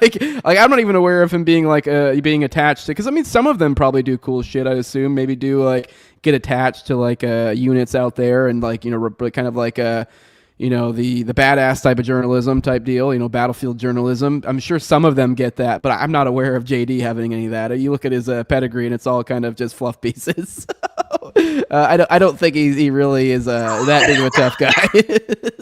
like I'm not even aware of him being like being attached to, because I mean, some of them probably do cool shit, I assume. Maybe do like get attached to like units out there, and like, you know, kind of like you know, the badass type of journalism type deal, you know, battlefield journalism. I'm sure some of them get that, but I'm not aware of JD having any of that. You look at his pedigree and it's all kind of just fluff pieces. I don't think he really is that big of a tough guy.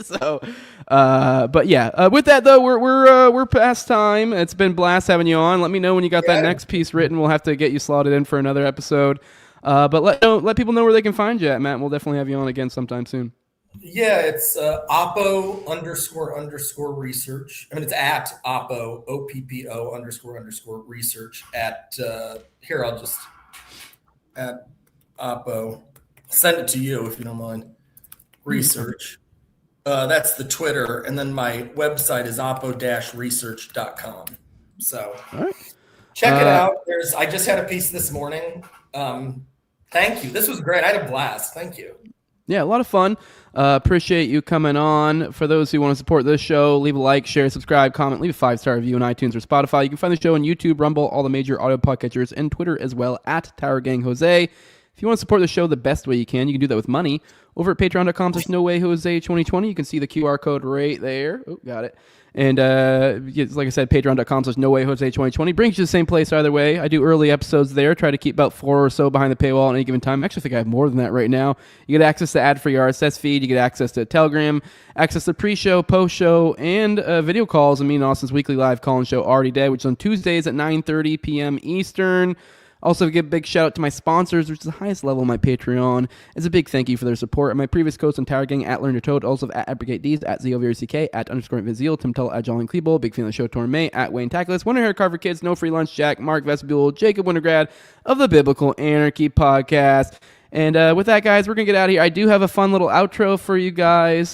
So, but yeah, with that though, we're past time. It's been blast having you on. Let me know when you got that next piece written. We'll have to get you slotted in for another episode. But let people know where they can find you at, Matt. And we'll definitely have you on again sometime soon. Yeah, it's oppo _ research. I mean, it's at oppo, OPPO _ research at here. I'll just at oppo send it to you if you don't mind. Research. That's the Twitter, and then my website is oppo-research.com. So check it out. I just had a piece this morning. Thank you. This was great. I had a blast. Thank you. Yeah, a lot of fun. Appreciate you coming on. For those who want to support this show, leave a like, share, subscribe, comment, leave a 5-star review on iTunes or Spotify. You can find the show on YouTube, Rumble, all the major audio podcatchers, and Twitter as well, at Tower Gang Jose. If you want to support the show the best way you can do that with money. Over at patreon.com/nowayjose2020, you can see the QR code right there. Oh, got it. And like I said, patreon.com/nowayjose2020 brings you to the same place either way. I do early episodes there, try to keep about 4 or so behind the paywall at any given time. Actually, I think I have more than that right now. You get access to ad-free RSS feed. You get access to Telegram, access to pre-show, post-show, and video calls. And me and Austin's weekly live call-in show, Already Dead, which is on Tuesdays at 9:30 p.m. Eastern. Also, give a big shout out to my sponsors, which is the highest level of my Patreon. As a big thank you for their support. And my previous coach on Tower Gang, at Learn Your Toad, also at AdvocateDs, at ZOVRCK, at _Vizil, Tim Tell, at Jolly Klebold, big fan of the show, Torn May, at Wayne Tackless, Wonder Hair Carver Kids, No Free Lunch, Jack, Mark Vestibule, Jacob Wintergrad of the Biblical Anarchy Podcast. And with that, guys, we're going to get out of here. I do have a fun little outro for you guys,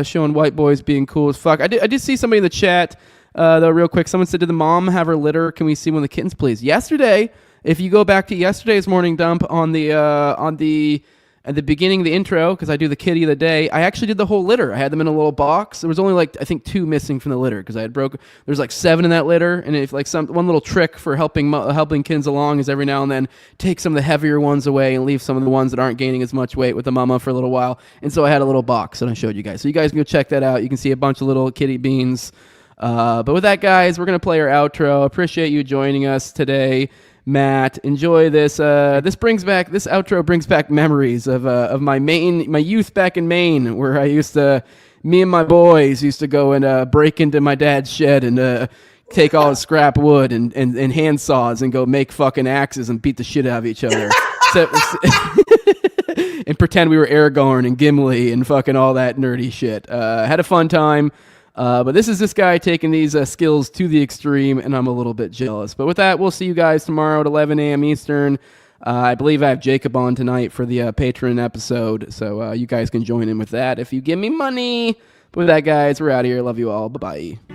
showing white boys being cool as fuck. I did see somebody in the chat, though, real quick. Someone said, did the mom have her litter? Can we see one of the kittens, please? Yesterday, if you go back to yesterday's morning dump at the beginning of the intro, because I do the kitty of the day, I actually did the whole litter. I had them in a little box. There was only I think 2 missing from the litter because I had there's 7 in that litter. And if one little trick for helping kids along is every now and then take some of the heavier ones away and leave some of the ones that aren't gaining as much weight with the mama for a little while. And so I had a little box that I showed you guys. So you guys can go check that out. You can see a bunch of little kitty beans. But with that, guys, we're going to play our outro. Appreciate you joining us today. Matt, enjoy this. This outro brings back memories of my youth back in Maine, where me and my boys used to go and break into my dad's shed and take all his scrap wood and hand saws and go make fucking axes and beat the shit out of each other. And pretend we were Aragorn and Gimli and fucking all that nerdy shit. Had a fun time. But this is this guy taking these skills to the extreme, and I'm a little bit jealous. But with that, we'll see you guys tomorrow at 11 a.m. Eastern. I believe I have Jacob on tonight for the patron episode, so you guys can join in with that if you give me money. But with that, guys, we're out of here. Love you all. Bye-bye.